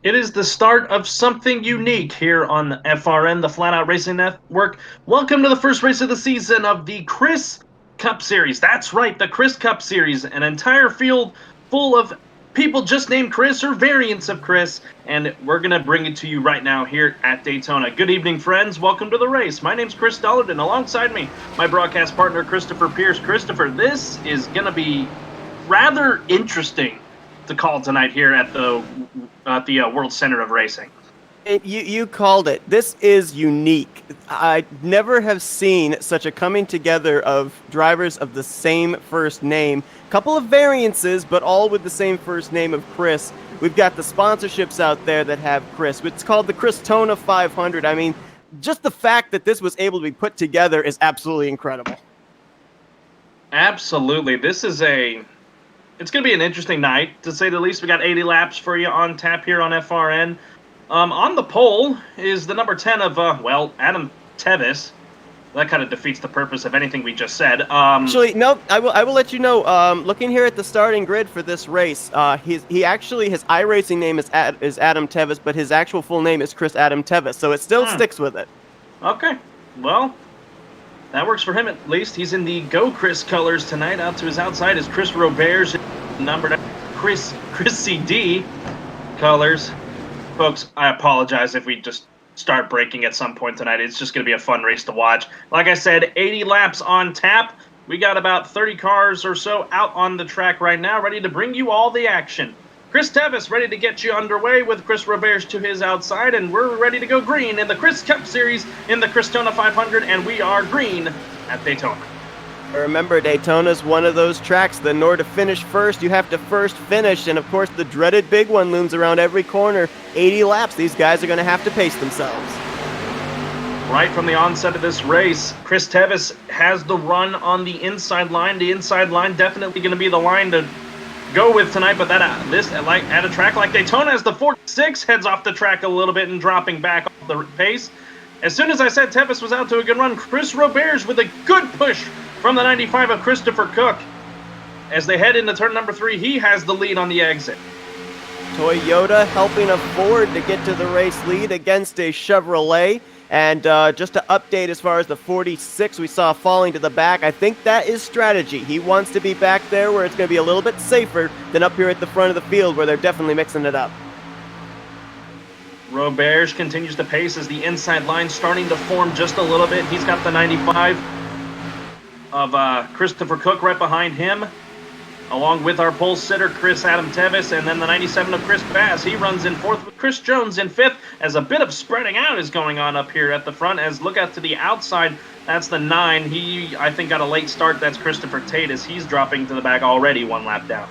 It is the start of something unique here on the FRN, the Flatout Racing Network. Welcome to the first race of the season of the Chris Cup Series. That's right, the Chris Cup Series, an entire field full of people just named Chris or variants of Chris, and we're going to bring it to you right now here at Daytona. Good evening, friends. Welcome to the race. My name's Chris Dollarden. Alongside me, my broadcast partner, Christopher Pierce. Christopher, this is going to be rather interesting to call tonight here at the World Center of Racing. You called it. This is unique. I never have seen such a coming together of drivers of the same first name. Couple of variances, but all with the same first name of Chris. We've got the sponsorships out there that have Chris. It's called the Christona 500. I mean, just the fact that this was able to be put together is absolutely incredible. Absolutely. It's going to be an interesting night, to say the least. We got 80 laps for you on tap here on FRN. On the pole is the number 10 of, Adam Tevis. That kind of defeats the purpose of anything we just said. Actually, no, I will let you know. Looking here at the starting grid for this race, his iRacing name is Adam Tevis, but his actual full name is Chris Adam Tevis, so it still sticks with it. Okay, well, that works for him at least. He's in the Go Chris colors tonight. Out to his outside is Chris Robert's numbered Chrissy D colors. Folks, I apologize if we just start breaking at some point tonight. It's just going to be a fun race to watch. Like I said, 80 laps on tap. We got about 30 cars or so out on the track right now, ready to bring you all the action. Chris Tevis ready to get you underway with Chris Roberts to his outside, and we're ready to go green in the Chris Cup Series in the Christona 500, and we are green at Daytona. Remember, Daytona's one of those tracks that in order to finish first, you have to first finish, and of course the dreaded big one looms around every corner. 80 laps, these guys are going to have to pace themselves. Right from the onset of this race, Chris Tevis has the run on the inside line. The inside line definitely going to be the line to go with tonight, but at a track like Daytona, as the 46 heads off the track a little bit and dropping back off the pace. As soon as I said Tevis was out to a good run, Chris Roberts with a good push from the 95 of Christopher Cook. As they head into turn number 3, he has the lead on the exit. Toyota helping a Ford to get to the race lead against a Chevrolet. And just to update as far as the 46 we saw falling to the back, I think that is strategy. He wants to be back there where it's going to be a little bit safer than up here at the front of the field where they're definitely mixing it up. Roberts continues to pace as the inside line starting to form just a little bit. He's got the 95 of Christopher Cook right behind him, along with our pole sitter Chris Adam Tevis, and then the 97 of Chris Bass. He runs in fourth with Chris Jones in fifth, as a bit of spreading out is going on up here at the front. As look out to the outside, that's the 9. He, I think, got a late start. That's Christopher Tate, as he's dropping to the back already one lap down.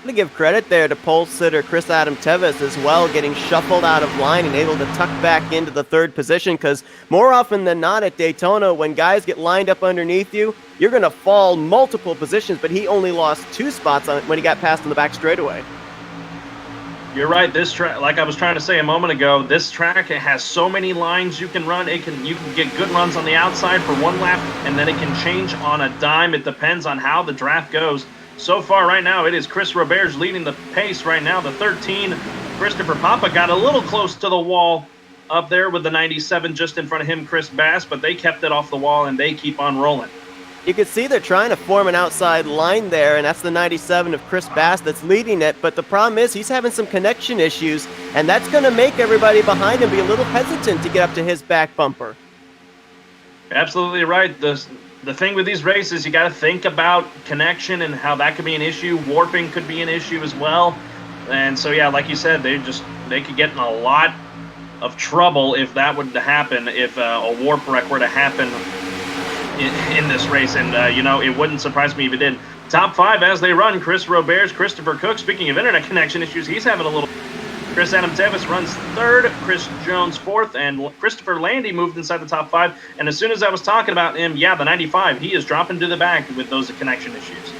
To give credit there to pole sitter Chris Adam Tevis as well, getting shuffled out of line and able to tuck back into the third position, because more often than not at Daytona, when guys get lined up underneath you, you're going to fall multiple positions, but he only lost 2 spots on it when he got past on the back straightaway. You're right. This track, like I was trying to say a moment ago, this track, it has so many lines you can run. You can get good runs on the outside for one lap, and then it can change on a dime. It depends on how the draft goes. So far right now, it is Chris Roberts leading the pace right now. The 13, Christopher Papa, got a little close to the wall up there with the 97 just in front of him, Chris Bass, but they kept it off the wall, and they keep on rolling. You can see they're trying to form an outside line there, and that's the 97 of Chris Bass that's leading it, but the problem is he's having some connection issues, and that's going to make everybody behind him be a little hesitant to get up to his back bumper. Absolutely right. The thing with these races, you got to think about connection and how that could be an issue. Warping could be an issue as well. And so, yeah, like you said, they could get in a lot of trouble if that would happen, if a warp wreck were to happen in this race. And, it wouldn't surprise me if it did. Top 5 as they run, Chris Roberts, Christopher Cook. Speaking of internet connection issues, he's having a little... Chris Adam Tevis runs 3rd, Chris Jones 4th, and Christopher Landy moved inside the top 5. And as soon as I was talking about him, the 95, he is dropping to the back with those connection issues.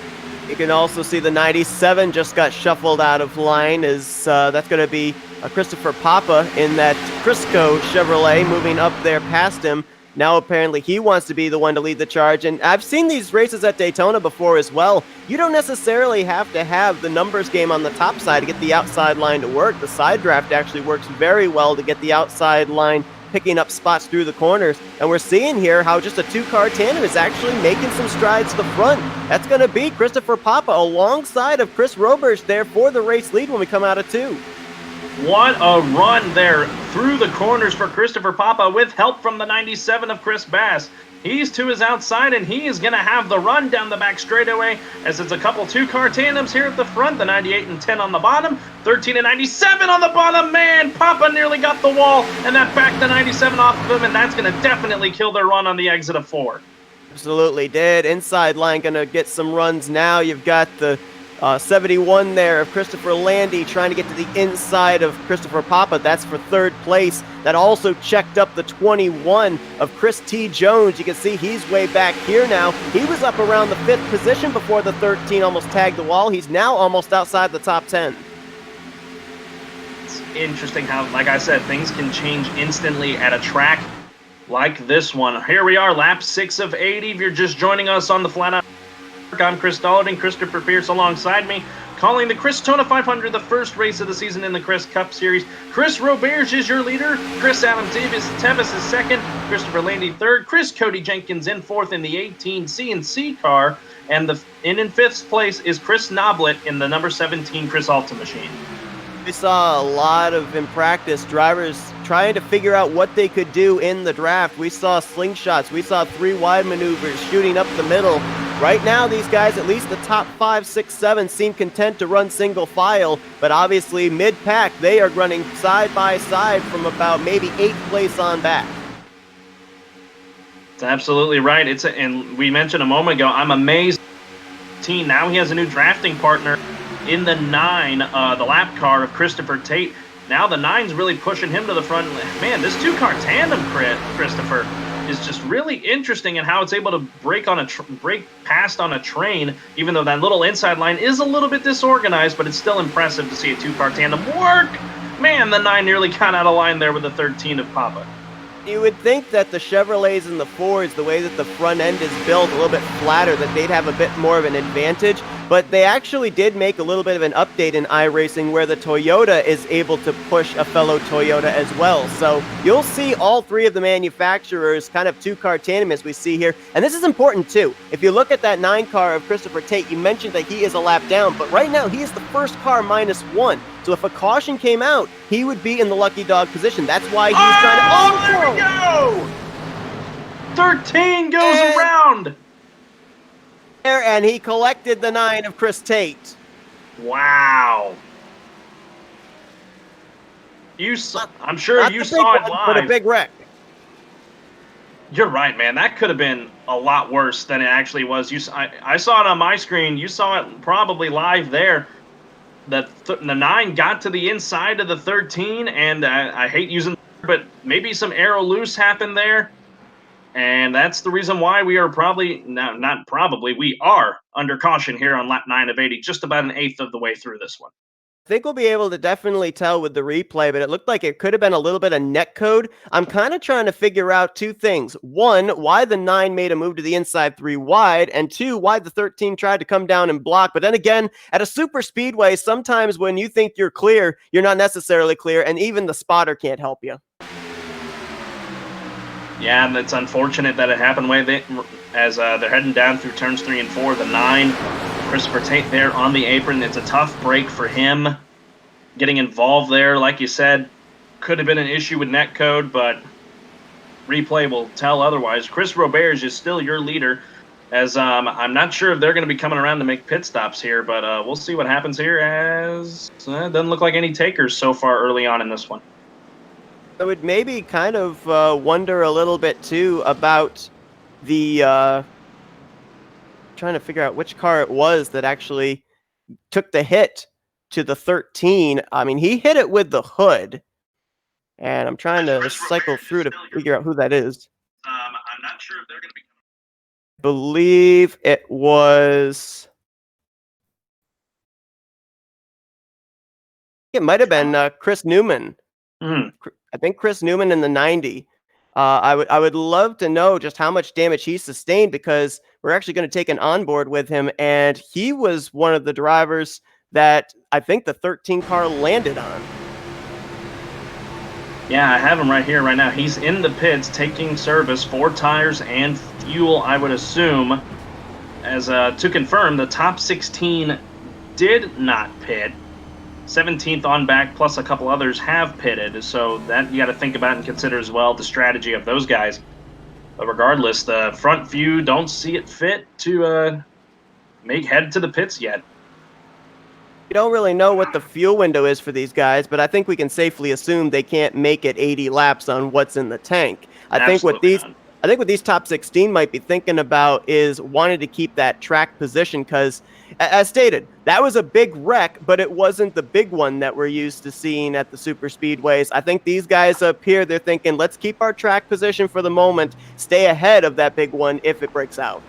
You can also see the 97 just got shuffled out of line, as that's going to be Christopher Papa in that Crisco Chevrolet moving up there past him. Now apparently he wants to be the one to lead the charge. And I've seen these races at Daytona before as well. You don't necessarily have to have the numbers game on the top side to get the outside line to work. The side draft actually works very well to get the outside line picking up spots through the corners. And we're seeing here how just a two-car tandem is actually making some strides to the front. That's going to be Christopher Papa alongside of Chris Roberge there for the race lead when we come out of 2. What a run there through the corners for Christopher Papa with help from the 97 of Chris Bass. He's to his outside, and he is going to have the run down the back straightaway as it's a couple two-car tandems here at the front, the 98 and 10 on the bottom, 13 and 97 on the bottom. Man, Papa nearly got the wall, and that backed the 97 off of him, and that's going to definitely kill their run on the exit of 4. Absolutely did. Inside line going to get some runs now. You've got the 71 there of Christopher Landy trying to get to the inside of Christopher Papa. That's for 3rd place. That also checked up the 21 of Chris T. Jones. You can see he's way back here now. He was up around the 5th position before the 13 almost tagged the wall. He's now almost outside the top 10. It's interesting how, like I said, things can change instantly at a track like this one. Here we are, lap 6 of 80. If you're just joining us on the Flatout, I'm Chris Dollard, Christopher Pierce alongside me, calling the Christona 500, the first race of the season in the Chris Cup Series. Chris Roberge is your leader. Chris Adam Tevis is second. Christopher Landy third. Chris Cody Jenkins in fourth in the 18 CNC car. And in fifth place is Chris Noblet in the number 17 Chris Alta machine. We saw a lot of, in practice, drivers trying to figure out what they could do in the draft. We saw slingshots. We saw 3 wide maneuvers shooting up the middle. Right now, these guys, at least the top 5, 6, 7, seem content to run single file, but obviously mid-pack, they are running side by side from about maybe 8th place on back. That's absolutely right. And we mentioned a moment ago, I'm amazed. Now he has a new drafting partner in the 9, the lap car of Christopher Tate. Now the 9's really pushing him to the front. Man, this two-car tandem, Christopher, is just really interesting in how it's able to break past on a train, even though that little inside line is a little bit disorganized, but it's still impressive to see a two-car tandem work. Man, the 9 nearly got out of line there with the 13 of Papa. You would think that the Chevrolets and the Fords, the way that the front end is built a little bit flatter, that they'd have a bit more of an advantage, but they actually did make a little bit of an update in iRacing where the Toyota is able to push a fellow Toyota as well. So you'll see all 3 of the manufacturers kind of two-car tandem as we see here. And this is important too. If you look at that 9 car of Christopher Tate, you mentioned that he is a lap down, but right now he is the first car -1. So if a caution came out, he would be in the lucky dog position. That's why he's trying to... Oh, there we go! 13 goes around! And he collected the 9 of Chris Tate. Wow. I'm sure you saw it live. But a big wreck. You're right, man. That could have been a lot worse than it actually was. I saw it on my screen. You saw it probably live there. The 9 got to the inside of the 13, and I hate using, but maybe some aero loose happened there. And that's the reason why we are we are under caution here on lap 9 of 80, just about 1/8 of the way through this one. I think we'll be able to definitely tell with the replay, but it looked like it could have been a little bit of netcode. I'm kind of trying to figure out 2 things. 1, why the 9 made a move to the inside 3 wide, and 2, why the 13 tried to come down and block. But then again, at a super speedway, sometimes when you think you're clear, you're not necessarily clear, and even the spotter can't help you. Yeah, and it's unfortunate that it happened as they're heading down through turns 3 and 4. The 9, Christopher Tate there on the apron. It's a tough break for him. Getting involved there, like you said, could have been an issue with netcode, but replay will tell otherwise. Chris Roberge is still your leader, as I'm not sure if they're going to be coming around to make pit stops here, but we'll see what happens here, as it doesn't look like any takers so far early on in this one. I would maybe kind of wonder a little bit, too, about the... trying to figure out which car it was that actually took the hit to the 13. I mean, he hit it with the hood. And I'm trying to cycle through to figure out who that is. I'm not sure if they're going to be... I believe it was... It might have been Chris Newman. Mm-hmm. I think Chris Newman in the 90. I would love to know just how much damage he sustained, because we're actually going to take an onboard with him, and he was one of the drivers that I think the 13 car landed on. Yeah, I have him right here, right now. He's in the pits taking service for tires and fuel, I would assume. As to confirm, the top 16 did not pit. 17th on back, plus a couple others have pitted. So that you got to think about and consider as well the strategy of those guys. But regardless, the front few don't see it fit to head to the pits yet. We don't really know what the fuel window is for these guys, but I think we can safely assume they can't make it 80 laps on what's in the tank. I think what these top 16 might be thinking about is wanting to keep that track position, because, as stated, that was a big wreck, but it wasn't the big one that we're used to seeing at the super speedways. I think these guys up here, they're thinking, let's keep our track position for the moment, stay ahead of that big one if it breaks out.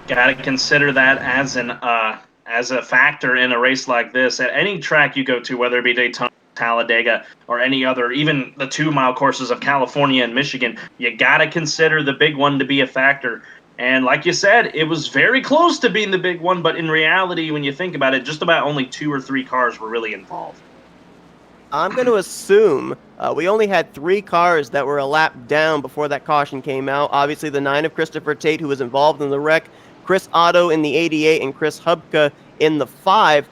Got to consider that as a factor in a race like this. At any track you go to, whether it be Daytona, Talladega, or any other, even the 2-mile courses of California and Michigan, you got to consider the big one to be a factor. And like you said, it was very close to being the big one, but in reality, when you think about it, just about only 2 or 3 cars were really involved. I'm going to assume we only had 3 cars that were a lap down before that caution came out. Obviously, the 9 of Christopher Tate, who was involved in the wreck, Chris Otto in the 88, and Chris Hubka in the 5.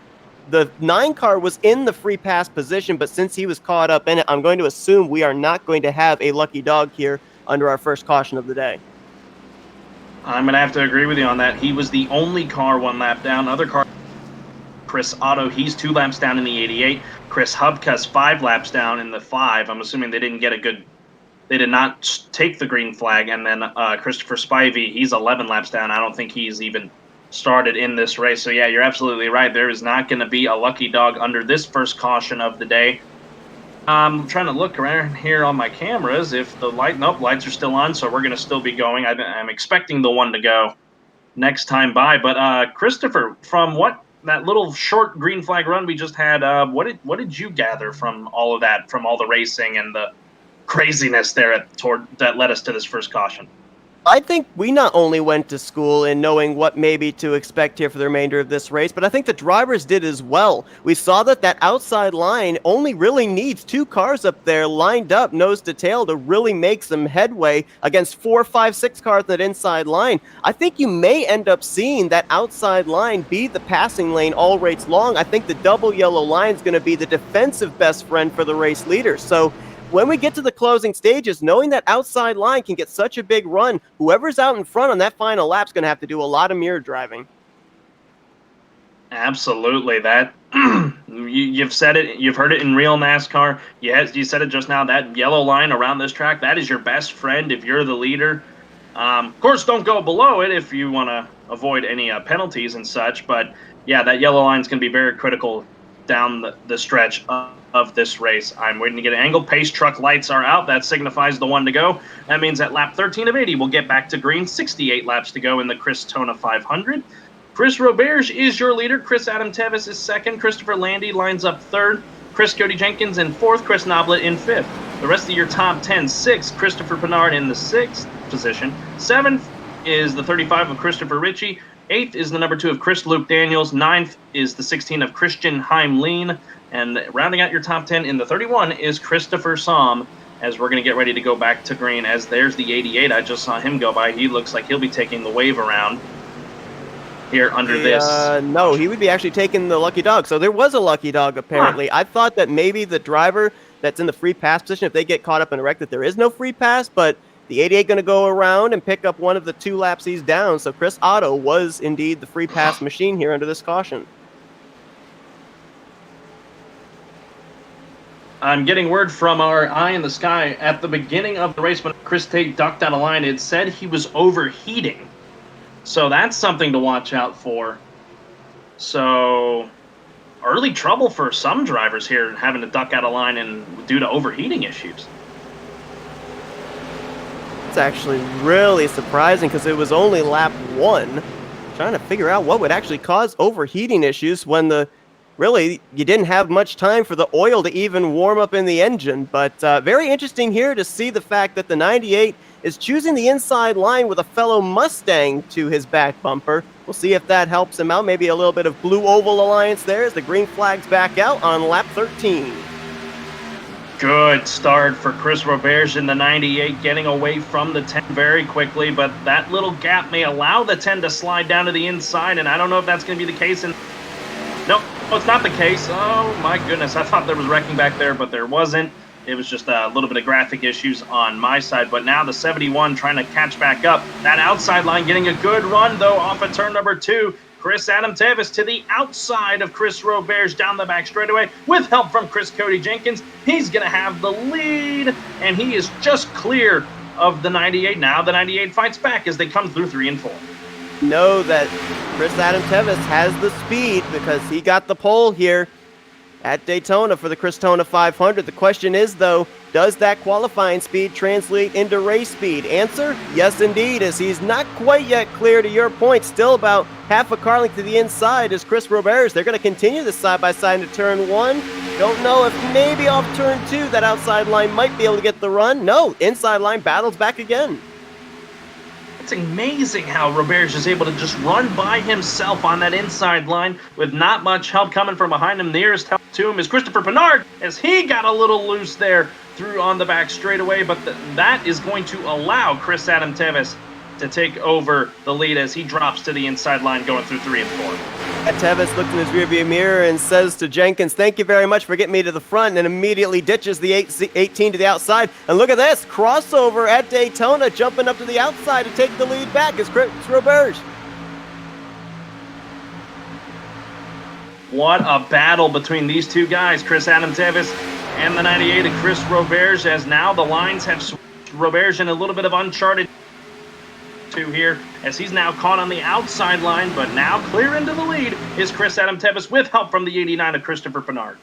The 9 car was in the free pass position, but since he was caught up in it, I'm going to assume we are not going to have a lucky dog here under our first caution of the day. I'm going to have to agree with you on that. He was the only car 1 lap down. Other car, Chris Otto, he's 2 laps down in the 88. Chris Hubka's 5 laps down in the 5. I'm assuming they didn't get they did not take the green flag. And then Christopher Spivey, he's 11 laps down. I don't think he's even started in this race. So yeah, you're absolutely right. There is not going to be a lucky dog under this first caution of the day. I'm trying to look around here on my cameras if the lights are still on, so we're going to still be going. I'm expecting the one to go next time by. But Christopher, from that little short green flag run we just had, what did you gather from all of that, from all the racing and the craziness there that led us to this first caution? I think we not only went to school in knowing what maybe to expect here for the remainder of this race, but I think the drivers did as well. We saw that outside line only really needs 2 cars up there lined up nose to tail to really make some headway against 4, 5, 6 cars in that inside line. I think you may end up seeing that outside line be the passing lane all race long. I think the double yellow line is going to be the defensive best friend for the race leader. So when we get to the closing stages, knowing that outside line can get such a big run, whoever's out in front on that final lap is going to have to do a lot of mirror driving. Absolutely. That you've said it. You've heard it in real NASCAR. You said it just now. That yellow line around this track, that is your best friend if you're the leader. Of course, don't go below it if you want to avoid any penalties and such. But yeah, that yellow line is going to be very critical down the stretch of this race. I'm waiting to get an angle. Pace truck lights are out. That signifies the one to go. That means at lap 13 of 80, we'll get back to green. 68 laps to go in the Christona 500. Chris Roberge is your leader. Chris Adam Tevis is second. Christopher Landy lines up third. Chris Cody Jenkins in fourth. Chris Noblet in fifth. The rest of your top 10, 6th, Christopher Pinard in the 6th position. 7th is the 35 of Christopher Ritchie. 8th is the number 2 of Chris Luke Daniels. 9th is the 16 of Christian Heimleen. And rounding out your top 10 in the 31 is Christopher Somm, as we're going to get ready to go back to green. As there's the 88. I just saw him go by. He looks like he'll be taking the wave around here under this. No, he would be actually taking the lucky dog. So there was a lucky dog, apparently. I thought that maybe the driver that's in the free pass position, if they get caught up in a wreck, that there is no free pass, but the 88 going to go around and pick up one of the 2 laps he's down. So Chris Otto was indeed the free pass machine here under this caution. I'm getting word from our eye in the sky. At the beginning of the race, when Chris Tate ducked out of line, it said he was overheating. So that's something to watch out for. So early trouble for some drivers here, having to duck out of line and due to overheating issues. It's actually really surprising because it was only lap 1. Trying to figure out what would actually cause overheating issues when the really, you didn't have much time for the oil to even warm up in the engine. But very interesting here to see the fact that the 98 is choosing the inside line with a fellow Mustang to his back bumper. We'll see if that helps him out. Maybe a little bit of blue oval alliance there as the green flag's back out on lap 13. Good start for Chris Roberge in the 98, getting away from the 10 very quickly, but that little gap may allow the 10 to slide down to the inside, and I don't know if that's going to be the case. No, it's not the case. Oh, my goodness. I thought there was wrecking back there, but there wasn't. It was just a little bit of graphic issues on my side, but now the 71 trying to catch back up. That outside line getting a good run, though, off of turn number 2. Chris Adam Tevis to the outside of Chris Roberge down the back straightaway with help from Chris Cody Jenkins. He's going to have the lead, and he is just clear of the 98. Now the 98 fights back as they come through 3 and 4. Know that Chris Adam Tevis has the speed because he got the pole here at Daytona for the Christona 500. The question is, though, does that qualifying speed translate into race speed? Answer, yes indeed, as he's not quite yet clear to your point. Still about half a car length to the inside is Chris Roberge. They're going to continue this side-by-side into turn 1. Don't know if maybe off turn 2 that outside line might be able to get the run. No, inside line battles back again. It's amazing how Roberge is able to just run by himself on that inside line with not much help coming from behind him. Nearest help to him is Christopher Bernard as he got a little loose there through on the back straightaway, but that is going to allow Chris Adam Tevis to take over the lead as he drops to the inside line going through 3 and 4. Tevis looked in his rearview mirror and says to Jenkins, "Thank you very much for getting me to the front," and immediately ditches the 18 to the outside. And look at this, crossover at Daytona, jumping up to the outside to take the lead back is Chris Roberge. What a battle between these two guys, Chris Adam Tevis and the 98 of Chris Roberge, as now the lines have switched. Roberge in a little bit of uncharted here as he's now caught on the outside line, but now clear into the lead is Chris Adam Tevis with help from the 89 of Christopher Bernard.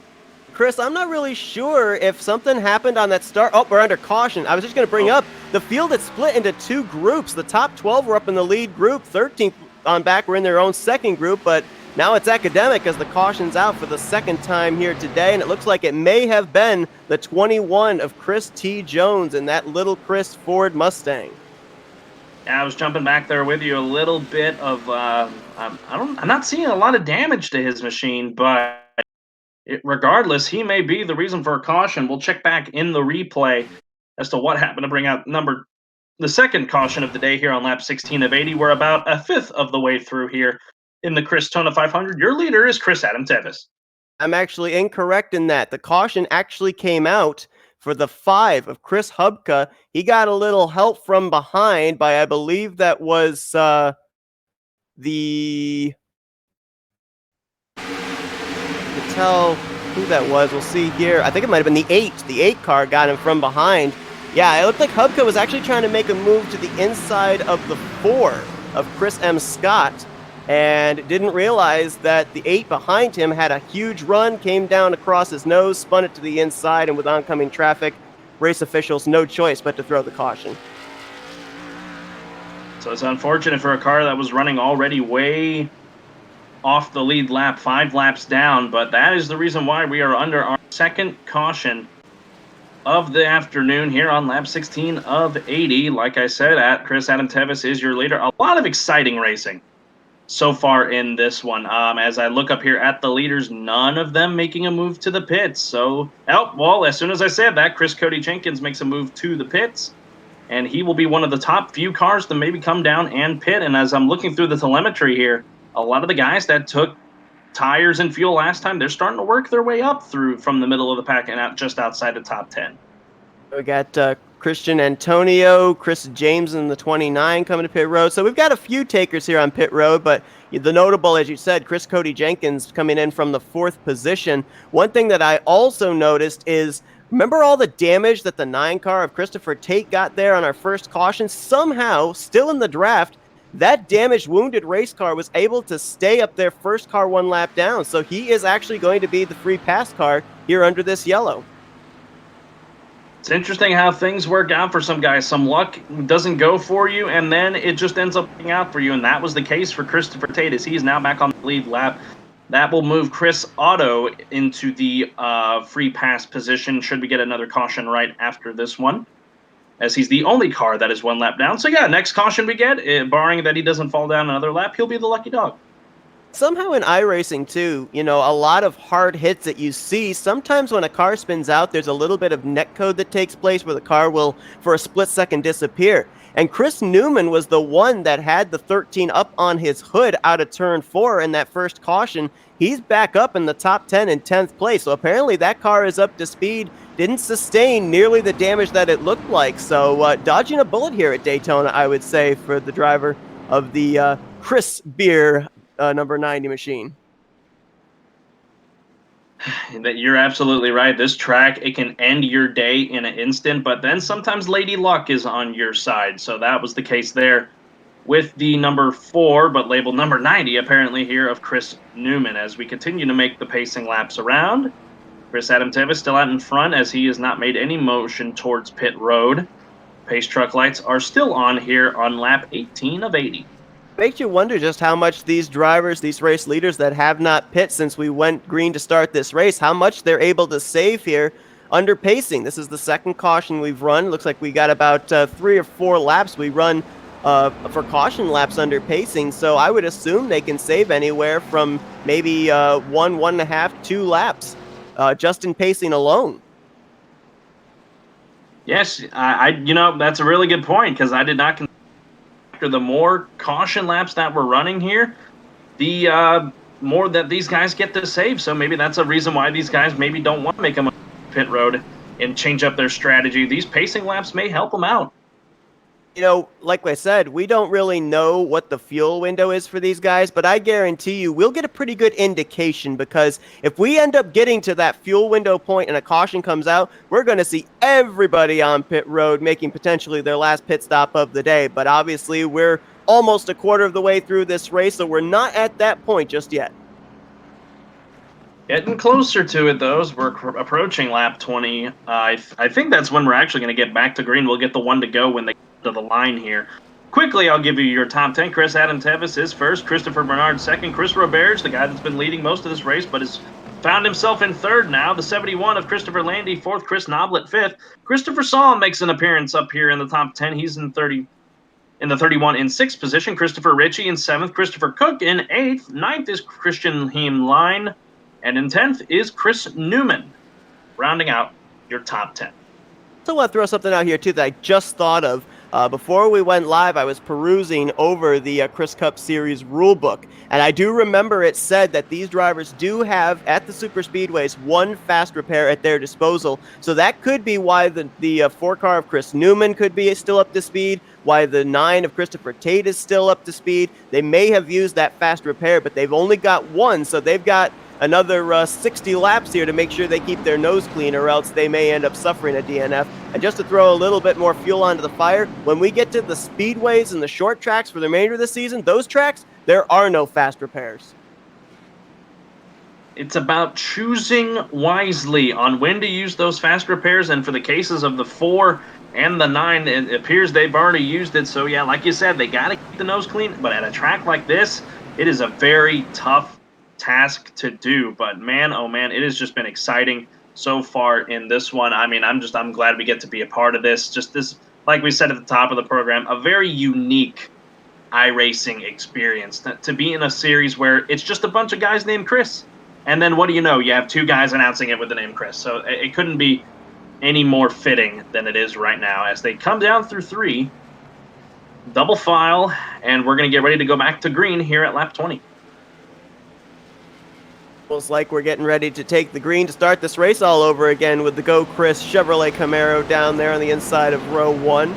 Chris, I'm not really sure if something happened on that start. Oh, we're under caution. I was just going to bring up the field had split into 2 groups. The top 12 were up in the lead group, 13th on back were in their own second group, but now it's academic as the caution's out for the second time here today, and it looks like it may have been the 21 of Chris T. Jones in that little Chris Ford Mustang. I was jumping back there with you. A little bit of I'm not seeing a lot of damage to his machine, but regardless, he may be the reason for a caution. We'll check back in the replay as to what happened to bring out the second caution of the day here on lap 16 of 80. We're about a fifth of the way through here in the Christona 500. Your leader is Chris Adam Tevis. I'm actually incorrect in that. The caution actually came out for the 5 of Chris Hubka. He got a little help from behind by, I believe that was to tell who that was. We'll see here. I think it might have been the 8. The 8 car got him from behind. Yeah, it looked like Hubka was actually trying to make a move to the inside of the 4 of Chris M. Scott and didn't realize that the 8 behind him had a huge run, came down across his nose, spun it to the inside, and with oncoming traffic, race officials no choice but to throw the caution. So it's unfortunate for a car that was running already way off the lead lap, 5 laps down, but that is the reason why we are under our second caution of the afternoon here on lap 16 of 80. Like I said, at Chris Adam Tevis is your leader. A lot of exciting racing so far in this one. As I look up here at the leaders, none of them making a move to the pits. So, well, as soon as I said that, Chris Cody Jenkins makes a move to the pits, and he will be one of the top few cars to maybe come down and pit. And as I'm looking through the telemetry here, a lot of the guys that took tires and fuel last time, they're starting to work their way up through from the middle of the pack and out just outside the top 10. We got Christian Antonio, Chris James in the 29 coming to pit road. So we've got a few takers here on pit road, but the notable, as you said, Chris Cody Jenkins coming in from the 4th position. One thing that I also noticed is, remember all the damage that the 9 car of Christopher Tate got there on our first caution? Somehow, still in the draft, that damaged, wounded race car was able to stay up there first car 1 lap down. So he is actually going to be the free pass car here under this yellow. It's interesting how things work out for some guys. Some luck doesn't go for you, and then it just ends up working out for you, and that was the case for Christopher Tate as he is now back on the lead lap. That will move Chris Otto into the free pass position should we get another caution right after this one, as he's the only car that is one lap down. So yeah, next caution we get, barring that he doesn't fall down another lap, he'll be the lucky dog. Somehow in iRacing too, a lot of hard hits that you see, sometimes when a car spins out, there's a little bit of netcode that takes place where the car will, for a split second, disappear. And Chris Newman was the one that had the 13 up on his hood out of turn 4 in that first caution. He's back up in the top 10 in 10th place. So apparently that car is up to speed, didn't sustain nearly the damage that it looked like. So dodging a bullet here at Daytona, I would say, for the driver of the Chris Beer number 90 machine. You're absolutely right. This track, it can end your day in an instant, but then sometimes Lady Luck is on your side. So that was the case there with the number 4, but labeled number 90 apparently here, of Chris Newman. As we continue to make the pacing laps around, Chris Adam Tevis still out in front as he has not made any motion towards pit road. Pace truck lights are still on here on lap 18 of 80. Makes you wonder just how much these drivers, these race leaders that have not pit since we went green to start this race, how much they're able to save here under pacing. This is the second caution we've run. Looks like we got about 3 or 4 laps we run for caution laps under pacing. So I would assume they can save anywhere from maybe 1.5, 2 laps just in pacing alone. Yes, I that's a really good point, because I did not consider the more caution laps that we're running here, the more that these guys get to save. So maybe that's a reason why these guys maybe don't want to make them a pit road and change up their strategy. These pacing laps may help them out. Like I said, we don't really know what the fuel window is for these guys, but I guarantee you we'll get a pretty good indication, because if we end up getting to that fuel window point and a caution comes out, we're going to see everybody on pit road making potentially their last pit stop of the day. But obviously we're almost a quarter of the way through this race, so we're not at that point just yet. Getting closer to it, though, as we're approaching lap 20. I think that's when we're actually going to get back to green. We'll get the one to go when they to the line here. Quickly, I'll give you your top 10. Chris Adam Tevis is first. Christopher Bernard second. Chris Roberge, the guy that's been leading most of this race, but has found himself in third now. The 71 of Christopher Landy, fourth. Chris Noblet, fifth. Christopher Saul makes an appearance up here in the top 10. He's in the 31 in sixth position. Christopher Ritchie in seventh. Christopher Cook in eighth. Ninth is Christian Heemline. And in 10th is Chris Newman, rounding out your top 10. So I want to throw something out here, too, that I just thought of. Before we went live, I was perusing over the Chris Cup Series rulebook, and I do remember it said that these drivers do have, at the super speedways, 1 fast repair at their disposal. So that could be why the 4 car of Chris Newman could be still up to speed, why the 9 of Christopher Tate is still up to speed. They may have used that fast repair, but they've only got 1, so they've got another 60 laps here to make sure they keep their nose clean, or else they may end up suffering a DNF. And just to throw a little bit more fuel onto the fire, when we get to the speedways and the short tracks for the remainder of the season, those tracks, there are no fast repairs. It's about choosing wisely on when to use those fast repairs, and for the cases of the 4 and the 9, it appears they've already used it. So yeah, like you said, they got to keep the nose clean, but at a track like this, it is a very tough task to do. But man, oh man, it has just been exciting so far in this one. I mean, I'm glad we get to be a part of this. Just this, like we said at the top of the program, a very unique iRacing experience to be in a series where it's just a bunch of guys named Chris, and then what do you know, you have 2 guys announcing it with the name Chris. So it couldn't be any more fitting than it is right now as they come down through 3 double file, and we're going to get ready to go back to green here at lap 20. It's like we're getting ready to take the green to start this race all over again with the Go Chris Chevrolet Camaro down there on the inside of row 1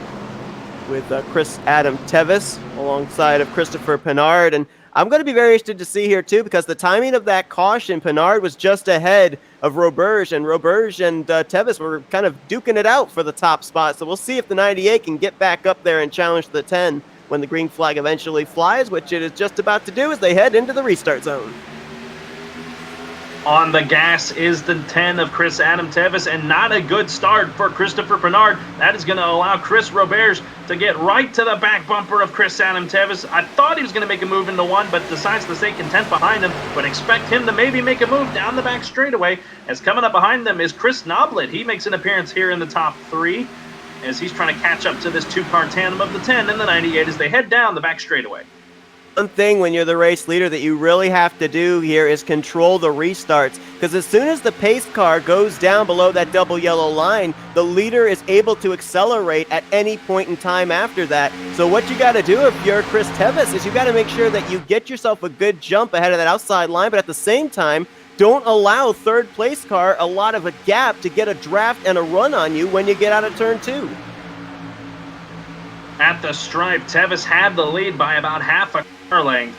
with Chris Adam Tevis alongside of Christopher Pinard. And I'm going to be very interested to see here too, because the timing of that caution, Pinard was just ahead of Roberge, and Roberge and Tevis were kind of duking it out for the top spot. So we'll see if the 98 can get back up there and challenge the 10 when the green flag eventually flies, which it is just about to do as they head into the restart zone. On the gas is the 10 of Chris Adam Tevis, and not a good start for Christopher Bernard. That is going to allow Chris Roberge to get right to the back bumper of Chris Adam Tevis. I thought he was going to make a move into one, but decides to stay content behind him, but expect him to maybe make a move down the back straightaway. As coming up behind them is Chris Noblet. He makes an appearance here in the top 3 as he's trying to catch up to this 2-car tandem of the 10 and the 98 as they head down the back straightaway. One thing when you're the race leader that you really have to do here is control the restarts, because as soon as the pace car goes down below that double yellow line, the leader is able to accelerate at any point in time after that. So what you got to do if you're Chris Tevis is you got to make sure that you get yourself a good jump ahead of that outside line, but at the same time, don't allow third place car a lot of a gap to get a draft and a run on you when you get out of turn 2. At the stripe, Tevis had the lead by about half a car length.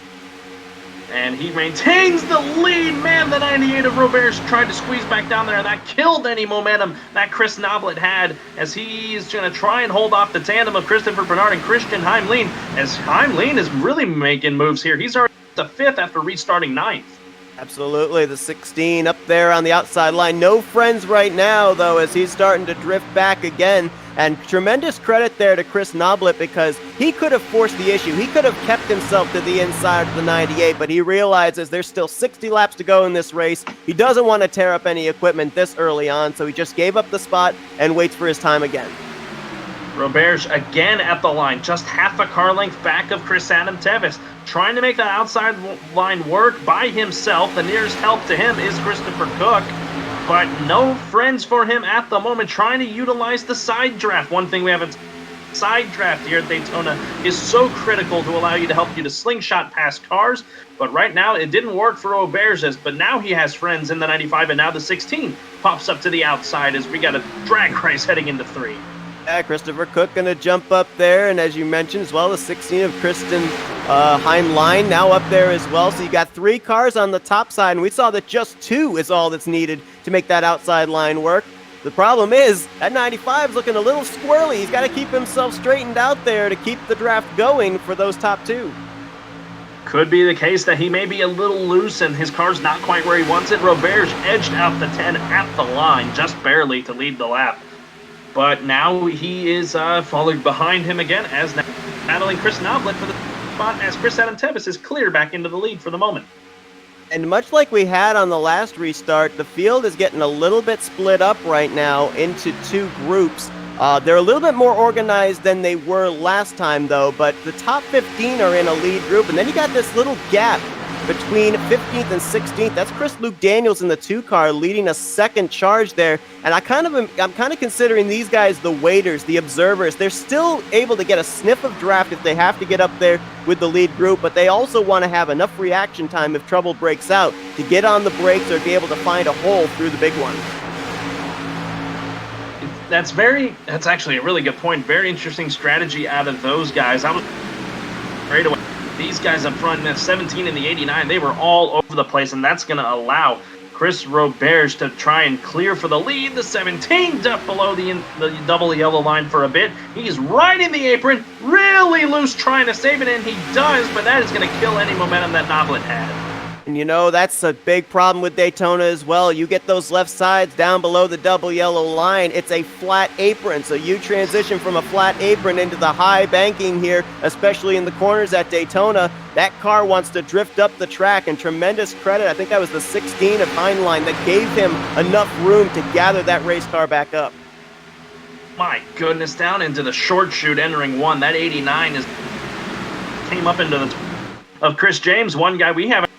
And he maintains the lead. Man, the 98 of Roberge tried to squeeze back down there, and that killed any momentum that Chris Noblet had as he's going to try and hold off the tandem of Christopher Bernard and Christian Heimlein, as Heimlein is really making moves here. He's already the 5th after restarting 9th. Absolutely, the 16 up there on the outside line. No friends right now, though, as he's starting to drift back again. And tremendous credit there to Chris Noblet, because he could have forced the issue. He could have kept himself to the inside of the 98, but he realizes there's still 60 laps to go in this race. He doesn't want to tear up any equipment this early on, so he just gave up the spot and waits for his time again. Roberge again at the line, just half a car length back of Chris Adam Tevis, trying to make that outside line work by himself. The nearest help to him is Christopher Cook, but no friends for him at the moment, trying to utilize the side draft. One thing we haven't side draft here at Daytona is so critical to allow you to help you to slingshot past cars, but right now it didn't work for Roberge, but now he has friends in the 95, and now the 16 pops up to the outside as we got a drag race heading into 3. Yeah, Christopher Cook going to jump up there, and as you mentioned as well, the 16 of Kristen Heimlein now up there as well. So you got 3 cars on the top side, and we saw that just 2 is all that's needed to make that outside line work. The problem is that 95 is looking a little squirrely. He's got to keep himself straightened out there to keep the draft going for those top 2. Could be the case that he may be a little loose and his car's not quite where he wants it. Roberge edged out the 10 at the line, just barely to lead the lap. But now he is falling behind him again as battling Chris Noblet for the spot as Chris Adam Tevis is clear back into the lead for the moment. And much like we had on the last restart, the field is getting a little bit split up right now into 2 groups. They're a little bit more organized than they were last time, though, but the top 15 are in a lead group, and then you got this little gap between 15th and 16th. That's Chris Luke Daniels in the 2-car leading a second charge there. And I'm kind of considering these guys the waiters, the observers. They're still able to get a sniff of draft if they have to get up there with the lead group, but they also want to have enough reaction time if trouble breaks out to get on the brakes or be able to find a hole through the big one. That's actually a really good point. Very interesting strategy out of those guys. I was right away. These guys up front, the 17 and the 89, they were all over the place, and that's going to allow Chris Roberge to try and clear for the lead. The 17 ducked below the double yellow line for a bit. He's right in the apron, really loose, trying to save it, and he does, but that is going to kill any momentum that Noblet had. And you know, that's a big problem with Daytona as well. You get those left sides down below the double yellow line, it's a flat apron. So you transition from a flat apron into the high banking here, especially in the corners at Daytona. That car wants to drift up the track, and tremendous credit. I think that was the 16 of Heinlein that gave him enough room to gather that race car back up. My goodness, down into the short chute entering 1. That 89 came up into the of Chris James, one guy we haven't.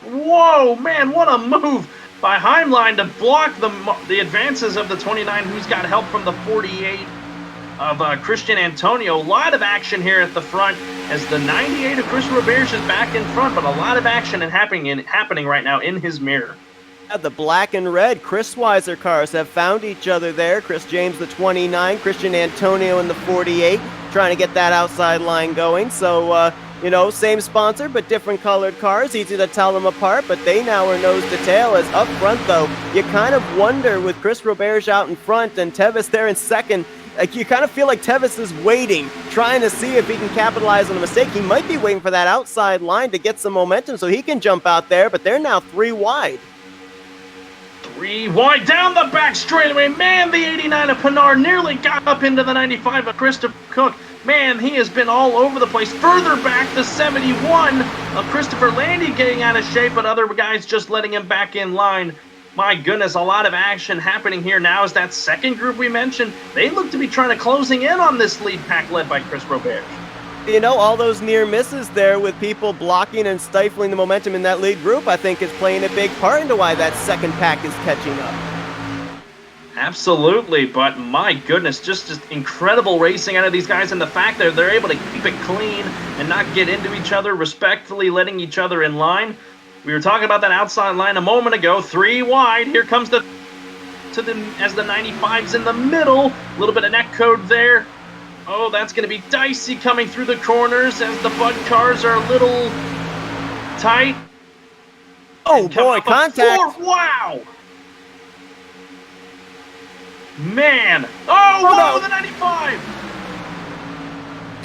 Whoa, man, what a move by Heimlein to block the advances of the 29, who's got help from the 48 of Christian Antonio. A lot of action here at the front as the 98 of Chris Roberge is back in front, but a lot of action happening right now in his mirror. The black and red Chris Weiser cars have found each other there. Chris James, the 29, Christian Antonio in the 48, trying to get that outside line going. So, you know, same sponsor, but different colored cars. Easy to tell them apart, but they now are nose to tail. As up front, though, you kind of wonder with Chris Roberge out in front and Tevis there in second, like you kind of feel like Tevis is waiting, trying to see if he can capitalize on a mistake. He might be waiting for that outside line to get some momentum so he can jump out there, but they're now 3 wide. Rewind down the back straightaway. Man, the 89 of Pinard nearly got up into the 95 of Christopher Cook. Man, he has been all over the place. Further back, the 71 of Christopher Landy getting out of shape, but other guys just letting him back in line. My goodness, a lot of action happening here now as that second group we mentioned, they look to be trying to closing in on this lead pack led by Chris Robert. You know, all those near misses there with people blocking and stifling the momentum in that lead group, I think is playing a big part into why that second pack is catching up. Absolutely, but my goodness, just incredible racing out of these guys, and the fact that they're able to keep it clean and not get into each other, respectfully letting each other in line. We were talking about that outside line a moment ago, 3 wide. Here comes as the 95's in the middle. A little bit of neck code there. Oh, that's going to be dicey coming through the corners as the Bud cars are a little tight. Oh boy, contact. Wow. Man. Oh, whoa, the 95.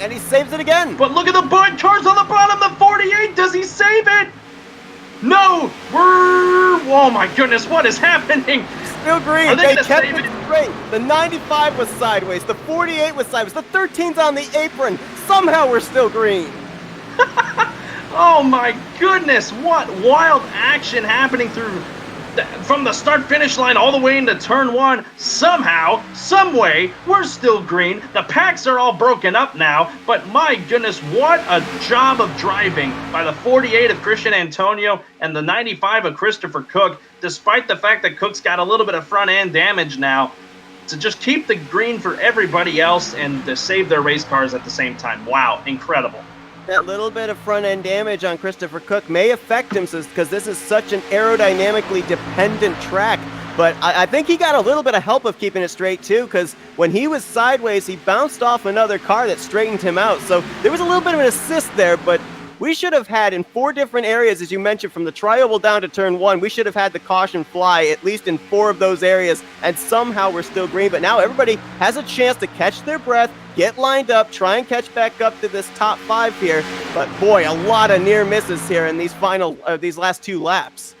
And he saves it again. But look at the Bud cars on the bottom. The 48, does he save it? No. Oh my goodness, what is happening? Still green. They kept it straight. The 95 was sideways. The 48 was sideways. The 13's on the apron. Somehow we're still green. Oh my goodness, what wild action happening from the start-finish line all the way into turn 1. Somehow, someway, we're still green. The packs are all broken up now, but my goodness, what a job of driving by the 48 of Christian Antonio and the 95 of Christopher Cook, despite the fact that Cook's got a little bit of front-end damage now, to just keep the green for everybody else and to save their race cars at the same time. Wow, incredible. That little bit of front-end damage on Christopher Cook may affect him because this is such an aerodynamically dependent track. But I think he got a little bit of help of keeping it straight, too, because when he was sideways, he bounced off another car that straightened him out. So there was a little bit of an assist there, but we should have had in 4 different areas, as you mentioned, from the tri-oval down to turn 1, we should have had the caution fly at least in 4 of those areas, and somehow we're still green. But now everybody has a chance to catch their breath, get lined up, try and catch back up to this top 5 here. But boy, a lot of near misses here in these last 2 laps.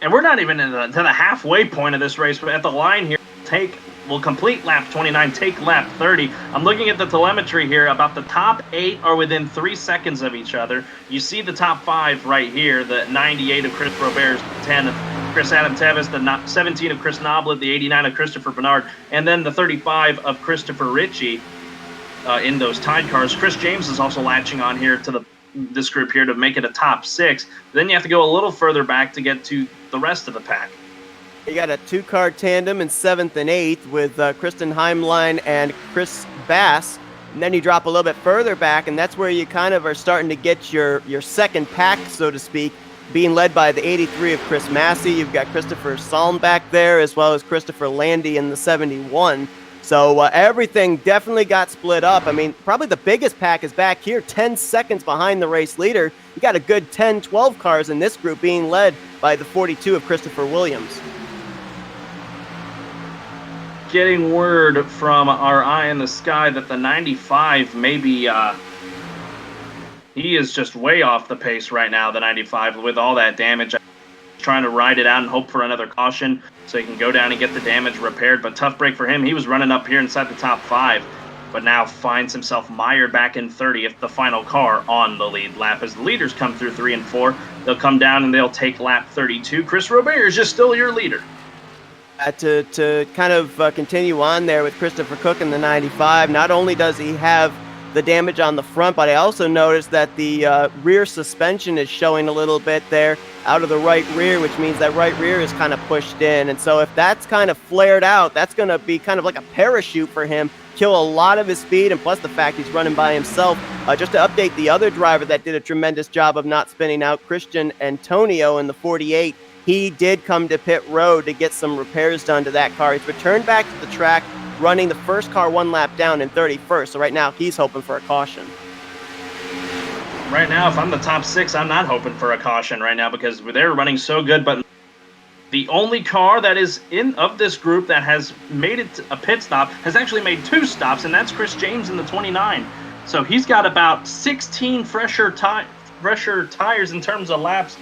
And we're not even to the halfway point of this race. We're at the line here. We'll complete lap 29, take lap 30. I'm looking at the telemetry here. About the top 8 are within 3 seconds of each other. You see the top 5 right here, the 98 of Chris Robert, 10 of Chris Adam Tevis, the 17 of Chris Noblet, the 89 of Christopher Bernard, and then the 35 of Christopher Ritchie in those tied cars. Chris James is also latching on here to this group here to make it a top 6. Then you have to go a little further back to get to the rest of the pack. You got a 2-car tandem in 7th and 8th with Kristen Heimlein and Chris Bass. And then you drop a little bit further back, and that's where you kind of are starting to get your second pack, so to speak, being led by the 83 of Chris Massey. You've got Christopher Salm back there, as well as Christopher Landy in the 71. So everything definitely got split up. I mean, probably the biggest pack is back here, 10 seconds behind the race leader. You got a good 10, 12 cars in this group being led by the 42 of Christopher Williams. Getting word from our eye in the sky that the 95 maybe he is just way off the pace right now, the 95, with all that damage. Trying to ride it out and hope for another caution so he can go down and get the damage repaired. But tough break for him. He was running up here inside the top 5, but now finds himself mired back in 30th, the final car on the lead lap. As the leaders come through 3 and 4, they'll come down and they'll take lap 32. Chris Robert is just still your leader. To kind of continue on there with Christopher Cook in the 95, not only does he have the damage on the front, but I also noticed that the rear suspension is showing a little bit there out of the right rear, which means that right rear is kind of pushed in. And so if that's kind of flared out, that's going to be kind of like a parachute for him, kill a lot of his speed, and plus the fact he's running by himself. Just to update the other driver that did a tremendous job of not spinning out, Christian Antonio in the 48, he did come to pit road to get some repairs done to that car. He's returned back to the track, running the first car 1 lap down in 31st. So right now he's hoping for a caution. Right now, if I'm the top 6, I'm not hoping for a caution right now because they're running so good. But the only car that is of this group that has made it a pit stop has actually made 2 stops, and that's Chris James in the 29. So he's got about 16 fresher tires in terms of laps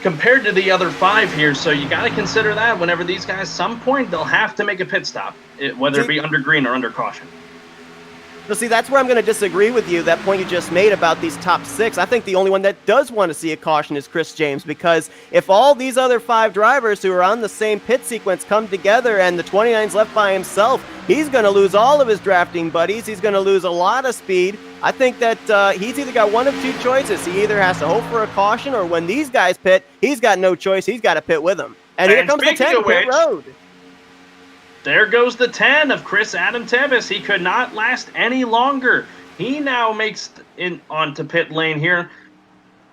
compared to the other 5 here. So you got to consider that whenever these guys, some point, they'll have to make a pit stop, whether it be under green or under caution. So see, that's where I'm going to disagree with you, that point you just made about these top 6. I think the only one that does want to see a caution is Chris James, because if all these other 5 drivers who are on the same pit sequence come together and the 29's left by himself, he's going to lose all of his drafting buddies. He's going to lose a lot of speed. I think that he's either got one of 2 choices. He either has to hope for a caution, or when these guys pit, he's got no choice. He's got to pit with them. And here comes the 10 pit road. There goes the 10 of Chris Adam Tevis. He could not last any longer. He now makes it onto pit lane here,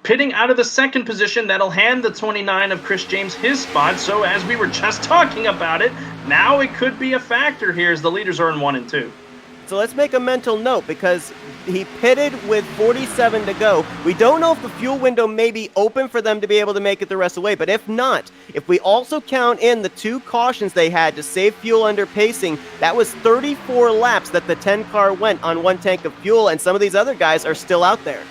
pitting out of the 2nd position. That'll hand the 29 of Chris James his spot. So as we were just talking about it, now it could be a factor here as the leaders are in 1 and 2. So let's make a mental note, because he pitted with 47 to go. We don't know if the fuel window may be open for them to be able to make it the rest of the way, but if not, if we also count in the 2 cautions they had to save fuel under pacing, that was 34 laps that the 10 car went on 1 tank of fuel, and some of these other guys are still out there.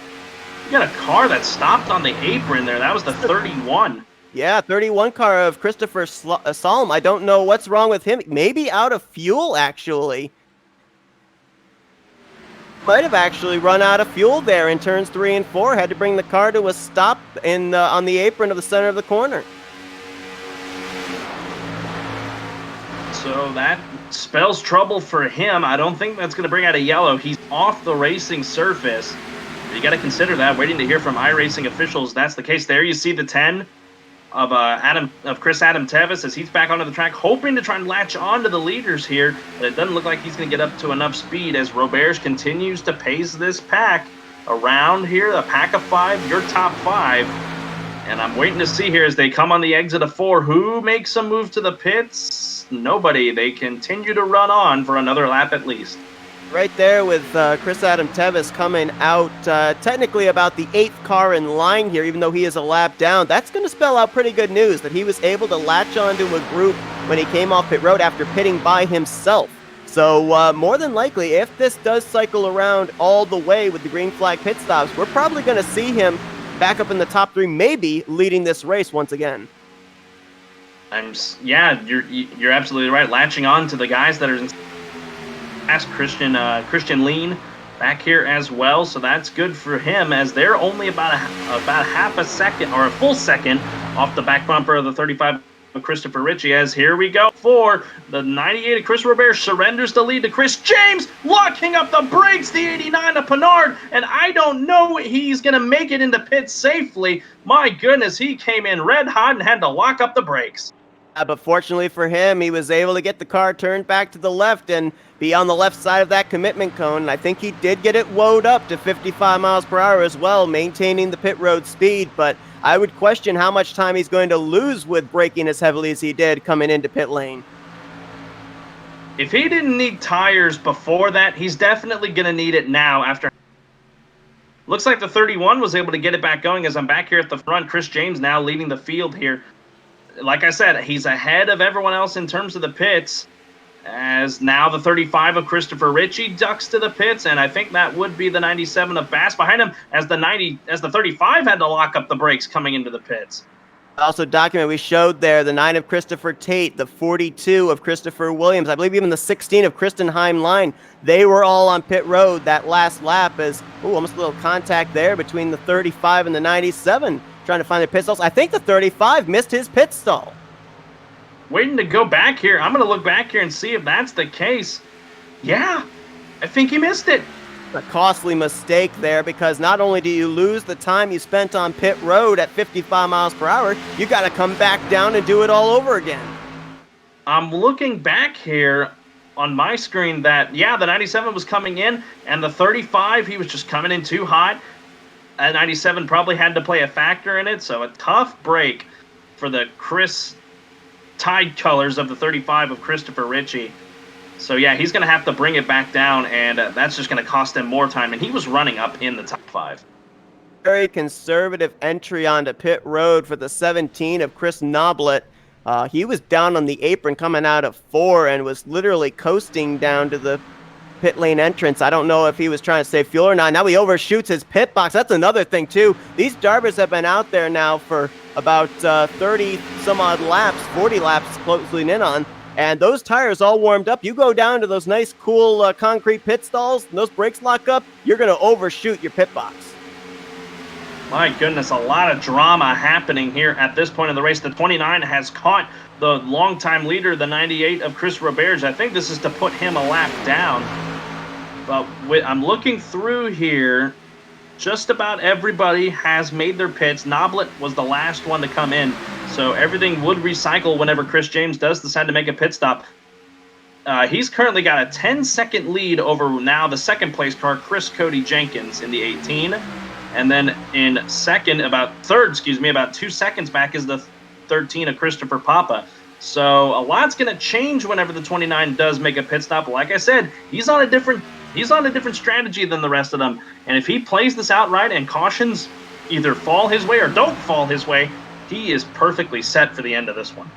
You got a car that stopped on the apron there. That was the 31. Yeah, 31 car of Christopher Salm. I don't know what's wrong with him. Maybe out of fuel, actually. Might have actually run out of fuel there in turns 3 and 4. Had to bring the car to a stop on the apron of the center of the corner. So that spells trouble for him. I don't think that's going to bring out a yellow. He's off the racing surface. You got to consider that. Waiting to hear from iRacing officials. That's the case. There you see the 10 of Chris Adam Tevis as he's back onto the track, hoping to try and latch on to the leaders here, but it doesn't look like he's going to get up to enough speed as Roberge continues to pace this pack around here, a pack of 5, your top 5, and I'm waiting to see here as they come on the exit of 4, who makes a move to the pits? Nobody. They continue to run on for another lap at least. Right there with Chris Adam Tevis coming out technically about the 8th car in line here, even though he is a lap down. That's going to spell out pretty good news that he was able to latch onto a group when he came off pit road after pitting by himself. So more than likely, if this does cycle around all the way with the green flag pit stops, we're probably going to see him back up in the top 3, maybe leading this race once again. Yeah, you're absolutely right. Latching on to the guys that are in Christian Lean back here as well, so that's good for him as they're only about half a second or a full second off the back bumper of the 35 of Christopher Ritchie. As here we go for the 98 of Chris Roberge surrenders the lead to Chris James, locking up the brakes, the 89 of Pinard, and I don't know he's going to make it into pit safely. My goodness, he came in red hot and had to lock up the brakes. But fortunately for him, he was able to get the car turned back to the left and be on the left side of that commitment cone. And I think he did get it woed up to 55 miles per hour as well, maintaining the pit road speed. But I would question how much time he's going to lose with braking as heavily as he did coming into pit lane. If he didn't need tires before that, he's definitely going to need it now after. Looks like the 31 was able to get it back going as I'm back here at the front. Chris James now leading the field here. Like I said, he's ahead of everyone else in terms of the pits, as now the 35 of Christopher Ritchie ducks to the pits, and I think that would be the 97 of Bass behind him as the 35 had to lock up the brakes coming into the pits. Also document we showed there the 9 of Christopher Tate, the 42 of Christopher Williams, I believe even the 16 of Kristen Heimline. They were all on pit road that last lap as, almost a little contact there between the 35 and the 97. Trying to find their pit stalls. I think the 35 missed his pit stall. Waiting to go back here. I'm going to look back here and see if that's the case. Yeah, I think he missed it. A costly mistake there, because not only do you lose the time you spent on pit road at 55 miles per hour, you got to come back down and do it all over again. I'm looking back here on my screen that, yeah, the 97 was coming in, and the 35, he was just coming in too hot. 97 probably had to play a factor in it, so a tough break for the Chris Tide colors of the 35 of Christopher Ritchie. So, yeah, he's going to have to bring it back down, and that's just going to cost him more time, and he was running up in the top 5. Very conservative entry onto pit road for the 17 of Chris Noblet. He was down on the apron coming out of 4 and was literally coasting down to the pit lane entrance. I don't know if he was trying to save fuel or not. Now he overshoots his pit box. That's another thing, too. These drivers have been out there now for about 30 some odd laps, 40 laps closing in on. And those tires all warmed up. You go down to those nice, cool concrete pit stalls, and those brakes lock up, you're going to overshoot your pit box. My goodness, a lot of drama happening here at this point in the race. The 29 has caught the longtime leader, the 98 of Chris Roberge. I think this is to put him a lap down. But I'm looking through here. Just about everybody has made their pits. Noblet was the last one to come in, so everything would recycle whenever Chris James does decide to make a pit stop. He's currently got a 10-second lead over now the second-place car, Chris Cody Jenkins, in the 18. And then in about 2 seconds back is the 13 of Christopher Papa. So a lot's going to change whenever the 29 does make a pit stop. Like I said, he's on a different strategy than the rest of them. And if he plays this out right and cautions either fall his way or don't fall his way, he is perfectly set for the end of this one.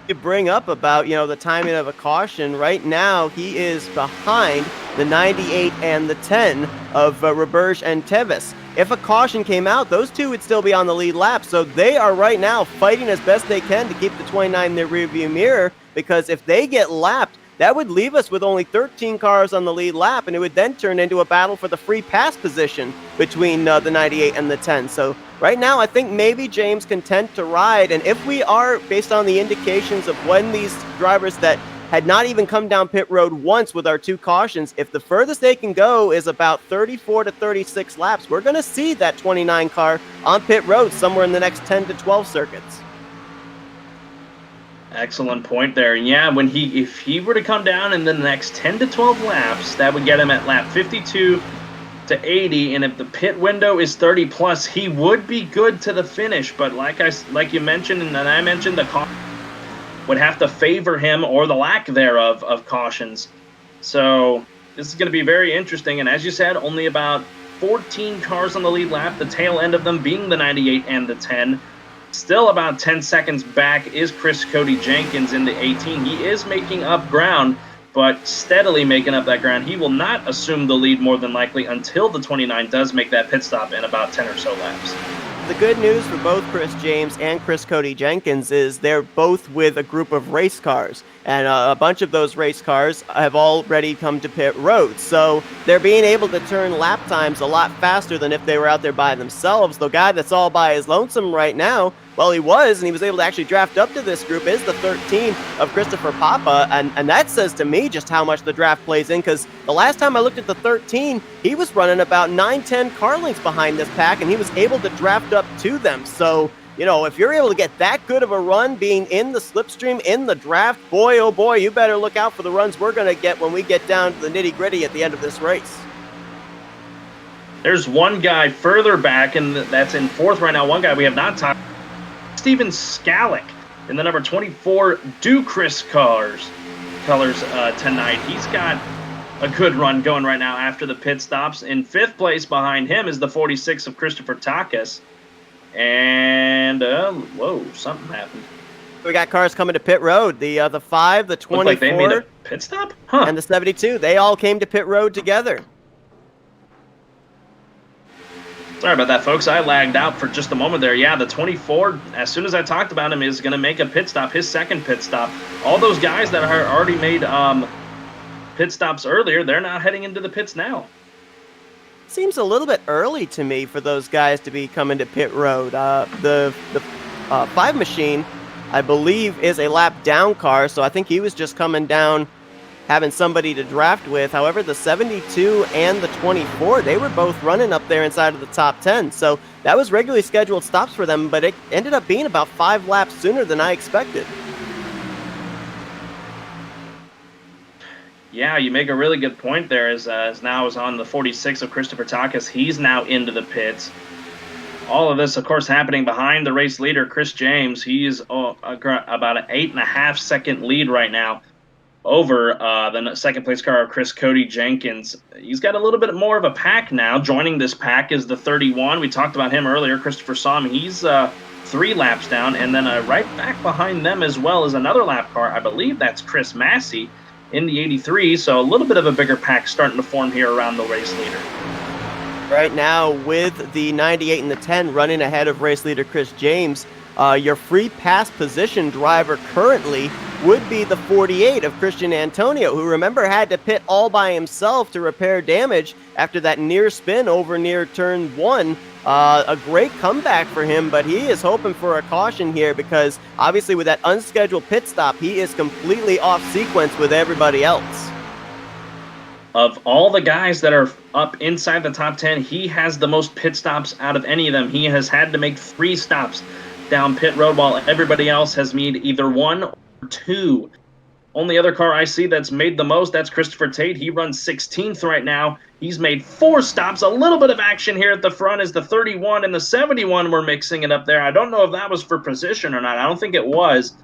You bring up about, the timing of a caution. Right now, he is behind the 98 and the 10 of Roberge and Tevis. If a caution came out, those two would still be on the lead lap. So they are right now fighting as best they can to keep the 29 in their rearview mirror, because if they get lapped, that would leave us with only 13 cars on the lead lap, and it would then turn into a battle for the free pass position between the 98 and the 10. So right now, I think maybe James content to ride, and if we are, based on the indications of when these drivers that had not even come down pit road once with our two cautions, if the furthest they can go is about 34 to 36 laps, we're going to see that 29 car on pit road somewhere in the next 10 to 12 circuits. Excellent point there. And yeah, if he were to come down in the next 10 to 12 laps, that would get him at lap 52 to 80. And if the pit window is 30 plus, he would be good to the finish. But like you mentioned, and I mentioned, the caution would have to favor him, or the lack thereof of cautions. So this is going to be very interesting. And as you said, only about 14 cars on the lead lap, the tail end of them being the 98 and the 10. Still about 10 seconds back is Chris Cody Jenkins in the 18. He is making up ground, but steadily making up that ground. He will not assume the lead more than likely until the 29 does make that pit stop in about 10 or so laps. The good news for both Chris James and Chris Cody Jenkins is they're both with a group of race cars, and a bunch of those race cars have already come to pit road. So they're being able to turn lap times a lot faster than if they were out there by themselves. The guy that's all by his lonesome right now, well, he was able to actually draft up to this group, is the 13 of Christopher Papa, and that says to me just how much the draft plays in, because the last time I looked at the 13, he was running about 9-10 car lengths behind this pack, and he was able to draft up to them. So, if you're able to get that good of a run being in the slipstream, in the draft, boy, oh boy, you better look out for the runs we're going to get when we get down to the nitty-gritty at the end of this race. There's one guy further back, and that's in fourth right now. One guy we have not talked about. Steven Skalick in the number 24 Ducris colors tonight. He's got a good run going right now after the pit stops. In fifth place behind him is the 46 of Christopher Takas. And, whoa, something happened. We got cars coming to pit road. The 5, the 24, like they made a pit stop? Huh. And the 72. They all came to pit road together. Sorry about that, folks. I lagged out for just a moment there. Yeah, the 24, as soon as I talked about him, is going to make a pit stop, his second pit stop. All those guys that are already made pit stops earlier, they're not heading into the pits now. Seems a little bit early to me for those guys to be coming to pit road. The 5 machine, I believe, is a lap down car, so I think he was just coming down having somebody to draft with. However, the 72 and the 24, they were both running up there inside of the top 10. So that was regularly scheduled stops for them, but it ended up being about 5 laps sooner than I expected. Yeah, you make a really good point there. As now is on the 46 of Christopher Takas. He's now into the pits. All of this, of course, happening behind the race leader, Chris James. He's about an 8.5 second lead right now over the second place car of Chris Cody Jenkins. He's got a little bit more of a pack now. Joining this pack is the 31. We talked about him earlier, Christopher Somm. He's 3 laps down, and then right back behind them as well is another lap car. I believe that's Chris Massey in the 83, so a little bit of a bigger pack starting to form here around the race leader. Right now, with the 98 and the 10 running ahead of race leader Chris James, Your free pass position driver currently would be the 48 of Christian Antonio, who, remember, had to pit all by himself to repair damage after that near spin over near turn 1. A great comeback for him, but he is hoping for a caution here because obviously with that unscheduled pit stop, he is completely off sequence with everybody else. Of all the guys that are up inside the top 10, he has the most pit stops out of any of them. He has had to make 3 stops down pit road while everybody else has made either 1 or 2. Only other car I see that's made the most, that's Christopher Tate. He runs 16th right now. He's made 4 stops. A little bit of action here at the front as the 31 and the 71 were mixing it up there. I don't know if that was for position or not. I don't think it was.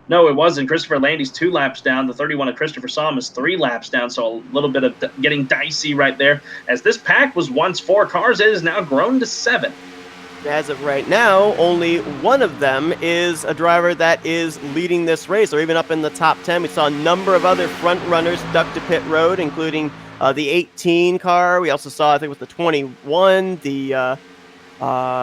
No, it wasn't. Christopher Landy's 2 laps down. The 31 of Christopher Somm is 3 laps down, so a little bit of getting dicey right there. As this pack was once 4 cars, it has now grown to 7. As of right now, only one of them is a driver that is leading this race, or even up in the top 10. We saw a number of other front runners duck to pit road, including the 18 car. We also saw, I think, with the 21, the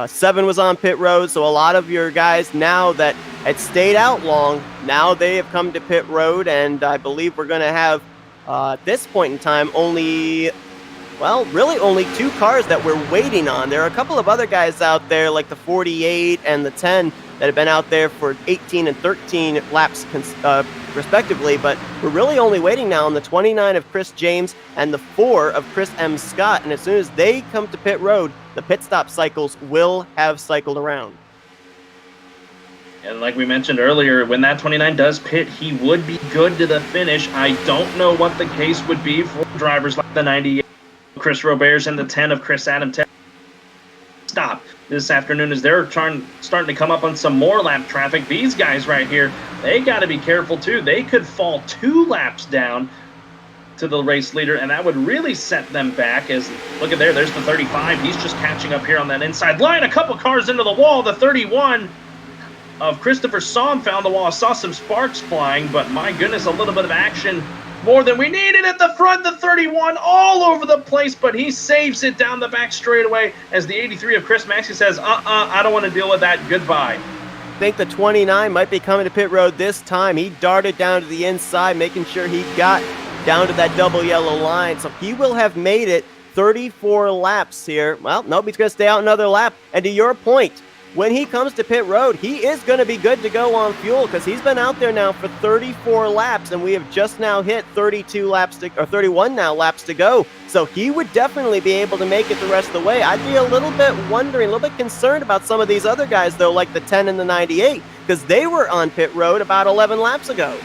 7 was on pit road. So a lot of your guys now that had stayed out long, now they have come to pit road, and I believe we're going to have, at this point in time, only 2 cars that we're waiting on. There are a couple of other guys out there, like the 48 and the 10, that have been out there for 18 and 13 laps respectively, but we're really only waiting now on the 29 of Chris James and the 4 of Chris M. Scott, and as soon as they come to pit road, the pit stop cycles will have cycled around. And like we mentioned earlier, when that 29 does pit, he would be good to the finish. I don't know what the case would be for drivers like the 98, Chris Roberts, and the 10 of Chris Adam stop this afternoon as they're starting to come up on some more lap traffic. These guys right here, they got to be careful too. They could fall 2 laps down to the race leader, and that would really set them back. As look at there's the 35. He's just catching up here on that inside line. A couple cars into the wall. The 31 of Christopher Somm found the wall. I saw some sparks flying, but my goodness, a little bit of action. More than we needed at the front. The 31 all over the place, but he saves it down the back straightaway as the 83 of Chris Maxey says, I don't want to deal with that. Goodbye. I think the 29 might be coming to pit road this time. He darted down to the inside, making sure he got down to that double yellow line. So he will have made it 34 laps here. Well, nope, he's going to stay out another lap. And to your point, when he comes to pit road, he is going to be good to go on fuel because he's been out there now for 34 laps, and we have just now hit 31 now laps to go. So he would definitely be able to make it the rest of the way. I'd be a little bit wondering, a little bit concerned about some of these other guys, though, like the 10 and the 98, because they were on pit road about 11 laps ago.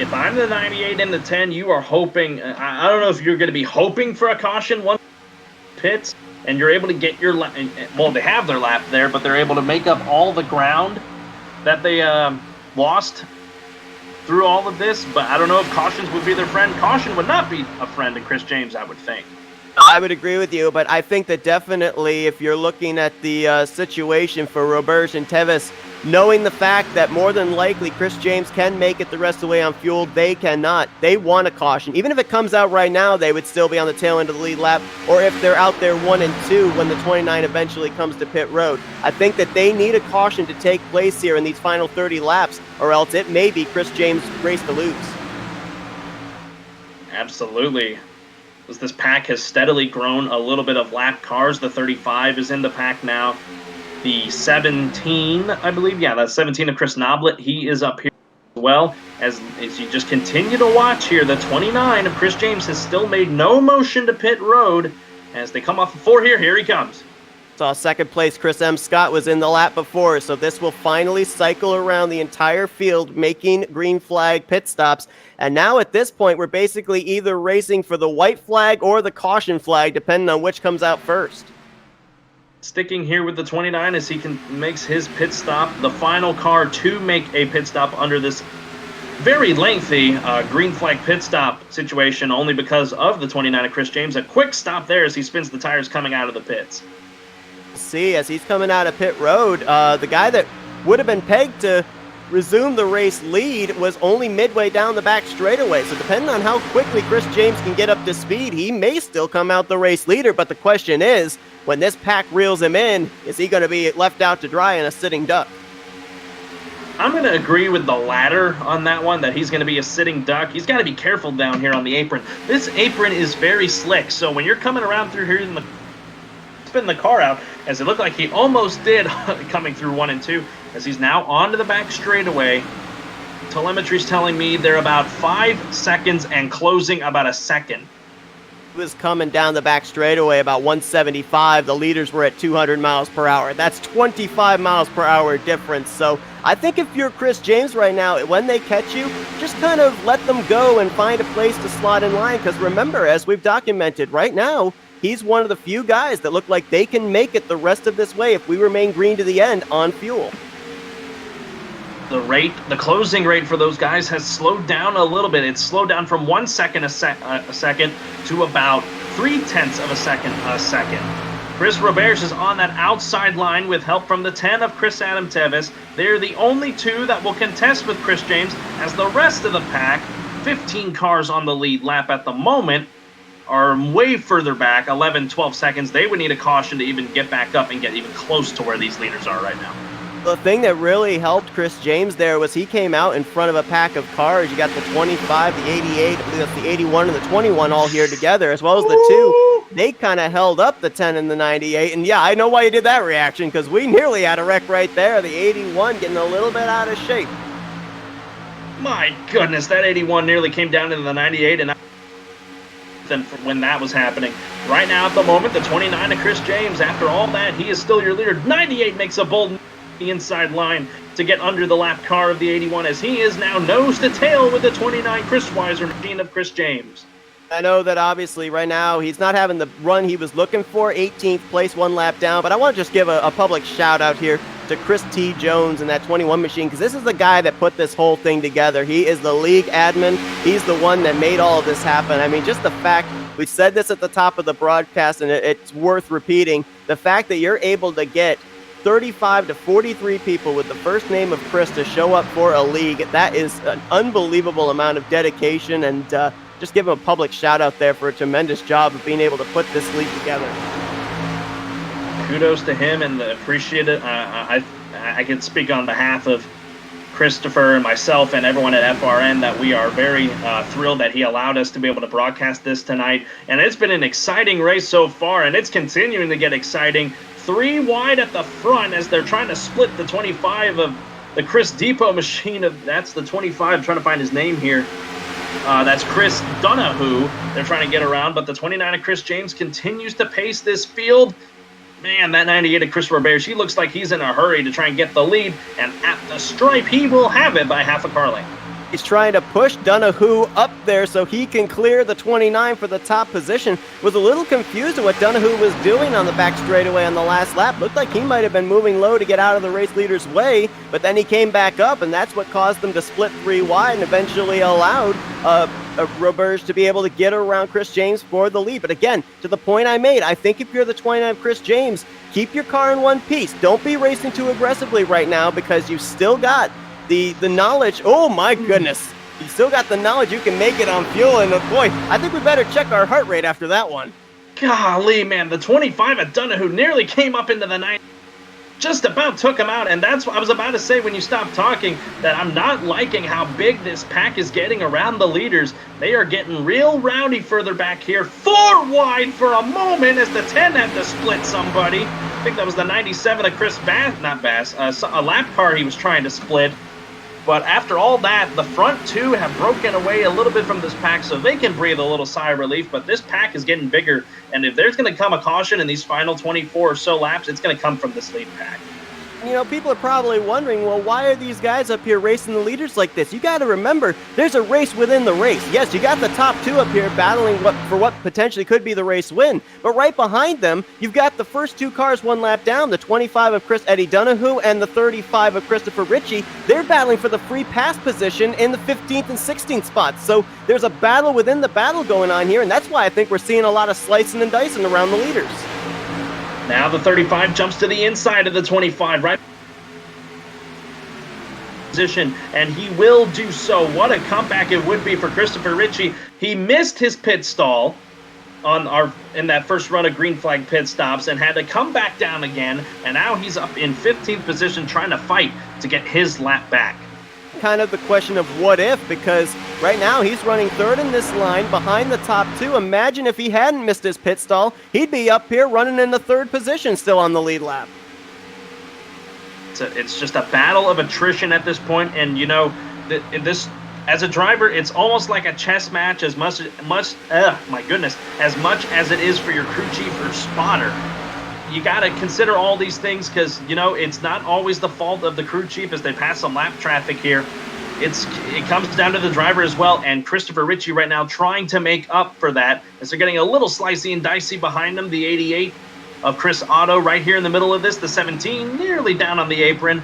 If I'm the 98 and the 10, you are hoping, I don't know if you're going to be hoping for a caution once pits, and you're able to get your lap. Well, they have their lap there, but they're able to make up all the ground that they lost through all of this. But I don't know if cautions would be their friend. Caution would not be a friend to Chris James, I would think. I would agree with you, but I think that definitely if you're looking at the situation for Roberge and Tevis, knowing the fact that more than likely Chris James can make it the rest of the way on fuel, they cannot. They want a caution. Even if it comes out right now, they would still be on the tail end of the lead lap, or if they're out there 1 and 2 when the 29 eventually comes to pit road. I think that they need a caution to take place here in these final 30 laps, or else it may be Chris James' race to lose. Absolutely. As this pack has steadily grown a little bit of lap cars. The 35 is in the pack now. The 17, I believe, yeah, that's 17 of Chris Noblet. He is up here as well. As you just continue to watch here, the 29 of Chris James has still made no motion to pit road. As they come off of 4 here he comes. Saw second place Chris M. Scott was in the lap before, so this will finally cycle around the entire field, making green flag pit stops. And now at this point, we're basically either racing for the white flag or the caution flag, depending on which comes out first. Sticking here with the 29 as he makes his pit stop. The final car to make a pit stop under this very lengthy green flag pit stop situation, only because of the 29 of Chris James. A quick stop there as he spins the tires coming out of the pits. See, as he's coming out of pit road, the guy that would have been pegged to resume the race lead was only midway down the back straightaway. So depending on how quickly Chris James can get up to speed, he may still come out the race leader. But the question is, when this pack reels him in, is he going to be left out to dry in a sitting duck? I'm going to agree with the latter on that one, that he's going to be a sitting duck. He's got to be careful down here on the apron. This apron is very slick, so when you're coming around through here in the spin the car out, as it looked like he almost did coming through 1 and 2, as he's now onto the back straightaway. Telemetry's telling me they're about 5 seconds and closing about a second. He was coming down the back straightaway about 175. The leaders were at 200 miles per hour. That's 25 miles per hour difference. So I think if you're Chris James right now, when they catch you, just kind of let them go and find a place to slot in line. Because remember, as we've documented right now, he's one of the few guys that look like they can make it the rest of this way if we remain green to the end on fuel. The closing rate for those guys has slowed down a little bit. It's slowed down from 1 second a second to about 0.3 of a second. Chris Roberge is on that outside line with help from the 10 of Chris Adam Tevis. They're the only two that will contest with Chris James, as the rest of the pack, 15 cars on the lead lap at the moment, are way further back, 11, 12 seconds. They would need a caution to even get back up and get even close to where these leaders are right now. The thing that really helped Chris James there was he came out in front of a pack of cars. You got the 25, the 88, I believe that's the 81 and the 21 all here together, as well as the 2. They kind of held up the 10 and the 98. And yeah, I know why you did that reaction, because we nearly had a wreck right there. The 81 getting a little bit out of shape. My goodness, that 81 nearly came down into the 98, and when that was happening. Right now at the moment, the 29 of Chris James, after all that, he is still your leader. 98 makes a bold the inside line to get under the lap car of the 81, as he is now nose to tail with the 29 Chris Weiser machine of Chris James. I know that obviously right now he's not having the run he was looking for, 18th place, 1 lap down, but I want to just give a public shout out here to Chris T. Jones and that 21 machine, because this is the guy that put this whole thing together. He is the league admin. He's the one that made all of this happen. I mean, just the fact, we said this at the top of the broadcast, and it's worth repeating, the fact that you're able to get 35 to 43 people with the first name of Chris to show up for a league, that is an unbelievable amount of dedication, and just give him a public shout out there for a tremendous job of being able to put this league together. Kudos to him, and appreciate it. I can speak on behalf of Christopher and myself and everyone at FRN that we are very thrilled that he allowed us to be able to broadcast this tonight. And it's been an exciting race so far, and it's continuing to get exciting. 3 wide at the front as they're trying to split the 25 of the Chris Depot machine. That's the 25, I'm trying to find his name here. That's Chris Donahue. They're trying to get around, but the 29 of Chris James continues to pace this field. Man, that 98 of Chris Roberge, he looks like he's in a hurry to try and get the lead, and at the stripe, he will have it by half a car length. He's trying to push Donahue up there so he can clear the 29 for the top position. Was a little confused at what Donahue was doing on the back straightaway on the last lap. Looked like he might have been moving low to get out of the race leader's way, but then he came back up, and that's what caused them to split 3 wide and eventually allowed Roberge to be able to get around Chris James for the lead. But again, to the point I made, I think if you're the 29 Chris James, keep your car in one piece. Don't be racing too aggressively right now, because you've still got the knowledge. Oh my goodness, you still got the knowledge you can make it on fuel, and boy, I think we better check our heart rate after that one. Golly, man, the 25 at Donahue nearly came up into the 90. Just about took him out, and that's what I was about to say when you stopped talking, that I'm not liking how big this pack is getting around the leaders. They are getting real rowdy further back here. 4 wide for a moment as the 10 had to split somebody. I think that was the 97 of Chris Bass, not Bass, a lap car he was trying to split. But after all that, the front 2 have broken away a little bit from this pack, so they can breathe a little sigh of relief. But this pack is getting bigger, and if there's going to come a caution in these final 24 or so laps, it's going to come from this lead pack. You know, people are probably wondering, well, why are these guys up here racing the leaders like this? You got to remember, there's a race within the race. Yes, you got the top 2 up here battling for what potentially could be the race win. But right behind them, you've got the first 2 cars 1 lap down, the 25 of Eddie Donahue and the 35 of Christopher Ritchie. They're battling for the free pass position in the 15th and 16th spots. So there's a battle within the battle going on here, and that's why I think we're seeing a lot of slicing and dicing around the leaders. Now the 35 jumps to the inside of the 25, right position, and he will do so. What a comeback it would be for Christopher Ritchie. He missed his pit stall, in that first run of green flag pit stops and had to come back down again, and now he's up in 15th position trying to fight to get his lap back. Kind of the question of what if, because right now he's running third in this line behind the top two. Imagine if he hadn't missed his pit stall, he'd be up here running in the third position still on the lead lap. It's just a battle of attrition at this point, and you know, this as a driver, it's almost like a chess match as much as it is for your crew chief or spotter. You got to consider all these things because, you know, it's not always the fault of the crew chief as they pass some lap traffic here. It comes down to the driver as well, and Christopher Ritchie right now trying to make up for that as they're getting a little slicey and dicey behind them. The 88 of Chris Otto right here in the middle of this, the 17 nearly down on the apron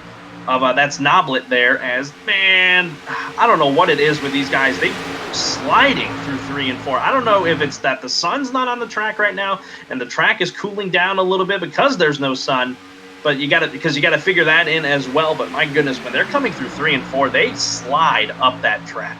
of that's Noblet there. As, man, I don't know what it is with these guys. They sliding through 3 and 4. I don't know if it's that the sun's not on the track right now and the track is cooling down a little bit because there's no sun, but you got to figure that in as well. But my goodness, when they're coming through 3 and 4, they slide up that track.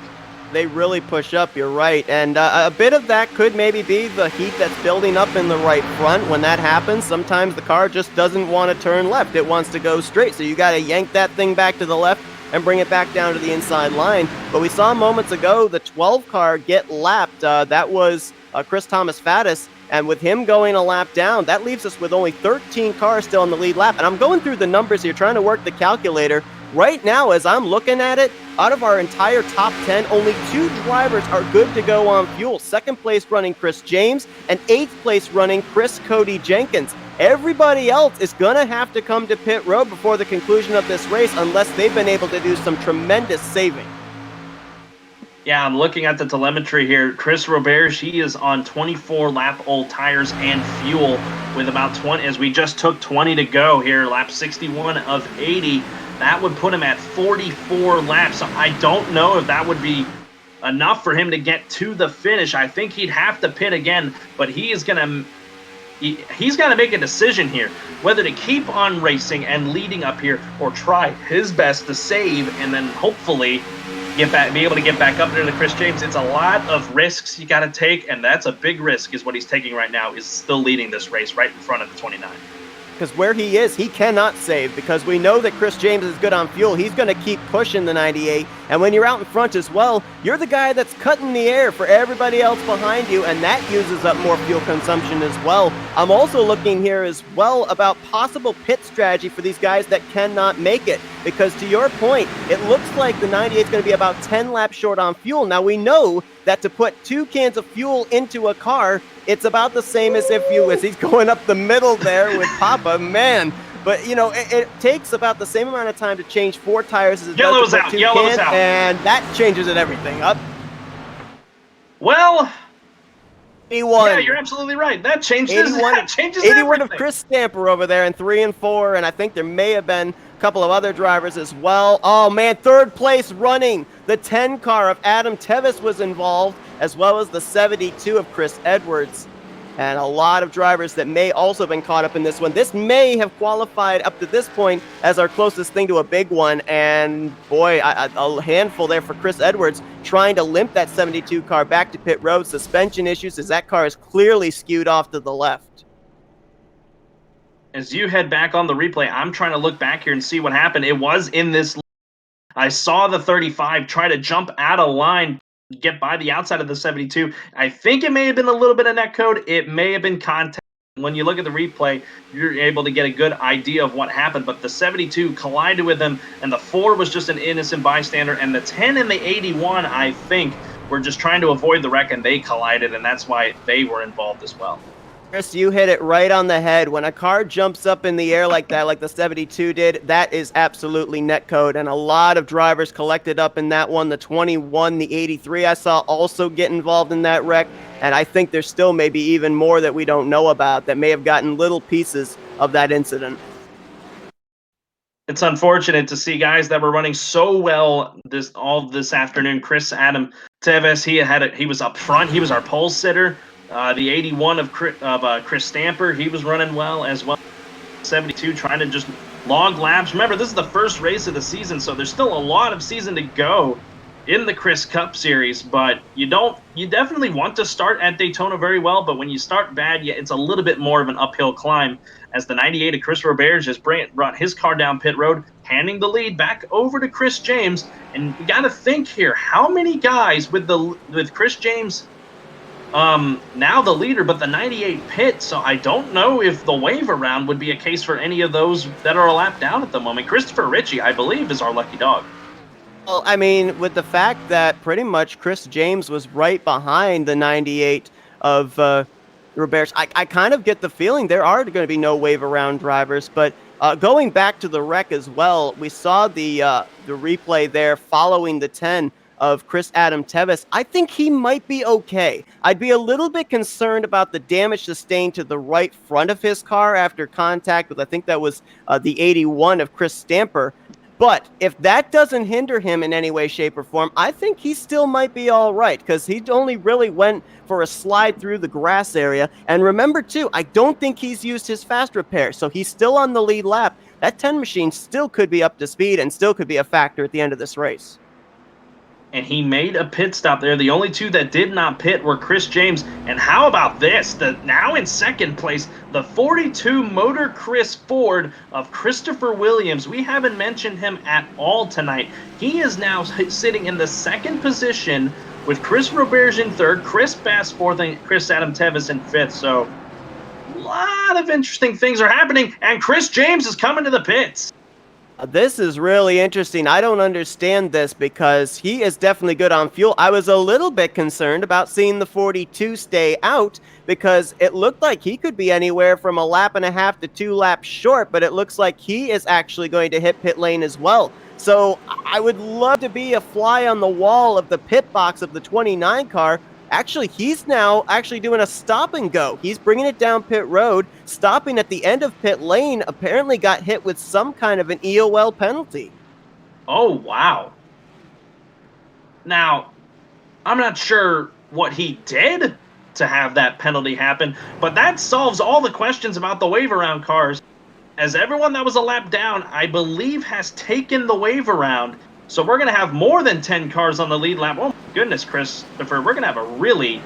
They really push up, you're right. And a bit of that could maybe be the heat that's building up in the right front. When that happens, sometimes the car just doesn't want to turn left. It wants to go straight. So you got to yank that thing back to the left and bring it back down to the inside line. But we saw moments ago the 12 car get lapped. That was Chris Thomas Faddis. And with him going a lap down, that leaves us with only 13 cars still in the lead lap. And I'm going through the numbers here, trying to work the calculator. Right now, as I'm looking at it, out of our entire top 10, only 2 drivers are good to go on fuel. Second place running Chris James, and 8th place running Chris Cody Jenkins. Everybody else is going to have to come to pit road before the conclusion of this race unless they've been able to do some tremendous saving. Yeah, I'm looking at the telemetry here. Chris Robert, he is on 24 lap old tires and fuel with about 20, as we just took 20 to go here, lap 61 of 80. That would put him at 44 laps. So I don't know if that would be enough for him to get to the finish. I think he'd have to pit again, but he's got to make a decision here, whether to keep on racing and leading up here or try his best to save and then hopefully be able to get back up there to Chris James. It's a lot of risks you got to take, and that's a big risk is what he's taking right now, is still leading this race right in front of the 29. Because where he is, he cannot save, because we know that Chris James is good on fuel. He's going to keep pushing the 98, and when you're out in front as well, you're the guy that's cutting the air for everybody else behind you, and that uses up more fuel consumption as well. I'm also looking here as well about possible pit strategy for these guys that cannot make it, because to your point, it looks like the 98 is going to be about 10 laps short on fuel. Now we know that to put 2 cans of fuel into a car, it's about the same as as he's going up the middle there with Papa, man. But, you know, it takes about the same amount of time to change 4 tires as it does to put 2 cans, and that changes it everything up. Well, 81. Yeah, you're absolutely right. That changes 81 of everything. Chris Stamper over there in 3 and 4, and I think there may have been a couple of other drivers as well. Oh, man, 3rd place running. The 10 car of Adam Tevis was involved, as well as the 72 of Chris Edwards. And a lot of drivers that may also have been caught up in this one. This may have qualified up to this point as our closest thing to a big one. And boy, a handful there for Chris Edwards, trying to limp that 72 car back to pit road. Suspension issues as that car is clearly skewed off to the left. As you head back on the replay, I'm trying to look back here and see what happened. It was in this. I saw the 35 try to jump out of line, get by the outside of the 72. I think it may have been a little bit of net code. It may have been contact. When you look at the replay, you're able to get a good idea of what happened. But the 72 collided with him, and the 4 was just an innocent bystander. And the 10 and the 81, I think, were just trying to avoid the wreck, and they collided, and that's why they were involved as well. Chris, you hit it right on the head. When a car jumps up in the air like that, like the 72 did, that is absolutely net code. And a lot of drivers collected up in that one. The 21, the 83 I saw also get involved in that wreck. And I think there's still maybe even more that we don't know about that may have gotten little pieces of that incident. It's unfortunate to see guys that were running so well all this afternoon. Chris Adam Teves, he was up front. He was our pole sitter. The 81 of Chris Stamper, he was running well as well. 72 trying to just log laps. Remember, this is the first race of the season, so there's still a lot of season to go. in the Chris Cup Series, but you definitely want to start at Daytona very well, but when you start bad, it's a little bit more of an uphill climb, as the 98 of Chris Roberge just brought his car down pit road, handing the lead back over to Chris James. And we got to think here, how many guys with Chris James now the leader, but the 98 pit, so I don't know if the wave around would be a case for any of those that are a lap down at the moment. Christopher Ritchie, I believe, is our lucky dog. Well, I mean, with the fact that pretty much Chris James was right behind the 98 of Roberge, I kind of get the feeling there are going to be no wave around drivers. But going back to the wreck as well, we saw the replay there following the 10 of Chris Adam Tevis. I think he might be okay. I'd be a little bit concerned about the damage sustained to the right front of his car after contact with, I think that was the 81 of Chris Stamper. But if that doesn't hinder him in any way, shape, or form, I think he still might be all right, because he only really went for a slide through the grass area. And remember, too, I don't think he's used his fast repair, so he's still on the lead lap. That 10 machine still could be up to speed and still could be a factor at the end of this race. And he made a pit stop there. The only two that did not pit were Chris James. And how about this? Now in second place, the 42 Motor Chris Ford of Christopher Williams. We haven't mentioned him at all tonight. He is now sitting in the second position with Chris Roberge in third, Chris Bass fourth, and Chris Adam Tevis in fifth. So a lot of interesting things are happening. And Chris James is coming to the pits. This is really interesting. I don't understand this because he is definitely good on fuel. I was a little bit concerned about seeing the 42 stay out because it looked like he could be anywhere from a lap and a half to 2 laps short, but it looks like he is actually going to hit pit lane as well. So I would love to be a fly on the wall of the pit box of the 29 car. Actually, he's now actually doing a stop and go. He's bringing it down pit road, stopping at the end of pit lane, apparently got hit with some kind of an EOL penalty. Oh, wow. Now, I'm not sure what he did to have that penalty happen, but that solves all the questions about the wave around cars, as everyone that was a lap down, I believe, has taken the wave around. So we're going to have more than 10 cars on the lead lap. Oh, my goodness, Christopher. We're going to have a really,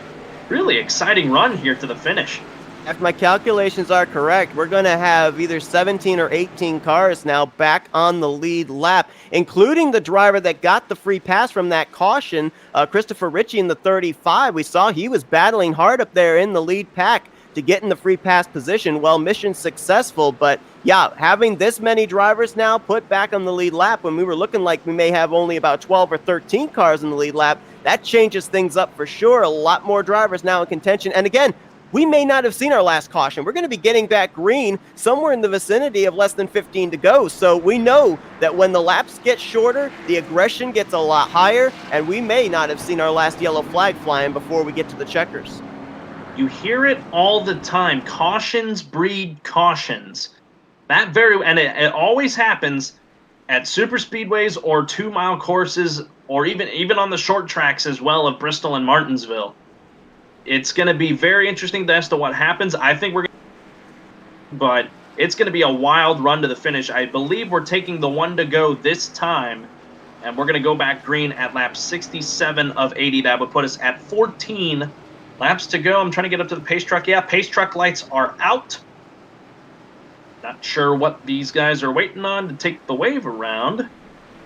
really exciting run here to the finish. If my calculations are correct, we're going to have either 17 or 18 cars now back on the lead lap, including the driver that got the free pass from that caution, Christopher Ritchie in the 35. We saw he was battling hard up there in the lead pack to get in the free pass position. Well, mission successful, but yeah, having this many drivers now put back on the lead lap when we were looking like we may have only about 12 or 13 cars in the lead lap, that changes things up for sure. A lot more drivers now in contention. And again, we may not have seen our last caution. We're going to be getting back green somewhere in the vicinity of less than 15 to go. So we know that when the laps get shorter, the aggression gets a lot higher, and we may not have seen our last yellow flag flying before we get to the checkers. You hear it all the time. Cautions breed cautions. It always happens at super speedways or 2-mile courses, or even on the short tracks as well of Bristol and Martinsville. It's going to be very interesting as to what happens. I think but it's going to be a wild run to the finish. I believe we're taking the 1 to go this time, and we're going to go back green at lap 67 of 80. That would put us at 14 laps to go. I'm trying to get up to the pace truck. Yeah, pace truck lights are out. Not sure what these guys are waiting on to take the wave around.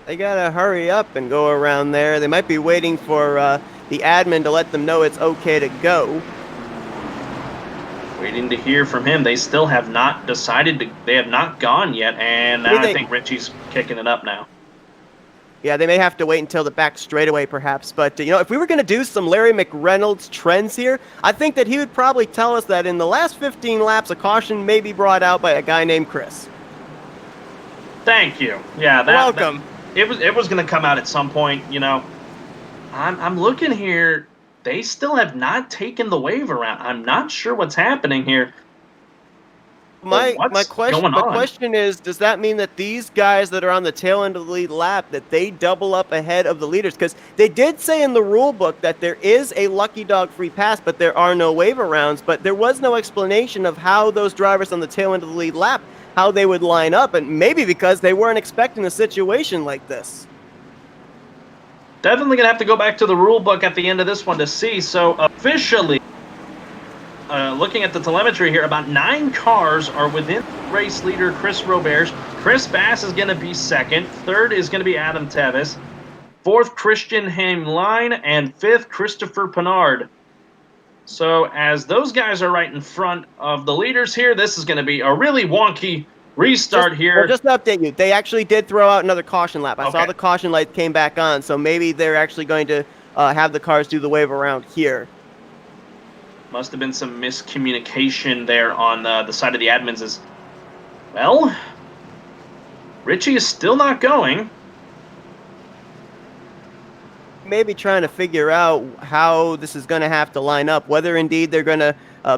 They gotta hurry up and go around there. They might be waiting for the admin to let them know it's okay to go. Waiting to hear from him. They still have not decided they have not gone yet, and now I think Richie's kicking it up now. Yeah, they may have to wait until the back straightaway, perhaps. But, if we were going to do some Larry McReynolds trends here, I think that he would probably tell us that in the last 15 laps, a caution may be brought out by a guy named Chris. Thank you. Yeah, welcome. It was going to come out at some point. I'm looking here. They still have not taken the wave around. I'm not sure what's happening here. My question is, does that mean that these guys that are on the tail end of the lead lap, that they double up ahead of the leaders? Because they did say in the rule book that there is a lucky dog free pass, but there are no wave arounds. But there was no explanation of how those drivers on the tail end of the lead lap, how they would line up. And maybe because they weren't expecting a situation like this. Definitely going to have to go back to the rule book at the end of this one to see. So officially, looking at the telemetry here, about 9 cars are within race leader Chris Roberge. Chris Bass is going to be second. Third is going to be Adam Tevis. Fourth, Christian Haimline. And fifth, Christopher Pinard. So as those guys are right in front of the leaders here, this is going to be a really wonky restart here. Well, just to update you, they actually did throw out another caution lap. I Okay. saw the caution light came back on, so maybe they're actually going to have the cars do the wave around here. Must have been some miscommunication there on the side of the admins as well. Richie is still not going. Maybe trying to figure out how this is going to have to line up, whether indeed they're going to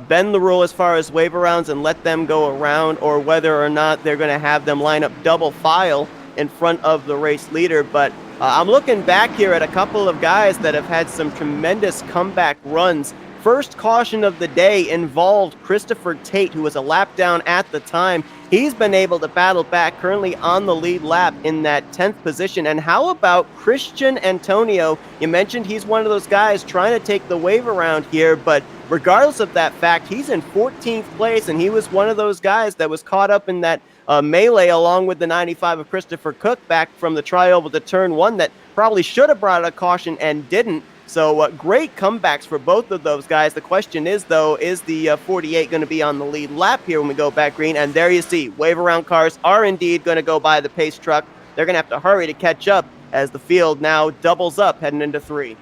bend the rule as far as wave arounds and let them go around, or whether or not they're going to have them line up double file in front of the race leader. But I'm looking back here at a couple of guys that have had some tremendous comeback runs. First caution of the day involved Christopher Tate, who was a lap down at the time. He's been able to battle back, currently on the lead lap in that 10th position. And how about Christian Antonio? You mentioned he's one of those guys trying to take the wave around here, but regardless of that fact, he's in 14th place, and he was one of those guys that was caught up in that melee along with the 95 of Christopher Cook back from the trioval to turn 1 that probably should have brought a caution and didn't. So great comebacks for both of those guys. The question is, though, is the 48 going to be on the lead lap here when we go back green? And there you see, wave around cars are indeed going to go by the pace truck. They're going to have to hurry to catch up as the field now doubles up heading into 3.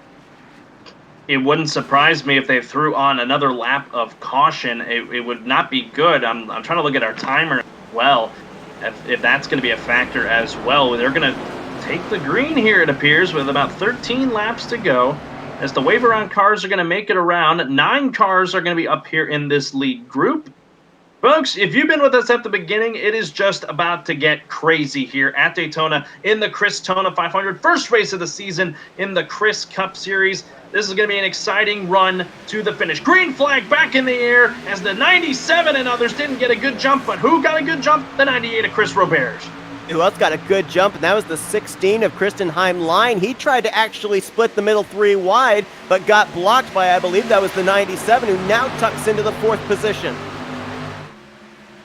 It wouldn't surprise me if they threw on another lap of caution. It would not be good. I'm trying to look at our timer as well, if that's going to be a factor as well. They're going to take the green here, it appears, with about 13 laps to go. As the wave around cars are going to make it around, 9 cars are going to be up here in this lead group. Folks, if you've been with us at the beginning, it is just about to get crazy here at Daytona in the Christona 500. First race of the season in the Chris Cup Series. This is going to be an exciting run to the finish. Green flag back in the air as the 97 and others didn't get a good jump, but who got a good jump? The 98 of Chris Roberge. Who else got a good jump? And that was the 16 of Christian Haimline. He tried to actually split the middle 3 wide, but got blocked by, I believe that was the 97, who now tucks into the 4th position.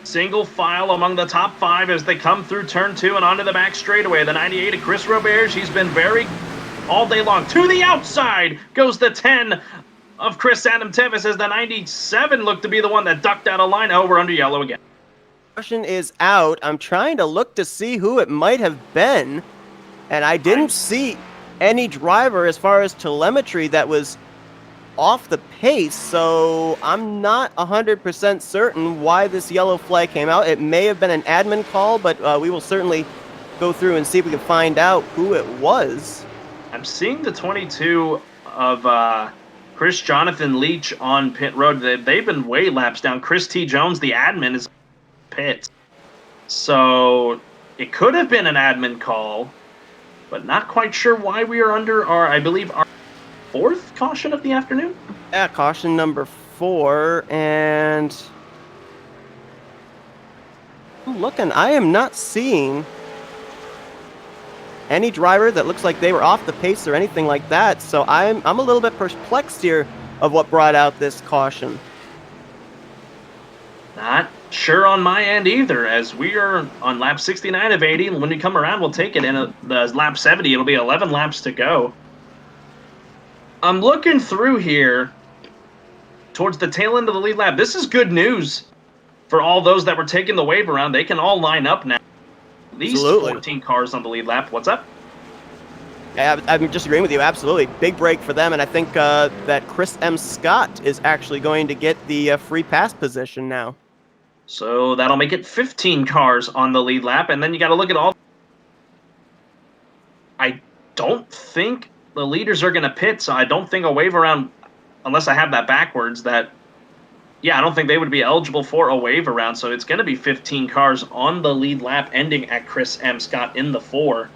Single file among the top 5 as they come through turn 2 and onto the back straightaway. The 98 of Chris Roberge, he's been very all day long. To the outside goes the 10 of Chris Adam Tevis as the 97 looked to be the one that ducked out of line. Oh, we're under yellow again. Caution is out. I'm trying to look to see who it might have been, and I didn't see any driver as far as telemetry that was off the pace, so I'm not 100% certain why this yellow flag came out. It may have been an admin call, but we will certainly go through and see if we can find out who it was. I'm seeing the 22 of Chris Jonathan Leach on pit road. They've been way laps down. Chris T. Jones, the admin, is pit. So it could have been an admin call, but not quite sure why we are under I believe our 4th caution of the afternoon. Yeah, caution number 4, and I'm looking, I am not seeing any driver that looks like they were off the pace or anything like that, so I'm a little bit perplexed here of what brought out this caution. Not sure on my end either, as we are on lap 69 of 80. When we come around, we'll take it. In the lap 70, it'll be 11 laps to go. I'm looking through here towards the tail end of the lead lap. This is good news for all those that were taking the wave around. They can all line up now. At least Absolutely. 14 cars on the lead lap. What's up? Yeah, I'm just agreeing with you. Absolutely. Big break for them, and I think that Chris M. Scott is actually going to get the free pass position now. So that'll make it 15 cars on the lead lap, and then you got to look at all. I don't think the leaders are going to pit, so I don't think a wave around, unless I have that backwards, I don't think they would be eligible for a wave around, so it's going to be 15 cars on the lead lap, ending at Chris M. Scott in the 4.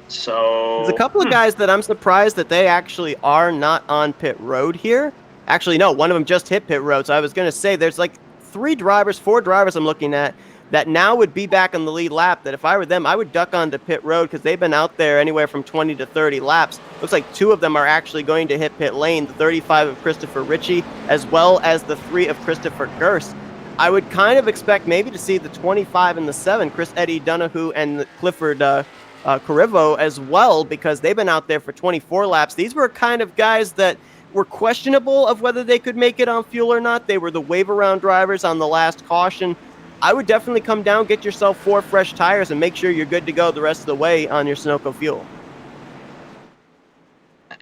So there's a couple of guys that I'm surprised that they actually are not on pit road here. Actually, no, one of them just hit pit road, so I was going to say there's like 4 drivers I'm looking at that now would be back on the lead lap, that if I were them, I would duck onto pit road because they've been out there anywhere from 20 to 30 laps. Looks like 2 of them are actually going to hit pit lane, the 35 of Christopher Ritchie, as well as the 3 of Christopher Gerst. I would kind of expect maybe to see the 25 and the 7, Chris Eddie Donohue and Clifford Carivo as well, because they've been out there for 24 laps. These were kind of guys that were questionable of whether they could make it on fuel or not. They were the wave around drivers on the last caution. I would definitely come down, get yourself 4 fresh tires, and make sure you're good to go the rest of the way on your Sunoco fuel.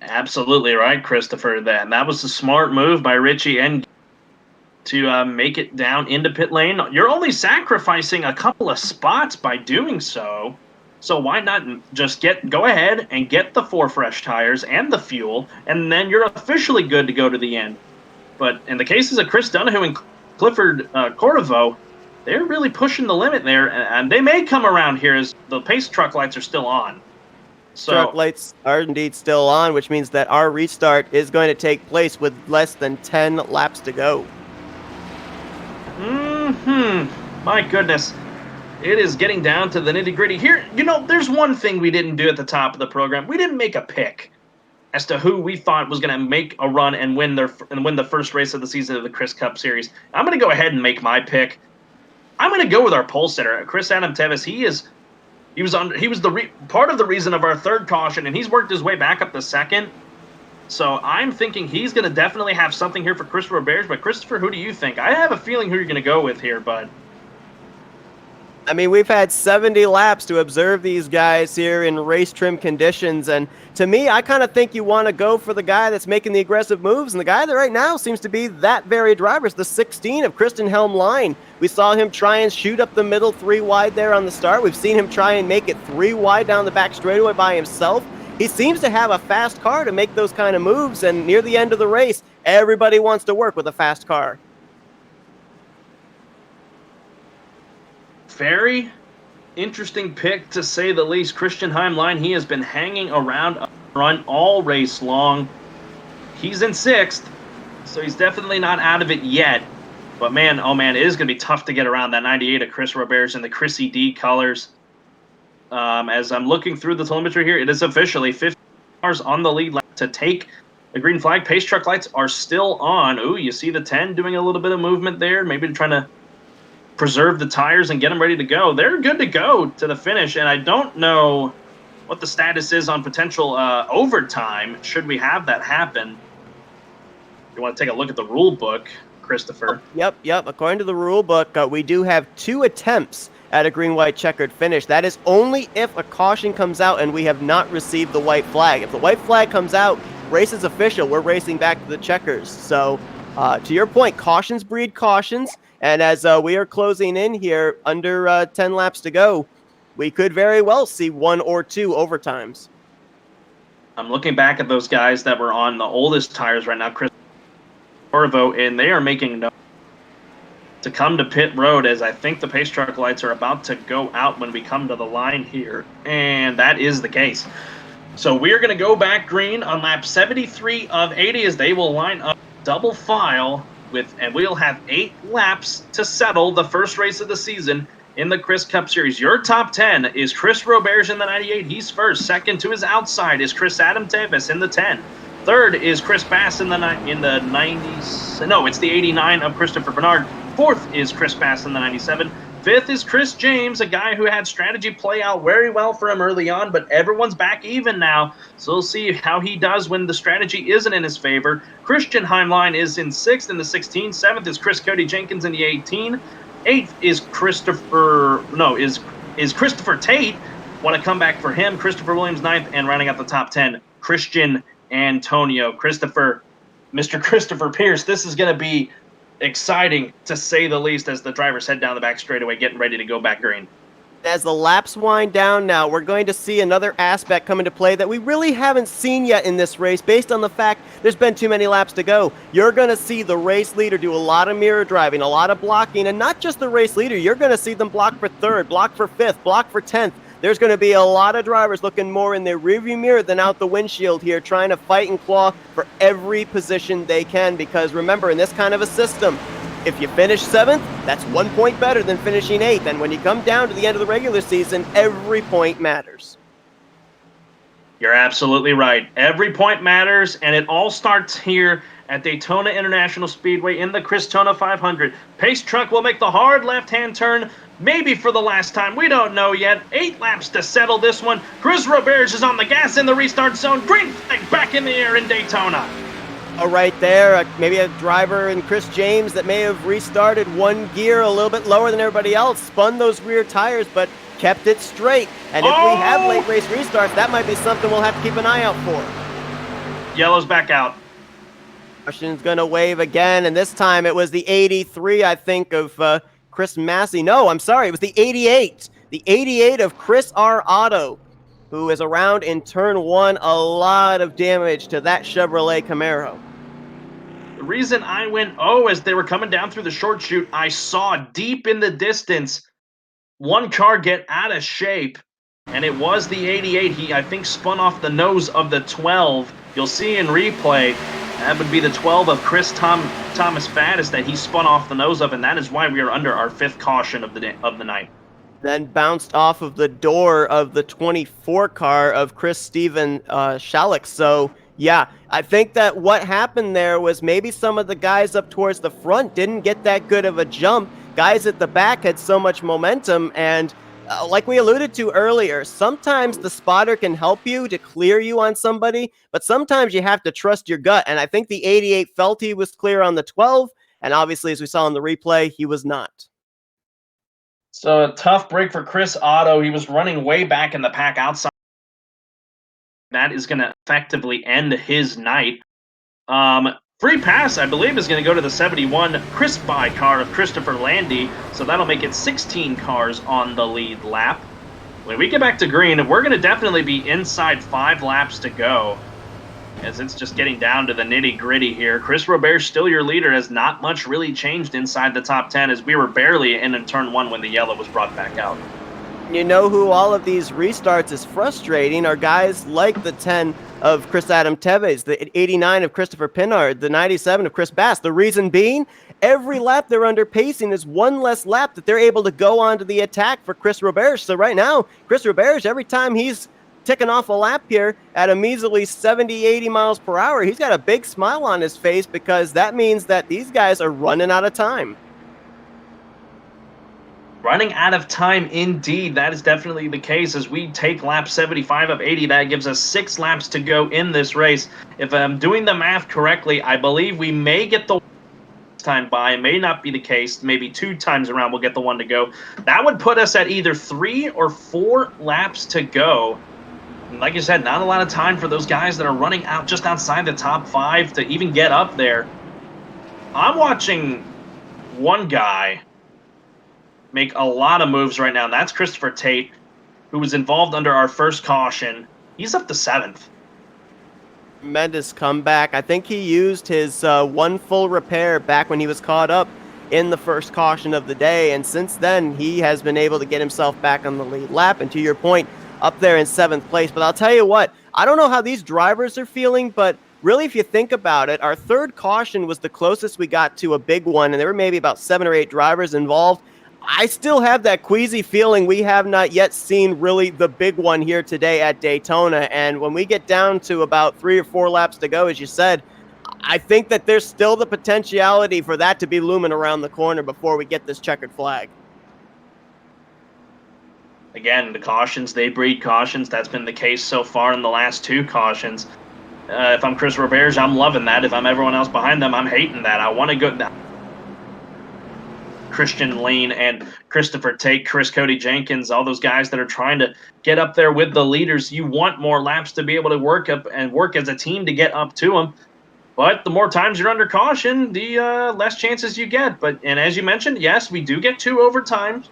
Absolutely right, Christopher. That was a smart move by Ritchie and to make it down into pit lane. You're only sacrificing a couple of spots by doing so. So why not just go ahead and get the 4 fresh tires and the fuel, and then you're officially good to go to the end. But in the cases of Chris Donohue and Clifford Carivo, they're really pushing the limit there, and they may come around here as the pace truck lights are still on. So, truck lights are indeed still on, which means that our restart is going to take place with less than 10 laps to go. My goodness. It is getting down to the nitty-gritty. Here, there's one thing we didn't do at the top of the program. We didn't make a pick as to who we thought was going to make a run and win the first race of the season of the Chris Cup Series. I'm going to go ahead and make my pick. I'm going to go with our pole sitter, Chris Adam Tevis. He was part of the reason of our 3rd caution, and he's worked his way back up to 2nd. So I'm thinking he's going to definitely have something here for Christopher Bears. But Christopher, who do you think? I have a feeling who you're going to go with here, bud. I mean, we've had 70 laps to observe these guys here in race trim conditions, and to me, I kind of think you want to go for the guy that's making the aggressive moves, and the guy that right now seems to be that very driver is the 16 of Kristen Helm Line. We saw him try and shoot up the middle 3 wide there on the start. We've seen him try and make it 3 wide down the back straightaway by himself. He seems to have a fast car to make those kind of moves, and near the end of the race, everybody wants to work with a fast car. Very interesting pick, to say the least. Christian Heimline, he has been hanging around up front all race long. He's in 6th, so he's definitely not out of it yet. But man, oh man, it is going to be tough to get around that 98 of Chris Roberts in the Chrissy D colors. As I'm looking through the telemetry here, it is officially 50 cars on the lead lap to take the green flag. Pace truck lights are still on. Ooh, you see the 10 doing a little bit of movement there, maybe trying to preserve the tires and get them ready to go. They're good to go to the finish, and I don't know what the status is on potential overtime should we have that happen. You want to take a look at the rule book, Christopher? Yep. According to the rule book, we do have 2 attempts at a green-white checkered finish. That is only if a caution comes out and we have not received the white flag. If the white flag comes out, race is official. We're racing back to the checkers. So, to your point, cautions breed cautions. And as we are closing in here, under 10 laps to go, we could very well see 1 or 2 overtimes. I'm looking back at those guys that were on the oldest tires right now, Chris Corvo, and they are making no to come to pit road, as I think the pace truck lights are about to go out when we come to the line here. And that is the case. So we're going to go back green on lap 73 of 80 as they will line up double file. And we'll have 8 laps to settle the first race of the season in the Chris Cup Series. Your top 10 is Chris Roberge in the 98. He's first. Second to his outside is Chris Adam Tevis in the 10. Third is Chris Bass in the 90s. No, it's the 89 of Christopher Bernard. Fourth is Chris Bass in the 97. Fifth is Chris James, a guy who had strategy play out very well for him early on, but everyone's back even now, so we'll see how he does when the strategy isn't in his favor. Christian Heimline is in 6th in the 16. 7th is Chris Cody Jenkins in the 18. 8th is Christopher Tate. Want to come back for him. Christopher Williams 9th, and rounding out the top 10, Christian Antonio. Mr. Christopher Pierce, this is going to be exciting, to say the least, as the drivers head down the back straightaway, getting ready to go back green. As the laps wind down now, we're going to see another aspect come into play that we really haven't seen yet in this race, based on the fact there's been too many laps to go. You're going to see the race leader do a lot of mirror driving, a lot of blocking, and not just the race leader. You're going to see them block for 3rd, block for 5th, block for 10th. There's going to be a lot of drivers looking more in their rearview mirror than out the windshield here, trying to fight and claw for every position they can, because remember, in this kind of a system, if you finish 7th, that's 1 point better than finishing 8th. And when you come down to the end of the regular season, every point matters. You're absolutely right. Every point matters, and it all starts here at Daytona International Speedway in the Christona 500. Pace truck will make the hard left-hand turn, maybe for the last time. We don't know yet. 8 laps to settle this one. Chris Roberge is on the gas in the restart zone. Green flag back in the air in Daytona. Right there, maybe a driver in Chris James that may have restarted one gear a little bit lower than everybody else, spun those rear tires, but kept it straight. And if we have late race restarts, that might be something we'll have to keep an eye out for. Yellow's back out. Caution's going to wave again, and this time it was the 83, I think, of Chris Massey. No, I'm sorry, it was the 88. The 88 of Chris R. Otto, who is around in turn 1. A lot of damage to that Chevrolet Camaro. The reason I went, as they were coming down through the short chute, I saw deep in the distance one car get out of shape, and it was the 88. He, I think, spun off the nose of the 12. You'll see in replay, that would be the 12 of Chris Thomas Faddis that he spun off the nose of, and that is why we are under our 5th caution of the night. Then bounced off of the door of the 24 car of Chris Steven Shalek. So, yeah, I think that what happened there was maybe some of the guys up towards the front didn't get that good of a jump. Guys at the back had so much momentum, and like we alluded to earlier, sometimes the spotter can help you to clear you on somebody, but sometimes you have to trust your gut, and I think the 88 felt he was clear on the 12, and obviously, as we saw in the replay, he was not. So a tough break for Chris Otto. He was running way back in the pack outside. That is going to effectively end his night. Free pass, I believe, is going to go to the 71 Chris By car of Christopher Landy, so that'll make it 16 cars on the lead lap. When we get back to green, we're going to definitely be inside 5 laps to go, as it's just getting down to the nitty-gritty here. Chris Roberge, still your leader, has not much really changed inside the top 10, as we were barely in turn 1 when the yellow was brought back out. You know who all of these restarts is frustrating are guys like the 10 of Chris Adam Tevez, the 89 of Christopher Pinard, the 97 of Chris Bass. The reason being, every lap they're under pacing is one less lap that they're able to go onto the attack for Chris Roberge. So right now, Chris Roberge, every time he's ticking off a lap here at a measly 70, 80 miles per hour, he's got a big smile on his face because that means that these guys are running out of time. Running out of time, indeed. That is definitely the case. As we take lap 75 of 80, that gives us 6 laps to go in this race. If I'm doing the math correctly, I believe we may get the time by. It may not be the case. Maybe 2 times around we'll get the one to go. That would put us at either 3 or 4 laps to go. And like you said, not a lot of time for those guys that are running out just outside the top 5 to even get up there. I'm watching one guy make a lot of moves right now, and that's Christopher Tate, who was involved under our first caution. He's up to 7th. Tremendous comeback. I think he used his one full repair back when he was caught up in the first caution of the day, and since then he has been able to get himself back on the lead lap, and to your point, up there in 7th place. But I'll tell you what, I don't know how these drivers are feeling, but really, if you think about it, our third caution was the closest we got to a big one, and there were maybe about 7 or 8 drivers involved. I still have that queasy feeling we have not yet seen really the big one here today at Daytona. And when we get down to about 3 or 4 laps to go, as you said, I think that there's still the potentiality for that to be looming around the corner before we get this checkered flag. Again, the cautions, they breed cautions. That's been the case so far in the last 2 cautions. If I'm Chris Roberge, I'm loving that. If I'm everyone else behind them, I'm hating that. I want to go... Christian Lane and Christopher Tate, Chris Cody Jenkins, all those guys that are trying to get up there with the leaders. You want more laps to be able to work up and work as a team to get up to them. But the more times you're under caution, the less chances you get. And as you mentioned, yes, we do get 2 overtime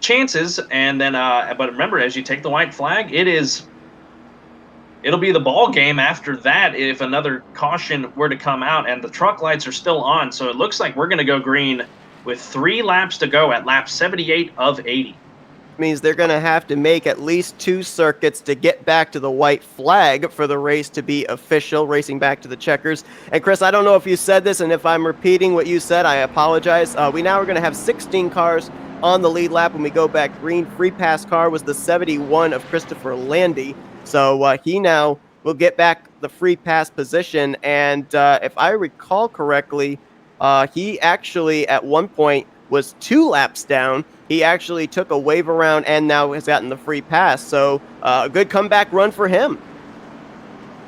chances. And then, but remember, as you take the white flag, it'll be the ball game after that if another caution were to come out, and the truck lights are still on. So it looks like we're going to go green with 3 laps to go at lap 78 of 80. Means they're going to have to make at least 2 circuits to get back to the white flag for the race to be official, racing back to the checkers. And Chris, I don't know if you said this, and if I'm repeating what you said, I apologize. We now are going to have 16 cars on the lead lap when we go back green. Free pass car was the 71 of Christopher Landy. So he now will get back the free pass position. And if I recall correctly, he actually at one point was 2 laps down. He actually took a wave around and now has gotten the free pass. So a good comeback run for him.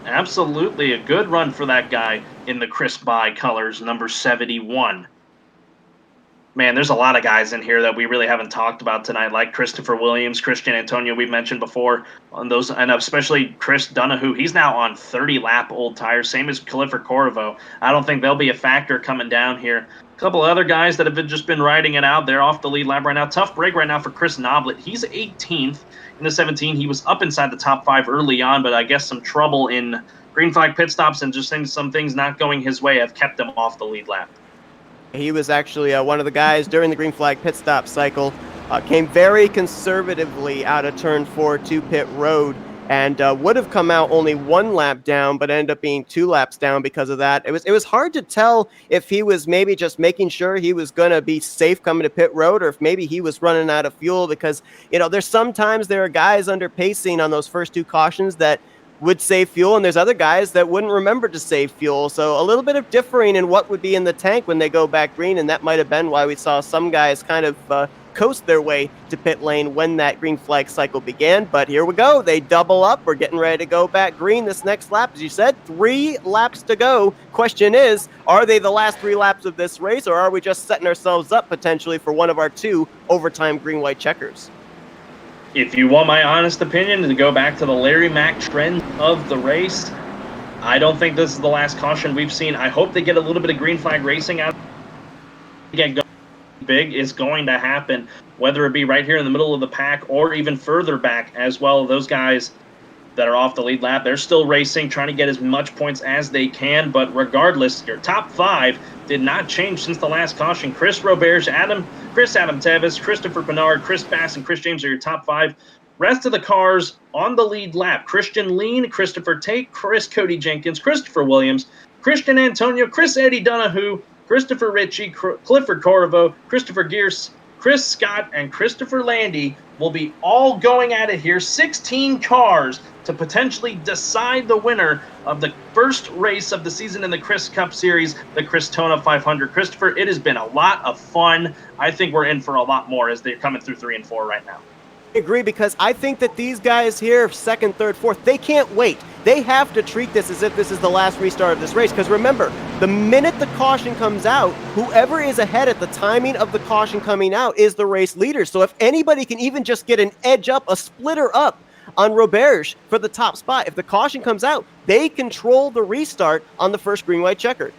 Absolutely a good run for that guy in the Chris By colors, number 71. Man, there's a lot of guys in here that we really haven't talked about tonight, like Christopher Williams, Christian Antonio, we've mentioned before, on those, and especially Chris Donahue. He's now on 30-lap old tires, same as Clifford Corvo. I don't think they'll be a factor coming down here. A couple other guys that have just been riding it out. They're off the lead lap right now. Tough break right now for Chris Noblet. He's 18th in the 17. He was up inside the top 5 early on, but I guess some trouble in green flag pit stops and just some things not going his way have kept him off the lead lap. He was actually one of the guys during the green flag pit stop cycle. Came very conservatively out of turn 4 to pit road and would have come out only 1 lap down, but ended up being 2 laps down because of that. It was hard to tell if he was maybe just making sure he was going to be safe coming to pit road, or if maybe he was running out of fuel, because there's sometimes there are guys under pacing on those first 2 cautions that would save fuel, and there's other guys that wouldn't remember to save fuel. So a little bit of differing in what would be in the tank when they go back green, and that might have been why we saw some guys kind of coast their way to pit lane when that green flag cycle began. But here we go. They double up. We're getting ready to go back green this next lap. As you said, 3 laps to go. Question is, are they the last 3 laps of this race, or are we just setting ourselves up potentially for one of our 2 overtime green-white checkers? If you want my honest opinion, to go back to the Larry Mack trend of the race, I don't think this is the last caution we've seen. I hope they get a little bit of green flag racing out. Get going big is going to happen, whether it be right here in the middle of the pack or even further back as well. Those guys that are off the lead lap, they're still racing, trying to get as much points as they can. But regardless, your top 5 did not change since the last caution. Chris Roberge, Chris Adam Tevis, Christopher Bernard, Chris Bass, and Chris James are your top 5. Rest of the cars on the lead lap: Christian Lean, Christopher Tate, Chris Cody Jenkins, Christopher Williams, Christian Antonio, Chris Eddie Donahue, Christopher Ritchie, Clifford Corvo, Christopher Gears, Chris Scott, and Christopher Landy will be all going at it here. 16 cars to potentially decide the winner of the first race of the season in the Chris Cup Series, the Christona 500. Christopher, it has been a lot of fun. I think we're in for a lot more as they're coming through 3 and 4 right now. I agree, because I think that these guys here, 2nd, 3rd, 4th, they can't wait. They have to treat this as if this is the last restart of this race, because remember, the minute the caution comes out, whoever is ahead at the timing of the caution coming out is the race leader. So if anybody can even just get an edge up, a splitter up on Roberge for the top spot, if the caution comes out, they control the restart on the first green-white checker.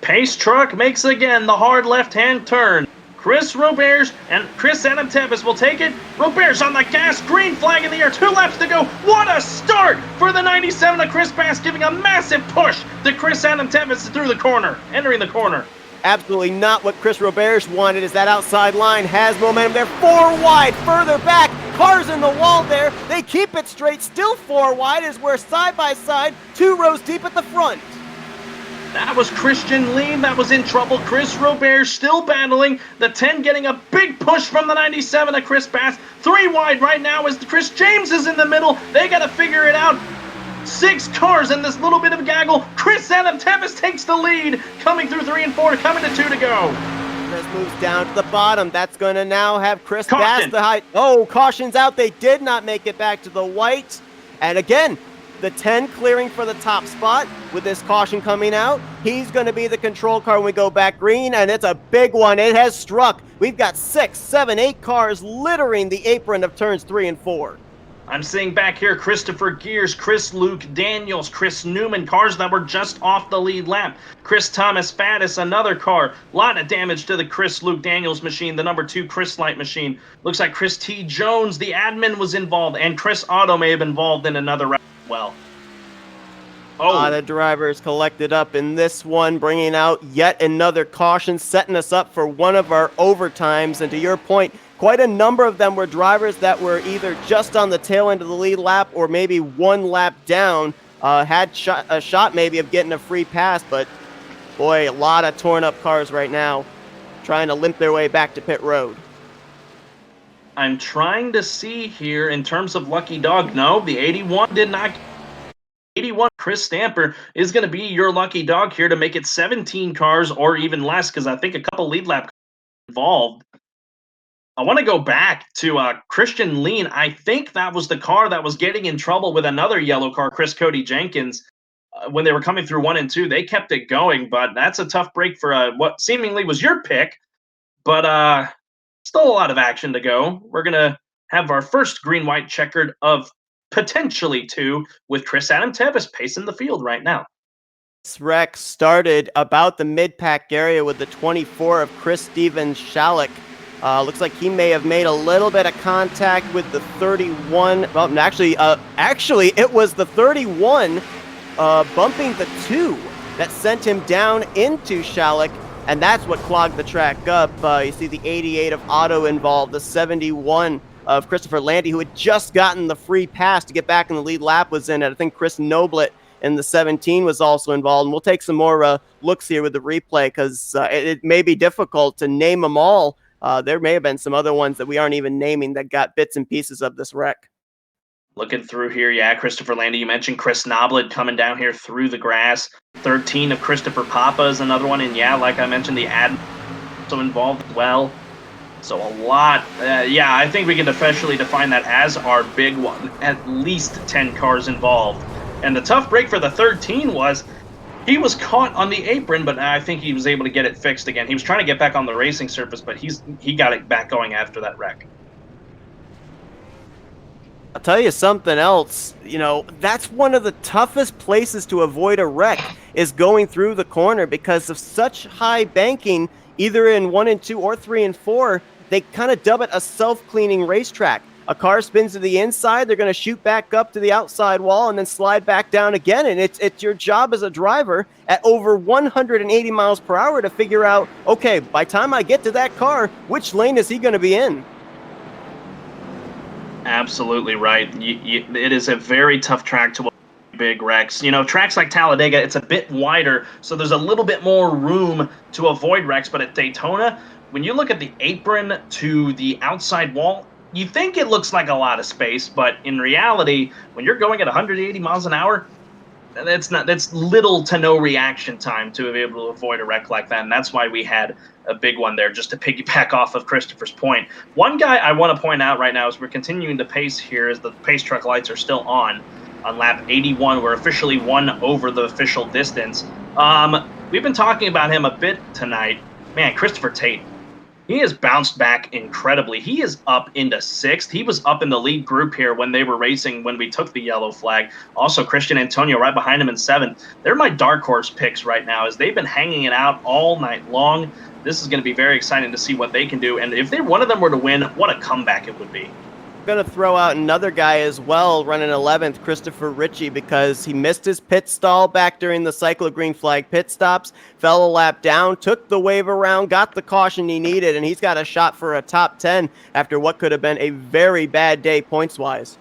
Pace truck makes again the hard left-hand turn. Chris Roberge and Chris Adam Tevis will take it. Roberge on the gas, green flag in the air, 2 laps to go. What a start for the 97 of Chris Bass, giving a massive push to Chris Adam Tevis through the corner, entering the corner. Absolutely not what Chris Roberge wanted, as that outside line has momentum. They're 4 wide, further back, cars in the wall there. They keep it straight, still 4 wide as we're side by side, 2 rows deep at the front. That was Christian Lean that was in trouble. Chris Roberge still battling. The 10 getting a big push from the 97 of Chris Bass. 3 wide right now as Chris James is in the middle. They got to figure it out. 6 cars in this little bit of gaggle. Chris Adam Tevis takes the lead, coming through 3 and 4, coming to 2 to go. This moves down to the bottom. That's going to now have Chris Bass the height. Oh, caution's out. They did not make it back to the white. And again, the 10 clearing for the top spot with this caution coming out. He's going to be the control car when we go back green, and it's a big one. It has struck. We've got 6, 7, 8 cars littering the apron of turns 3 and 4. I'm seeing back here Christopher Gears, Chris Luke Daniels, Chris Newman, cars that were just off the lead lap. Chris Thomas Faddis, another car. A lot of damage to the Chris Luke Daniels machine, the number 2 Chris Light machine. Looks like Chris T. Jones, the admin, was involved, and Chris Otto may have been involved in another round as well. A lot of drivers collected up in this one, bringing out yet another caution, setting us up for one of our overtimes. And to your point, quite a number of them were drivers that were either just on the tail end of the lead lap or maybe one lap down, had a shot maybe of getting a free pass, but boy, a lot of torn up cars right now trying to limp their way back to pit road. I'm trying to see here in terms of lucky dog. No, the 81 did not. 81, Chris Stamper is going to be your lucky dog here to make it 17 cars or even less, because I think a couple lead lap involved. I want to go back to Christian Lean. I think that was the car that was getting in trouble with another yellow car, Chris Cody Jenkins. When they were coming through 1 and 2, they kept it going, but that's a tough break for what seemingly was your pick. But still a lot of action to go. We're going to have our first green-white checkered of potentially 2 with Chris Adam Tevis pacing the field right now. This wreck started about the mid-pack area with the 24 of Chris Stevens Shalik. Looks like he may have made a little bit of contact with the 31. Well, actually, it was the 31 bumping the 2 that sent him down into Shalik, and that's what clogged the track up. You see the 88 of Otto involved, the 71 of Christopher Landy, who had just gotten the free pass to get back in the lead lap, was in it. I think Chris Noblet in the 17 was also involved. And we'll take some more looks here with the replay, because it may be difficult to name them all. There may have been some other ones that we aren't even naming that got bits and pieces of this wreck. Looking through here, yeah, Christopher Landy, you mentioned Chris Noblet coming down here through the grass. 13 of Christopher Papa is another one. And yeah, like I mentioned, the ad also involved as well. So a lot. Yeah, I think we can officially define that as our big one. At least 10 cars involved. And the tough break for the 13 was he was caught on the apron, but I think he was able to get it fixed again. He was trying to get back on the racing surface, but he got it back going after that wreck. I'll tell you something else, that's one of the toughest places to avoid a wreck is going through the corner, because of such high banking, either in 1 and 2 or 3 and 4, they kind of dub it a self-cleaning racetrack. A car spins to the inside, they're going to shoot back up to the outside wall and then slide back down again. And it's your job as a driver at over 180 miles per hour to figure out, okay, by the time I get to that car, which lane is he going to be in? Absolutely right. It is a very tough track to big wrecks. Tracks like Talladega, it's a bit wider, so there's a little bit more room to avoid wrecks. But at Daytona, when you look at the apron to the outside wall, you think it looks like a lot of space, but in reality, when you're going at 180 miles an hour, that's little to no reaction time to be able to avoid a wreck like that. And that's why we had a big one there, just to piggyback off of Christopher's point. One guy I want to point out right now as we're continuing to pace here, as the pace truck lights are still on lap 81. We're officially 1 over the official distance. We've been talking about him a bit tonight. Man, Christopher Tate. He has bounced back incredibly. He is up into 6th. He was up in the lead group here when they were racing, when we took the yellow flag. Also, Christian Antonio right behind him in 7th. They're my dark horse picks right now, as they've been hanging it out all night long. This is going to be very exciting to see what they can do. And if one of them were to win, what a comeback it would be. Going to throw out another guy as well, running 11th, Christopher Ritchie, because he missed his pit stall back during the cycle of green flag pit stops, fell a lap down, took the wave around, got the caution he needed, and he's got a shot for a top 10 after what could have been a very bad day points-wise.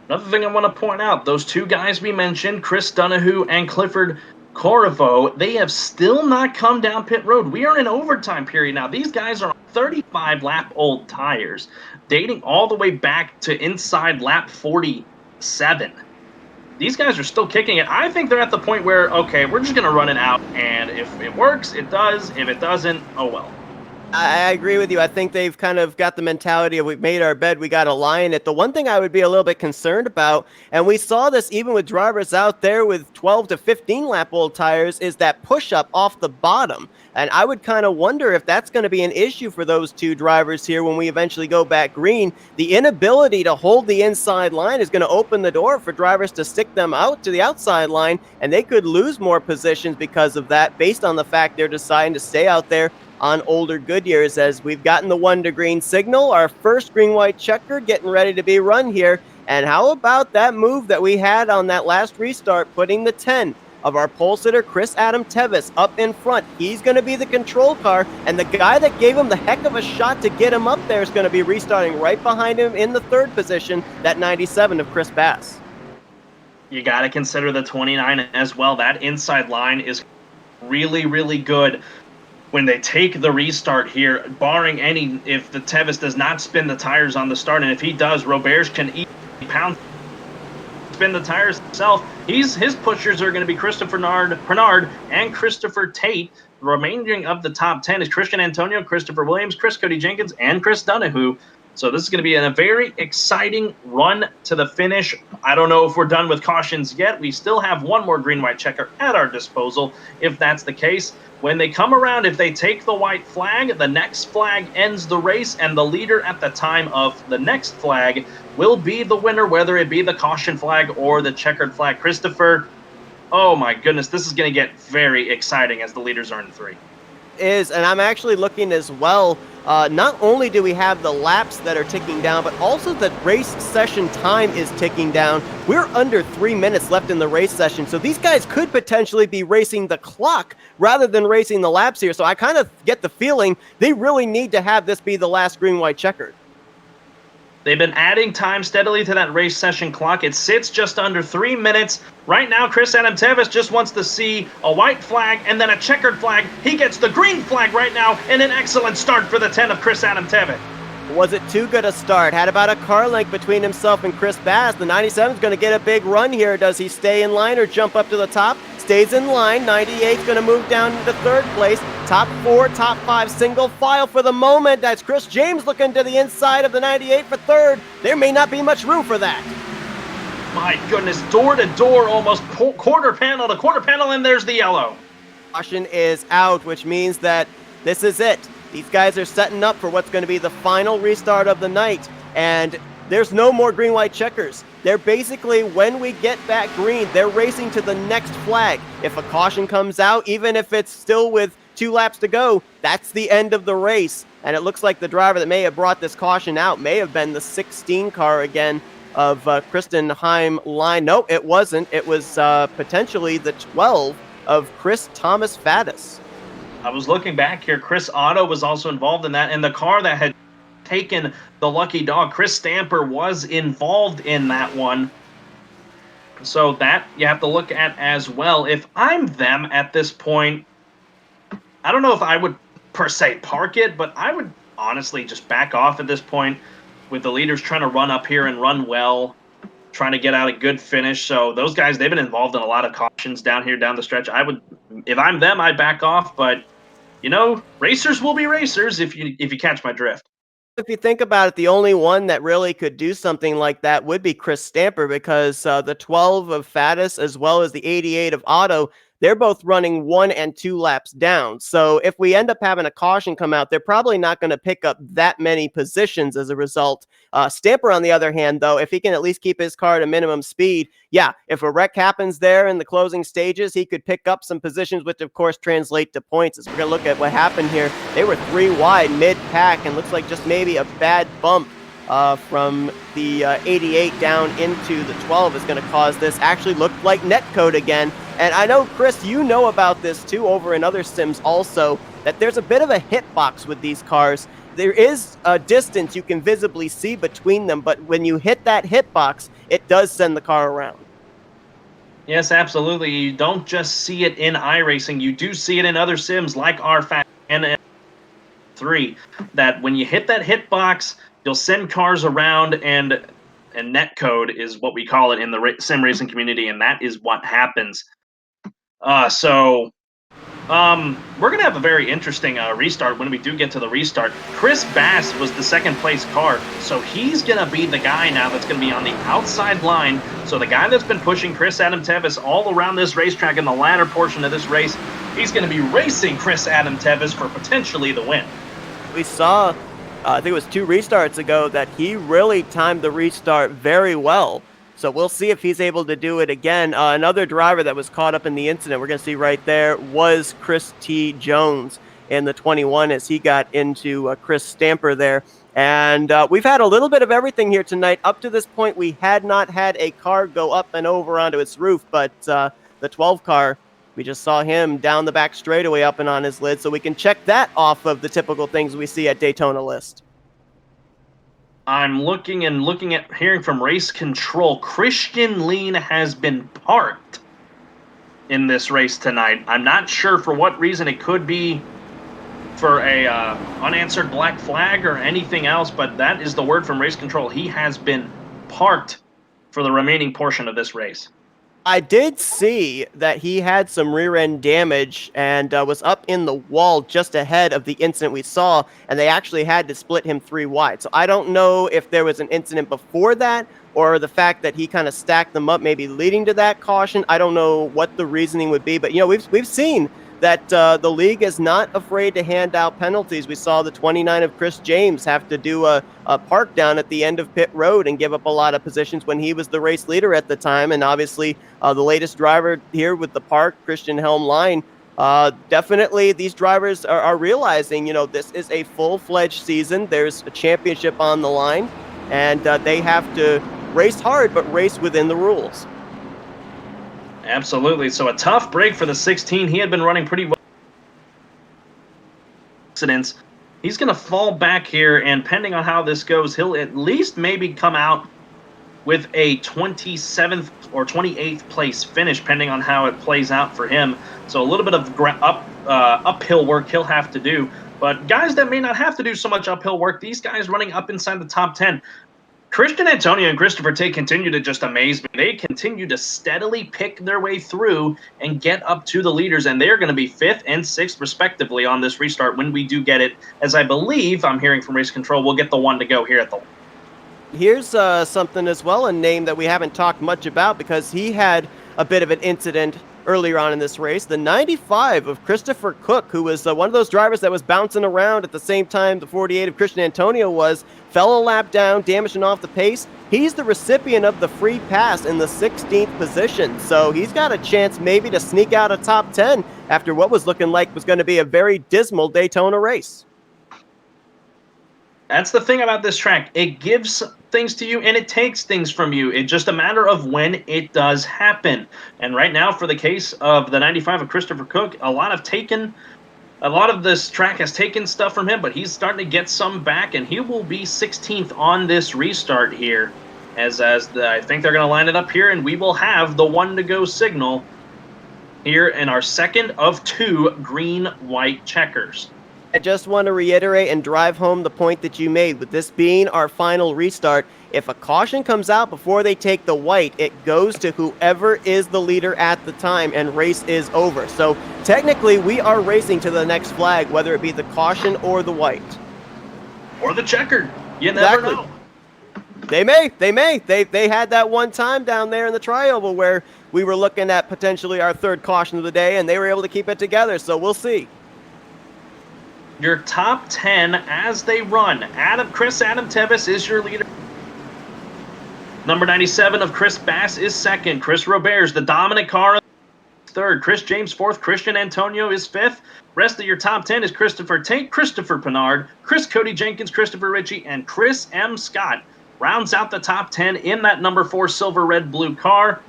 Another thing I want to point out, those 2 guys we mentioned, Chris Donahue and Clifford Corriveau, they have still not come down pit road. We are in overtime period now. These guys are on 35-lap-old tires, dating all the way back to inside lap 47. These guys are still kicking it. I think they're at the point where, okay, we're just going to run it out, and if it works, it does. If it doesn't, oh well. I agree with you. I think they've kind of got the mentality of we've made our bed, we got to lie in it. The one thing I would be a little bit concerned about, and we saw this even with drivers out there with 12 to 15 lap old tires, is that push up off the bottom. And I would kind of wonder if that's going to be an issue for those 2 drivers here when we eventually go back green. The inability to hold the inside line is going to open the door for drivers to stick them out to the outside line, and they could lose more positions because of that, based on the fact they're deciding to stay out there on older Goodyears. As we've gotten the 1 to green signal, our first green-white checker getting ready to be run here. And how about that move that we had on that last restart, putting the 10 of our pole sitter, Chris Adam Tevis, up in front. He's going to be the control car, and the guy that gave him the heck of a shot to get him up there is going to be restarting right behind him in the third position, that 97 of Chris Bass. You got to consider the 29 as well. That inside line is really, really good when they take the restart here, barring any, if the Tevis does not spin the tires on the start, and if he does, Roberge can pound spin the tires himself. His pushers are going to be Christopher Pernard and Christopher Tate. The remaining of the top 10 is Christian Antonio, Christopher Williams, Chris Cody Jenkins, and Chris Donahue. So this is going to be a very exciting run to the finish. I don't know if we're done with cautions yet. We still have one more green-white checker at our disposal, if that's the case. When they come around, if they take the white flag, the next flag ends the race, and the leader at the time of the next flag will be the winner, whether it be the caution flag or the checkered flag. Christopher, oh my goodness, this is going to get very exciting as the leaders are in 3. And I'm actually looking as well. Not only do we have the laps that are ticking down, but also the race session time is ticking down. We're under 3 minutes left in the race session, so these guys could potentially be racing the clock rather than racing the laps here. So I kind of get the feeling they really need to have this be the last green-white checkered. They've been adding time steadily to that race session clock. It sits just under 3 minutes. Right now, Chris Adam Tevis just wants to see a white flag and then a checkered flag. He gets the green flag right now, and an excellent start for the 10 of Chris Adam Tevis. Was it too good a start? Had about a car length between himself and Chris Bass. The 97 is going to get a big run here. Does he stay in line or jump up to the top? Stays in line. 98 is going to move down into third place. Top 4, top 5, single file for the moment. That's Chris James looking to the inside of the 98 for third. There may not be much room for that. My goodness, door to door, almost quarter panel to quarter panel, and there's the yellow. Caution is out, which means that this is it. These guys are setting up for what's going to be the final restart of the night, and there's no more green-white checkers. They're basically, when we get back green, they're racing to the next flag. If a caution comes out, even if it's still with 2 laps to go, that's the end of the race. And it looks like the driver that may have brought this caution out may have been the 16 car again of Kristen Heim line. No, it wasn't. It was potentially the 12 of Chris Thomas Faddis. I was looking back here. Chris Otto was also involved in that, and the car that had taken the lucky dog, Chris Stamper, was involved in that one. So that you have to look at as well. If I'm them at this point, I don't know if I would per se park it, but I would honestly just back off at this point with the leaders trying to run up here and run well, trying to get out a good finish. So those guys, they've been involved in a lot of cautions down here down the stretch. I would, if I'm them, I'd back off, but you know, racers will be racers if you catch my drift. If you think about it, the only one that really could do something like that would be Chris Stamper, because the 12 of Faddis as well as the 88 of Otto, they're both running 1 and 2 laps down. So if we end up having a caution come out, they're probably not going to pick up that many positions as a result. Stamper, on the other hand, though, if he can at least keep his car at a minimum speed, yeah, if a wreck happens there in the closing stages, he could pick up some positions, which of course translate to points. As we're going to look at what happened here, they were 3 wide mid-pack, and looks like just maybe a bad bump from the 88 down into the 12 is going to cause this. Actually looked like netcode again. And I know, Chris, you know about this too over in other sims also, that there's a bit of a hitbox with these cars. There is a distance you can visibly see between them, but when you hit that hitbox, it does send the car around. Yes, absolutely. You don't just see it in iRacing. You do see it in other sims like RFAT and 3, that when you hit that hitbox, you'll send cars around, and netcode is what we call it in the sim racing community, and that is what happens. So we're going to have a very interesting restart when we do get to the restart. Chris Bass was the second place car, so he's going to be the guy now that's going to be on the outside line. So the guy that's been pushing Chris Adam Tevis all around this racetrack in the latter portion of this race, he's going to be racing Chris Adam Tevis for potentially the win. We saw, I think it was 2 restarts ago, that he really timed the restart very well. So we'll see if he's able to do it again. Another driver that was caught up in the incident we're going to see right there was Chris T. Jones in the 21 as he got into Chris Stamper there. And we've had a little bit of everything here tonight. Up to this point, we had not had a car go up and over onto its roof, but the 12 car. We just saw him down the back straightaway up and on his lid, so we can check that off of the typical things we see at Daytona list. I'm looking at hearing from Race Control. Christian Lean has been parked in this race tonight. I'm not sure for what reason. It could be for a unanswered black flag or anything else, but that is the word from Race Control. He has been parked for the remaining portion of this race. I did see that he had some rear end damage and was up in the wall just ahead of the incident we saw, and they actually had to split him 3 wide. So I don't know if there was an incident before that or the fact that he kind of stacked them up, maybe leading to that caution. I don't know what the reasoning would be, but we've seen that the league is not afraid to hand out penalties. We saw the 29 of Chris James have to do a park down at the end of pit road and give up a lot of positions when he was the race leader at the time. And obviously the latest driver here with the park, Christian Helm Line, definitely these drivers are realizing, this is a full-fledged season. There's a championship on the line, and they have to race hard, but race within the rules. Absolutely. So a tough break for the 16. He had been running pretty well. Accidents. He's going to fall back here, and depending on how this goes, he'll at least maybe come out with a 27th or 28th place finish, depending on how it plays out for him. So a little bit of uphill work he'll have to do. But guys that may not have to do so much uphill work, these guys running up inside the top 10. Christian Antonio and Christopher Tate continue to just amaze me. They continue to steadily pick their way through and get up to the leaders, and they're going to be 5th and 6th respectively on this restart when we do get it, as I believe, I'm hearing from Race Control, we'll get the one to go here at the... Here's something as well, a name that we haven't talked much about because he had a bit of an incident earlier on in this race. The 95 of Christopher Cook, who was one of those drivers that was bouncing around at the same time the 48 of Christian Antonio was, fell a lap down, damaging off the pace. He's the recipient of the free pass in the 16th position, so he's got a chance maybe to sneak out a top 10 after what was looking like was going to be a very dismal Daytona race. That's the thing about this track. It gives things to you and it takes things from you. It's just a matter of when it does happen. And right now, for the case of the 95 of Christopher Cook, a lot of this track has taken stuff from him, but he's starting to get some back, and he will be 16th on this restart here. I think they're going to line it up here, and we will have the one to go signal here in our second of 2 green-white checkers. I just want to reiterate and drive home the point that you made. With this being our final restart, if a caution comes out before they take the white, it goes to whoever is the leader at the time, and race is over. So technically, we are racing to the next flag, whether it be the caution or the white. Or the checkered. You never know. They may. They had that one time down there in the tri-oval where we were looking at potentially our 3rd caution of the day, and they were able to keep it together, so we'll see. Your top 10 as they run. Adam Tevis is your leader. Number 97 of Chris Bass is 2nd. Chris Robert's the dominant car is 3rd. Chris James 4th. Christian Antonio is 5th. Rest of your top 10 is Christopher Tate, Christopher Pinard, Chris Cody Jenkins, Christopher Ritchie, and Chris M. Scott. Rounds out the top 10 in that number 4 silver, red, blue car.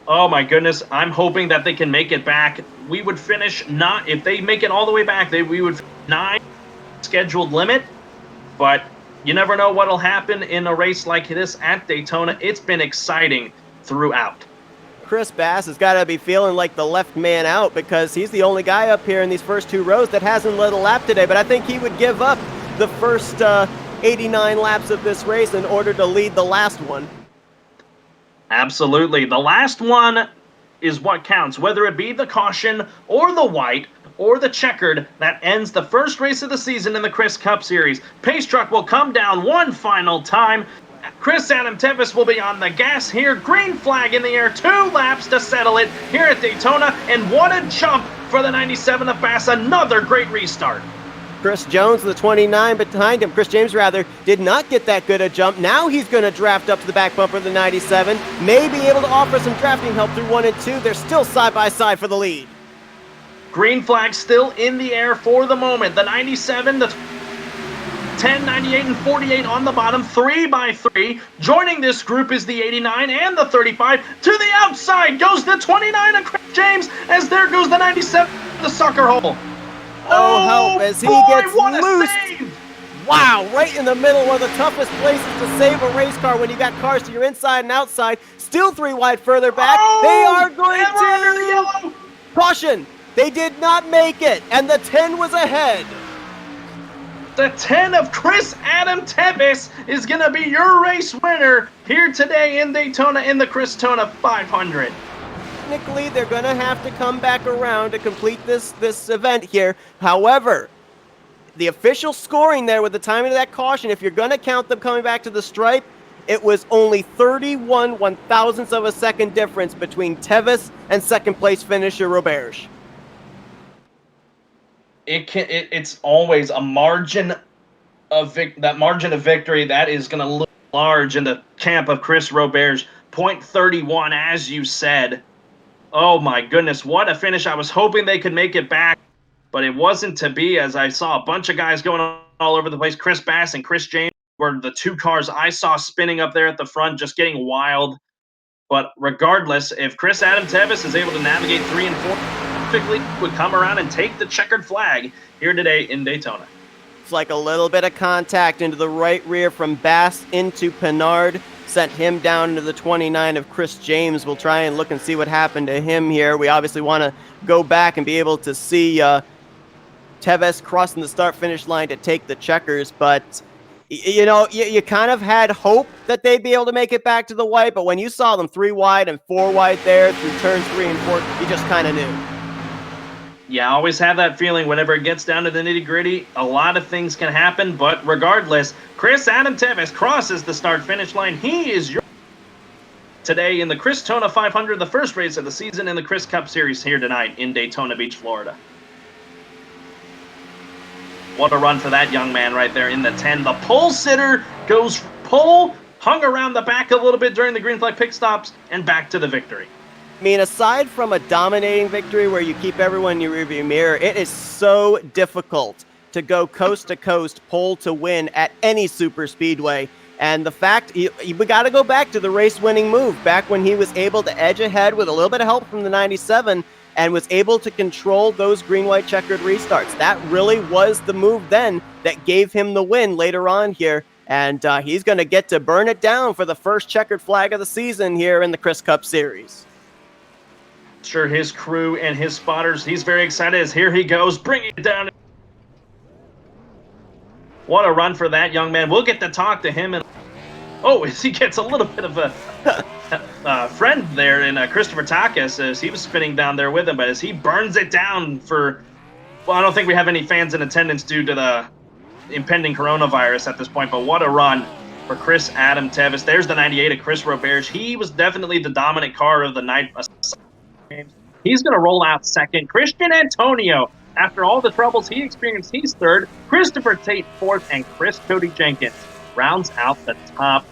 Oh my goodness, I'm hoping that they can make it back. We would finish not, if they make it all the way back, we would 9 scheduled limit, but you never know what'll happen in a race like this at Daytona. It's been exciting throughout. Chris Bass has got to be feeling like the left man out because he's the only guy up here in these first 2 rows that hasn't led a lap today, but I think he would give up the first 89 laps of this race in order to lead the last one. Absolutely. The last one is what counts, whether it be the caution or the white or the checkered that ends the first race of the season in the Chris Cup Series. Pace truck will come down one final time. Chris Adam Tevis will be on the gas here. Green flag in the air, 2 laps to settle it here at Daytona, and what a jump for the 97 of Bass. Another great restart. Chris Jones, the 29 behind him, Chris James rather, did not get that good a jump. Now he's going to draft up to the back bumper of the 97, may be able to offer some drafting help through 1 and 2. They're still side by side for the lead. Green flag still in the air for the moment. The 97, 10, 98, and 48 on the bottom, 3 by 3. Joining this group is the 89 and the 35. To the outside goes the 29 of Chris James, as there goes the 97, the sucker hole. Oh, help as he boy, gets what loose. A save! Wow, right in the middle, one of the toughest places to save a race car when you got cars to your inside and outside. Still 3 wide further back. They are going and we're under the to... yellow. Caution! They did not make it, and the 10 was ahead. The 10 of Chris Adam Tevis is going to be your race winner here today in Daytona in the Christona 500. Technically, they're going to have to come back around to complete this event here. However, the official scoring there with the timing of that caution, if you're going to count them coming back to the stripe, it was only 31 one-thousandths of a second difference between Tevis and second-place finisher Roberge. It's always a margin of that margin of victory that is going to look large in the camp of Chris Roberge. 0.31, as you said. Oh my goodness, what a finish! I was hoping they could make it back, but it wasn't to be, as I saw a bunch of guys going all over the place. Chris Bass and Chris James were the 2 cars I saw spinning up there at the front, just getting wild. But regardless, if Chris Adam Tevis is able to navigate 3 and 4 perfectly, would come around and take the checkered flag here today in Daytona. It's like a little bit of contact into the right rear from Bass into Pinard. Sent him down into the 29 of Chris James. We'll try and look and see what happened to him here. We obviously want to go back and be able to see Tevis crossing the start-finish line to take the checkers, but you know, you kind of had hope that they'd be able to make it back to the white, but when you saw them 3 wide and 4 wide there through turns 3 and 4, you just kind of knew. Yeah, I always have that feeling whenever it gets down to the nitty-gritty, a lot of things can happen, but regardless, Chris Adam Tevis crosses the start-finish line. He is your today in the Christona 500, the first race of the season in the Chris Cup Series here tonight in Daytona Beach, Florida. What a run for that young man right there in the 10. The pole sitter goes pole, hung around the back a little bit during the green flag pit stops, and back to the victory. I mean, aside from a dominating victory where you keep everyone in your rearview mirror, it is so difficult to go coast to coast, pole to win at any super speedway. And the fact, we got to go back to the race-winning move, back when he was able to edge ahead with a little bit of help from the 97 and was able to control those green-white checkered restarts. That really was the move then that gave him the win later on here. And he's going to get to burn it down for the first checkered flag of the season here in the Chris Cup Series. Sure, his crew and his spotters, he's very excited as here he goes, bringing it down. What a run for that young man. We'll get to talk to him. As he gets a little bit of a friend there in Christopher Takis as he was spinning down there with him, but as he burns it down for, well, I don't think we have any fans in attendance due to the impending coronavirus at this point, but what a run for Chris Adam Tevis. There's the 98 of Chris Roberge. He was definitely the dominant car of the night. He's going to roll out second. Christian Antonio, after all the troubles he experienced, he's third. Christopher Tate fourth, and Chris Cody Jenkins rounds out the top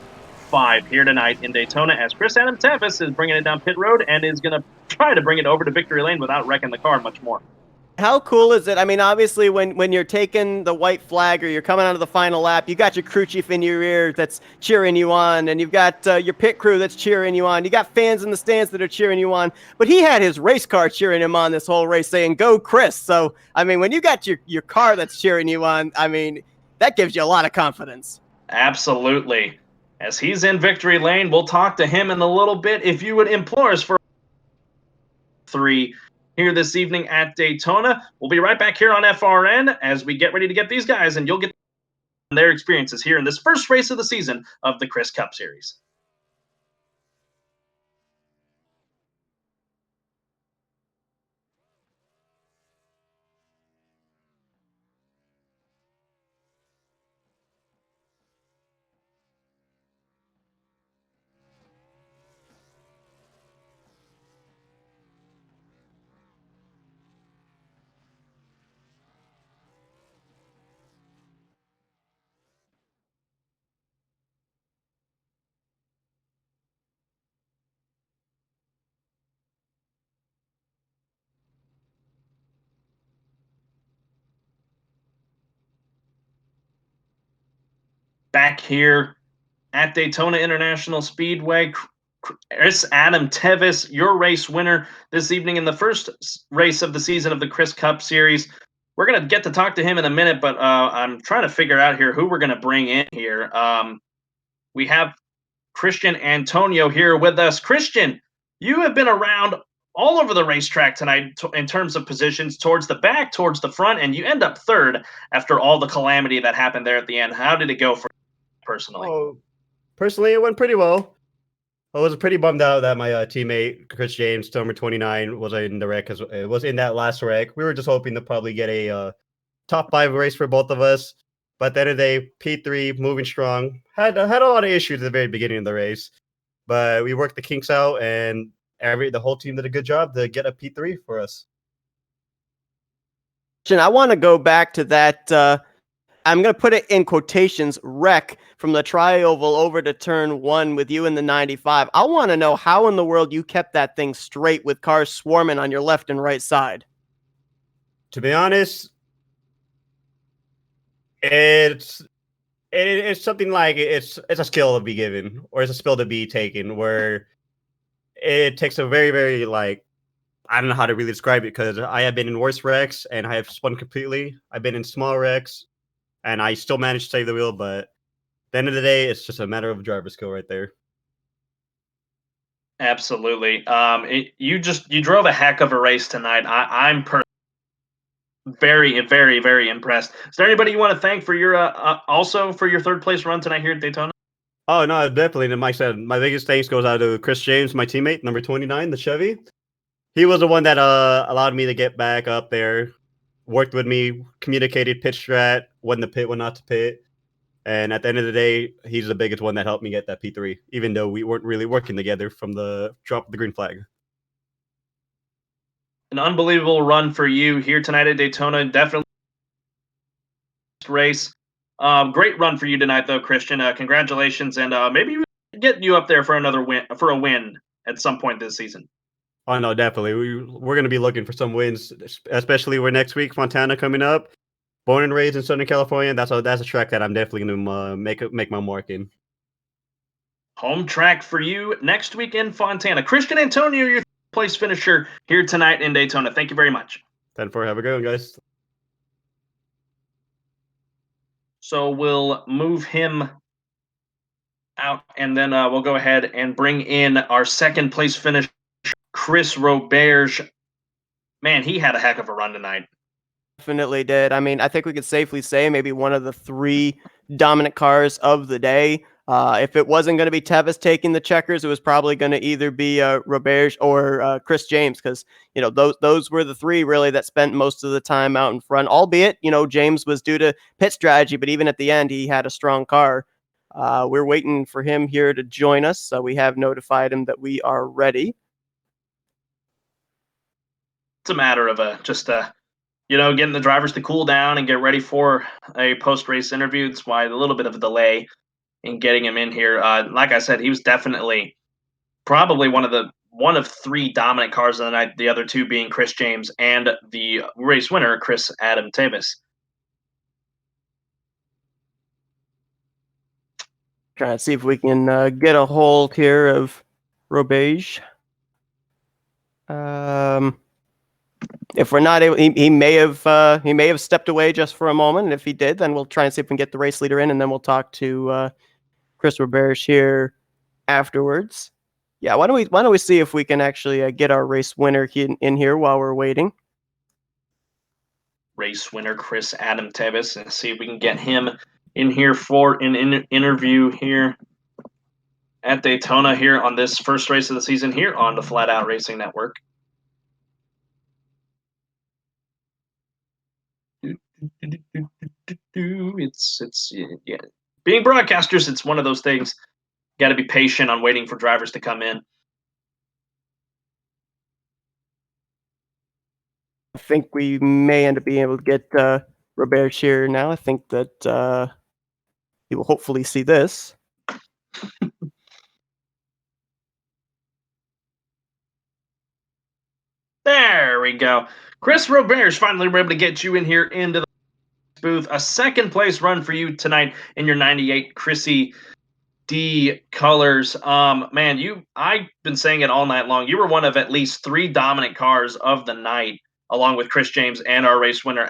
5 here tonight in Daytona as Chris Adam Tevis is bringing it down pit road and is going to try to bring it over to victory lane without wrecking the car much more. How cool is it? I mean, obviously, when you're taking the white flag or you're coming out of the final lap, you got your crew chief in your ear that's cheering you on, and you've got your pit crew that's cheering you on. You got fans in the stands that are cheering you on. But he had his race car cheering him on this whole race, saying, "Go, Chris!" So, I mean, when you got your car that's cheering you on, I mean, that gives you a lot of confidence. Absolutely. As he's in victory lane, we'll talk to him in a little bit. If you would implore us for 3 here this evening at Daytona. We'll be right back here on FRN as we get ready to get these guys, and you'll get their experiences here in this first race of the season of the Chris Cup Series. back here at Daytona International Speedway. Chris Adam Tevis, your race winner this evening in the first race of the season of the Chris Cup Series. We're going to get to talk to him in a minute, but I'm trying to figure out here who we're going to bring in here. We have Christian Antonio here with us. Christian, you have been around all over the racetrack tonight in terms of positions, towards the back, towards the front, and you end up third after all the calamity that happened there at the end. How did it go for you personally? Oh, personally, it went pretty well. I was pretty bummed out that my teammate Chris James, number 29, was in the wreck because it was in that last wreck. We were just hoping to probably get a top 5 race for both of us. But at the end of the day, P3 moving strong. Had a lot of issues at the very beginning of the race, but we worked the kinks out, and the whole team did a good job to get a P3 for us. I want to go back to that. I'm going to put it in quotations, wreck from the tri-oval over to turn 1 with you in the 95. I want to know how in the world you kept that thing straight with cars swarming on your left and right side. To be honest, it's something like it's a skill to be given, or it's a skill to be taken, where it takes a very, very, like, I don't know how to really describe it, because I have been in worse wrecks and I have spun completely. I've been in small wrecks and I still managed to save the wheel, but at the end of the day, it's just a matter of driver skill right there. Absolutely. You drove a heck of a race tonight. I'm very, very, very impressed. Is there anybody you want to thank for your also for your third place run tonight here at Daytona? Oh no, definitely. And Mike said, my biggest thanks goes out to Chris James, my teammate, number 29, the Chevy. He was the one that allowed me to get back up there, worked with me, communicated pit strat, when to pit, when not to pit. And at the end of the day, he's the biggest one that helped me get that P3, even though we weren't really working together from the drop of the green flag. An unbelievable run for you here tonight at Daytona. Definitely race. Great run for you tonight, though, Christian. Congratulations, and maybe we can get you up there for another win, for a win at some point this season. Oh no, definitely. We're going to be looking for some wins, especially where next week Fontana coming up. Born and raised in Southern California, that's a track that I'm definitely going to make my mark in. Home track for you next week in Fontana. Christian Antonio, your place finisher here tonight in Daytona. Thank you very much. 10-4, have a good one, guys. So we'll move him out, and then we'll go ahead and bring in our second place finisher, Chris Roberge. Man, he had a heck of a run tonight. Definitely did. I mean, I think we could safely say maybe one of the 3 dominant cars of the day. If it wasn't going to be Tevis taking the checkers, it was probably going to either be Roberge or Chris James, because those were the 3 really that spent most of the time out in front. Albeit, James was due to pit strategy, but even at the end, he had a strong car. We're waiting for him here to join us, so we have notified him that we are ready. It's a matter of getting the drivers to cool down and get ready for a post-race interview. That's why a little bit of a delay in getting him in here. Like I said, he was definitely probably one of 3 dominant cars of the night, the other 2 being Chris James and the race winner, Chris Adam Tevis. Trying to see if we can get a hold here of Roberge. If we're not able, he may have stepped away just for a moment. And if he did, then we'll try and see if we can get the race leader in, and then we'll talk to Chris Roberge here afterwards. Yeah, why don't we see if we can actually get our race winner in here while we're waiting. Race winner Chris Adam Tevis, and see if we can get him in here for an interview here at Daytona here on this first race of the season here on the Flatout Racing Network. It's yeah. Being broadcasters, it's one of those things. Got to be patient on waiting for drivers to come in. I think we may end up being able to get Roberge here now. I think that he will hopefully see this. There we go. Chris Roberge, finally we're able to get you in here into the booth. A second place run for you tonight in your 98 Chrissy D colors. Man, I've been saying it all night long. You were one of at least 3 dominant cars of the night, along with Chris James and our race winner,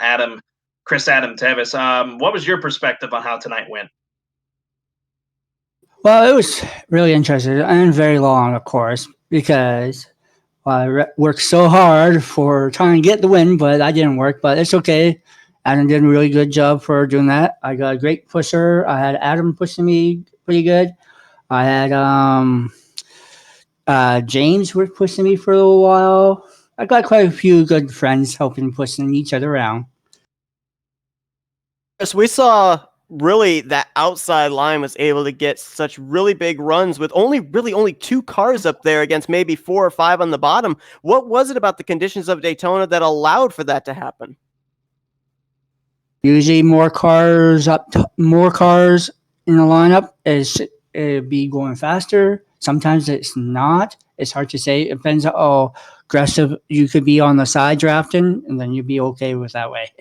Chris Adam Tevis. What was your perspective on how tonight went? Well, it was really interesting and very long, of course, because worked so hard for trying to get the win, but I didn't work. But it's okay. Adam did a really good job for doing that. I got a great pusher. I had Adam pushing me pretty good. I had James were pushing me for a little while. I got quite a few good friends helping pushing each other around. Yes, we saw really that outside line was able to get such really big runs with only 2 cars up there against maybe 4 or 5 on the bottom. What was it about the conditions of Daytona that allowed for that to happen? Usually more cars in the lineup it'd be going faster. Sometimes it's not. It's hard to say. It depends on how aggressive you could be on the side drafting, and then you'd be okay with that way.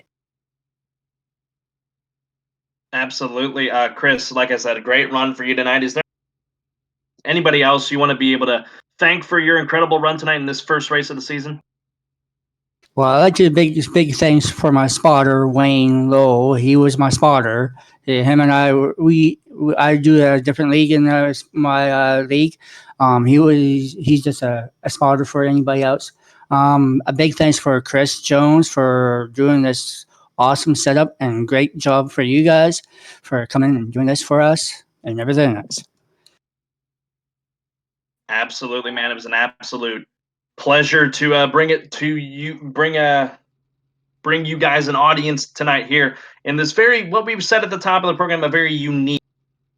Absolutely. Chris, like I said, a great run for you tonight. Is there anybody else you want to be able to thank for your incredible run tonight in this first race of the season? Well, I'd like to big thanks for my spotter, Wayne Lowe. He was my spotter. Him and I do a different league in my league. He's just a spotter for anybody else. A big thanks for Chris Jones for doing this awesome setup, and great job for you guys for coming and doing this for us and everything else. Absolutely, man. It was an absolute pleasure to bring you guys an audience tonight here in this what we've said at the top of the program, a very unique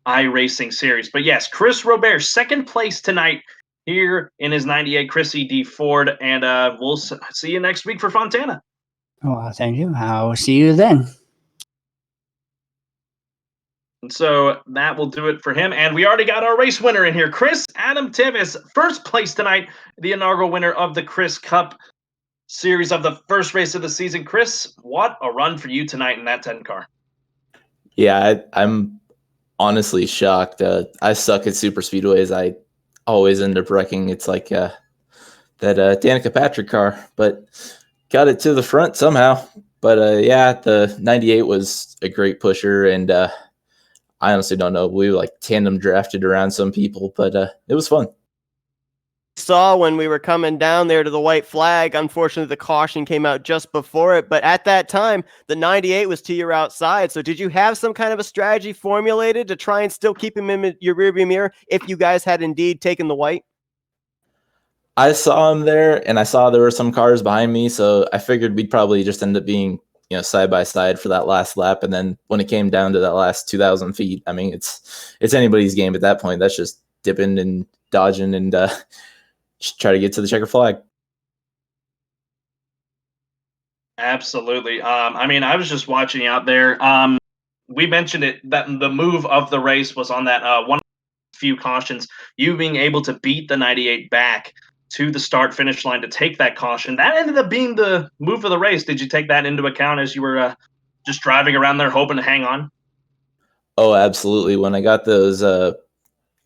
iRacing series. But yes, Chris Robert, second place tonight here in his 98 Chrissy D Ford, and we'll see you next week for Fontana. Well, thank you. I'll see you then. And so that will do it for him. And we already got our race winner in here, Chris Adam Tivis, first place tonight, the inaugural winner of the Chris Cup series of the first race of the season. Chris, what a run for you tonight in that 10 car. Yeah, I'm honestly shocked. I suck at super speedways. I always end up wrecking. It's like that Danica Patrick car, but got it to the front somehow. But yeah, the 98 was a great pusher, and I honestly don't know. We like tandem drafted around some people, but it was fun. Saw when we were coming down there to the white flag. Unfortunately, the caution came out just before it, but at that time, the 98 was to your outside. So did you have some kind of a strategy formulated to try and still keep him in your rearview mirror if you guys had indeed taken the white? I saw him there, and I saw there were some cars behind me, so I figured we'd probably just end up being, side by side for that last lap. And then when it came down to that last 2,000 feet, I mean, it's anybody's game at that point. That's just dipping and dodging and just try to get to the checker flag. Absolutely. I mean, I was just watching you out there. We mentioned it that the move of the race was on that one of the few cautions, you being able to beat the 98 back to the start finish line to take that caution. That ended up being the move of the race. Did you take that into account as you were just driving around there hoping to hang on? Oh, absolutely. When I got those,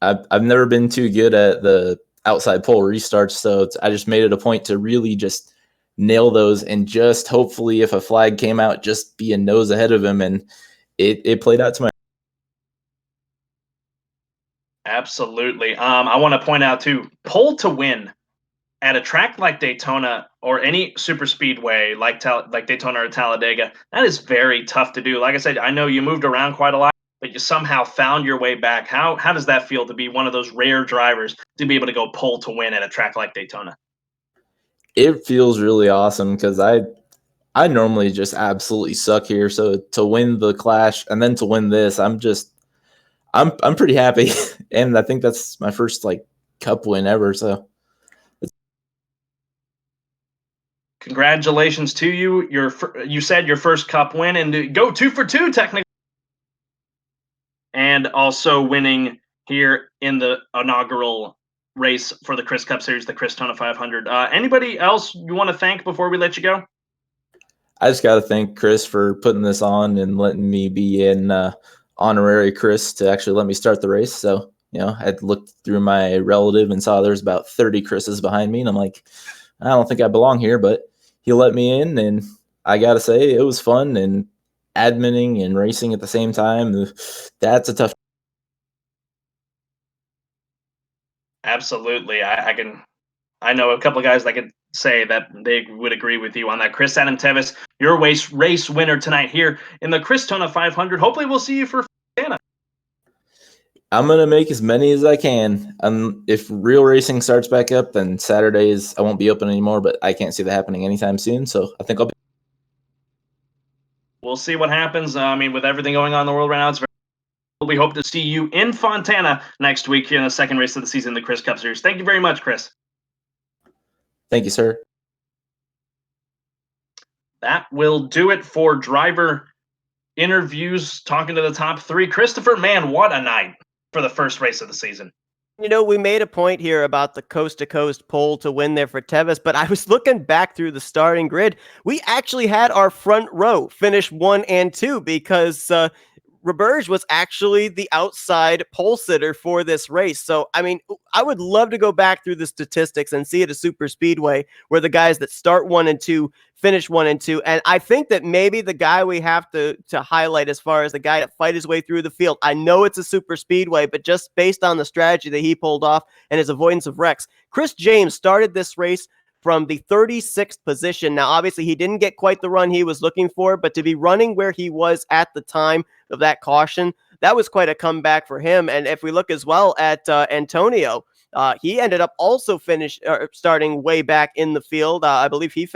I've never been too good at the outside pole restarts, so I just made it a point to really just nail those and just hopefully if a flag came out, just be a nose ahead of him, and it played out to my. Absolutely. I want to point out too, pole to win at a track like Daytona or any super speedway like Daytona or Talladega, that is very tough to do. Like I said, I know you moved around quite a lot, but you somehow found your way back. How does that feel to be one of those rare drivers to be able to go pole to win at a track like Daytona? It feels really awesome because I normally just absolutely suck here. So to win the Clash and then to win this, I'm pretty happy, and I think that's my first Cup win ever. So. Congratulations to you. You said your first Cup win, and go 2 for 2 technically. And also winning here in the inaugural race for the Chris Cup Series, the Christona 500. Anybody else you want to thank before we let you go? I just got to thank Chris for putting this on and letting me be an honorary Chris to actually let me start the race. So, I looked through my relative and saw there's about 30 Chris's behind me. And I'm like, I don't think I belong here, but he let me in. And I got to say, it was fun, and adminning and racing at the same time. That's a tough. Absolutely. I know a couple of guys that could say that they would agree with you on that. Chris Adam Tevis, your race winner tonight here in the Christona 500. Hopefully we'll see you for Fontana. I'm going to make as many as I can. If real racing starts back up, then Saturdays I won't be open anymore, but I can't see that happening anytime soon. So I think I'll be. We'll see what happens. With everything going on in the world right now, it's very. We hope to see you in Fontana next week here in the second race of the season, the Chris Cup Series. Thank you very much, Chris. Thank you, sir. That will do it for driver interviews, talking to the top three. Christopher, man, what a night for the first race of the season. We made a point here about the coast-to-coast pole to win there for Tevis, but I was looking back through the starting grid. We actually had our front row finish 1 and 2 because Roberge was actually the outside pole sitter for this race. So, I would love to go back through the statistics and see at a super speedway where the guys that start 1 and 2 finish 1 and 2. And I think that maybe the guy we have to highlight as far as the guy that fight his way through the field, I know it's a super speedway, but just based on the strategy that he pulled off and his avoidance of wrecks, Chris James started this race from the 36th position. Now, obviously, he didn't get quite the run he was looking for, but to be running where he was at the time of that caution, that was quite a comeback for him. And if we look as well at Antonio, he ended up also starting way back in the field. I believe he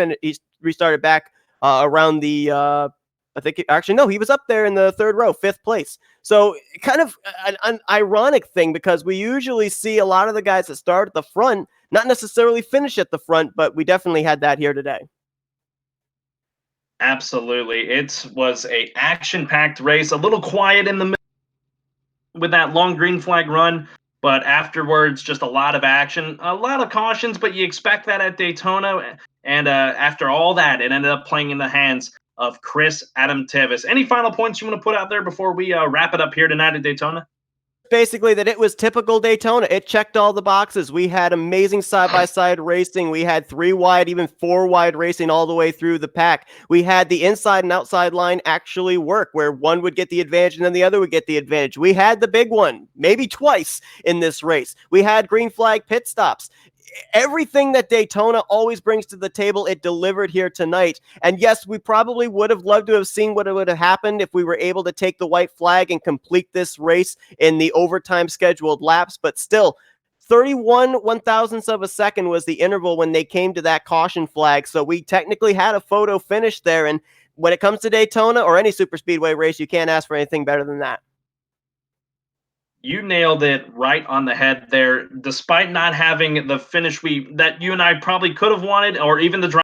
restarted back around the he was up there in the third row, 5th place. So kind of an ironic thing, because we usually see a lot of the guys that start at the front not necessarily finish at the front, but we definitely had that here today. Absolutely. It was a action-packed race, a little quiet in the middle with that long green flag run, but afterwards, just a lot of action, a lot of cautions, but you expect that at Daytona. And after all that, it ended up playing in the hands of Chris Adam Tevis. Any final points you want to put out there before we wrap it up here tonight at Daytona? Basically, that it was typical Daytona. It checked all the boxes. We had amazing side-by-side racing. We had 3-wide, even 4-wide racing all the way through the pack. We had the inside and outside line actually work, where one would get the advantage and then the other would get the advantage. We had the big one, maybe twice in this race. We had green flag pit stops. Everything that Daytona always brings to the table, it delivered here tonight. And yes, we probably would have loved to have seen what would have happened if we were able to take the white flag and complete this race in the overtime scheduled laps. But still, 31 1,000ths of a second was the interval when they came to that caution flag. So we technically had a photo finish there. And when it comes to Daytona or any super speedway race, you can't ask for anything better than that. You nailed it right on the head there. Despite not having the finish that you and I probably could have wanted, or even the drive,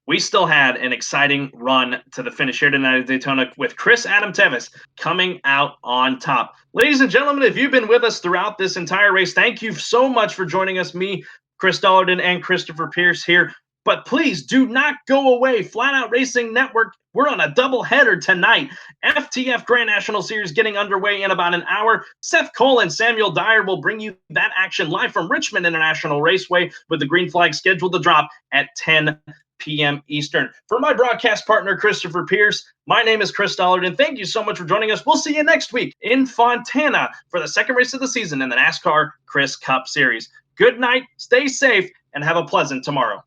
we still had an exciting run to the finish here tonight at Daytona with Chris Adam Tevis coming out on top. Ladies and gentlemen, if you've been with us throughout this entire race, thank you so much for joining us, me, Chris Dollarden, and Christopher Pierce here. But please do not go away. Flatout Racing Network, we're on a doubleheader tonight. FTF Grand National Series getting underway in about an hour. Seth Cole and Samuel Dyer will bring you that action live from Richmond International Raceway, with the green flag scheduled to drop at 10 p.m. Eastern. For my broadcast partner, Christopher Pierce, my name is Chris Dollarden. Thank you so much for joining us. We'll see you next week in Fontana for the second race of the season in the NASCAR Chris Cup Series. Good night, stay safe, and have a pleasant tomorrow.